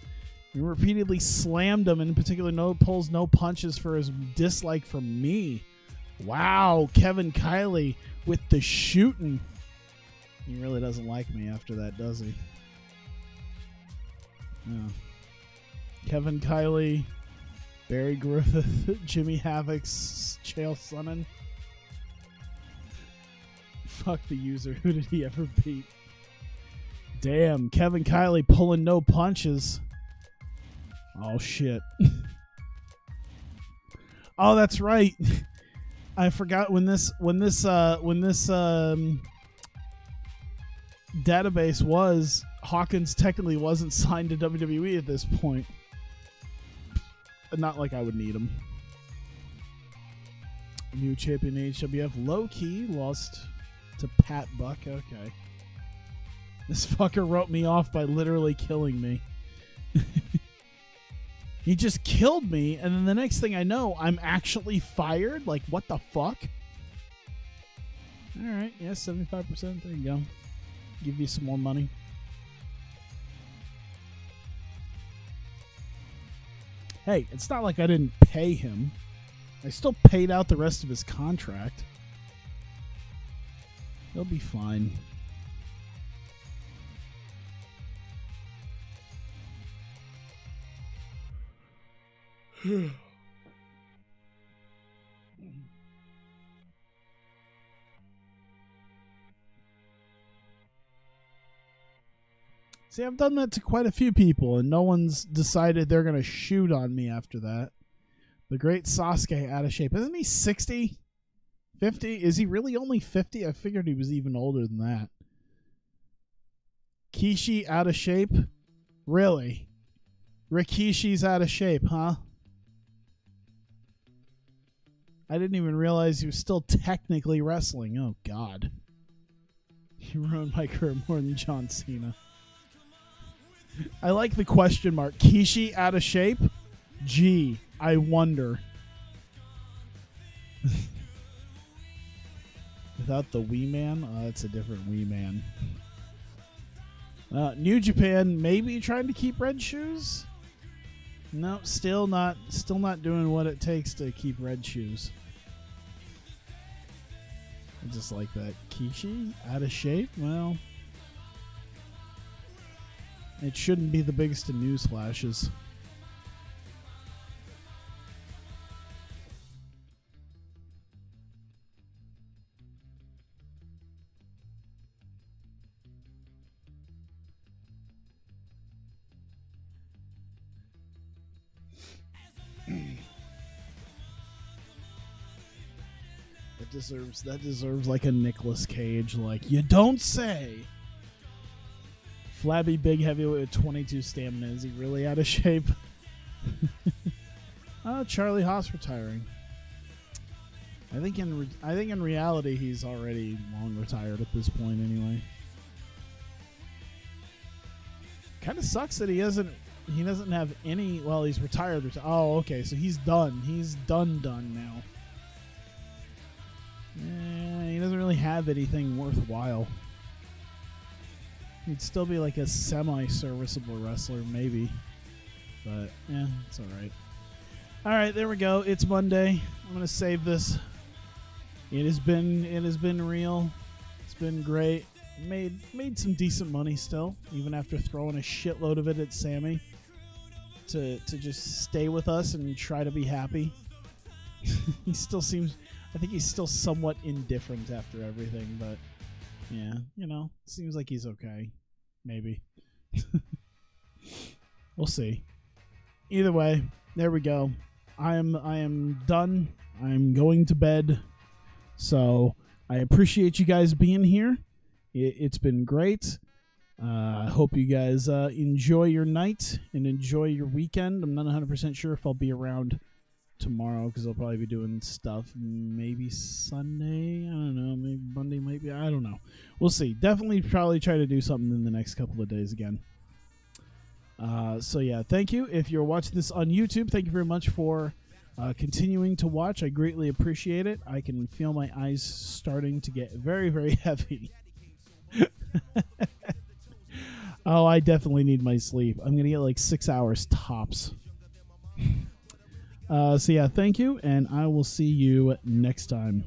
We repeatedly slammed him, and in particular, no pulls, no punches for his dislike for me. Wow, Kevin Kiley with the shooting. He really doesn't like me after that, does he? No. Kevin Kiley, Barry Griffith, Jimmy Havoc's Chael Sonnen. Fuck the user. Who did he ever beat? Damn, Kevin Kiley pulling no punches. Oh shit. Oh, that's right. I forgot when this database was, Hawkins technically wasn't signed to WWE at this point. Not like I would need him. New champion HWF, low key lost to Pat Buck. Okay. This fucker wrote me off by literally killing me. He just killed me, and then the next thing I know, I'm actually fired? Like, what the fuck? Alright, yeah, 75%. There you go. Give you some more money. Hey, it's not like I didn't pay him. I still paid out the rest of his contract. He'll be fine. See, I've done that to quite a few people, and no one's decided they're going to shoot on me after that. The great Sasuke out of shape. Isn't he 60? 50? Is he really only 50? I figured he was even older than that. Kishi out of shape? Really? Rikishi's out of shape, huh? I didn't even realize he was still technically wrestling. Oh, God. He ruined my career more than John Cena. I like the question mark. Kishi out of shape? Gee, I wonder. Without the Wee Man? Oh, that's a different Wee Man. New Japan maybe trying to keep Red Shoes? No, still not doing what it takes to keep Red Shoes. I just like that. Kishi out of shape? Well, it shouldn't be the biggest of news flashes. That deserves like a Nicolas Cage, like, you don't say. Flabby big heavyweight with 22 stamina. Is he really out of shape? Charlie Haas retiring. I think in reality he's already long retired at this point anyway. Kind of sucks that he doesn't have any. Well, he's retired. Oh, okay, so he's done. He's done now. He doesn't really have anything worthwhile. He'd still be like a semi-serviceable wrestler, maybe. But, yeah, it's alright. Alright, there we go. It's Monday. I'm going to save this. It has been real. It's been great. Made some decent money still, even after throwing a shitload of it at Sammy to just stay with us and try to be happy. He still seems... I think he's still somewhat indifferent after everything, but yeah, seems like he's okay. Maybe. We'll see. Either way, there we go. I am done. I'm going to bed. So I appreciate you guys being here. It's been great. I hope you guys enjoy your night and enjoy your weekend. I'm not 100% sure if I'll be around tomorrow because I'll probably be doing stuff. Maybe Sunday, I don't know, maybe Monday, maybe, I don't know, we'll see. Definitely probably try to do something in the next couple of days again. So yeah, thank you. If you're watching this on YouTube, thank you very much for continuing to watch. I greatly appreciate it. I can feel my eyes starting to get very, very heavy. Oh, I definitely need my sleep. I'm gonna get like 6 hours tops. So yeah, thank you, and I will see you next time.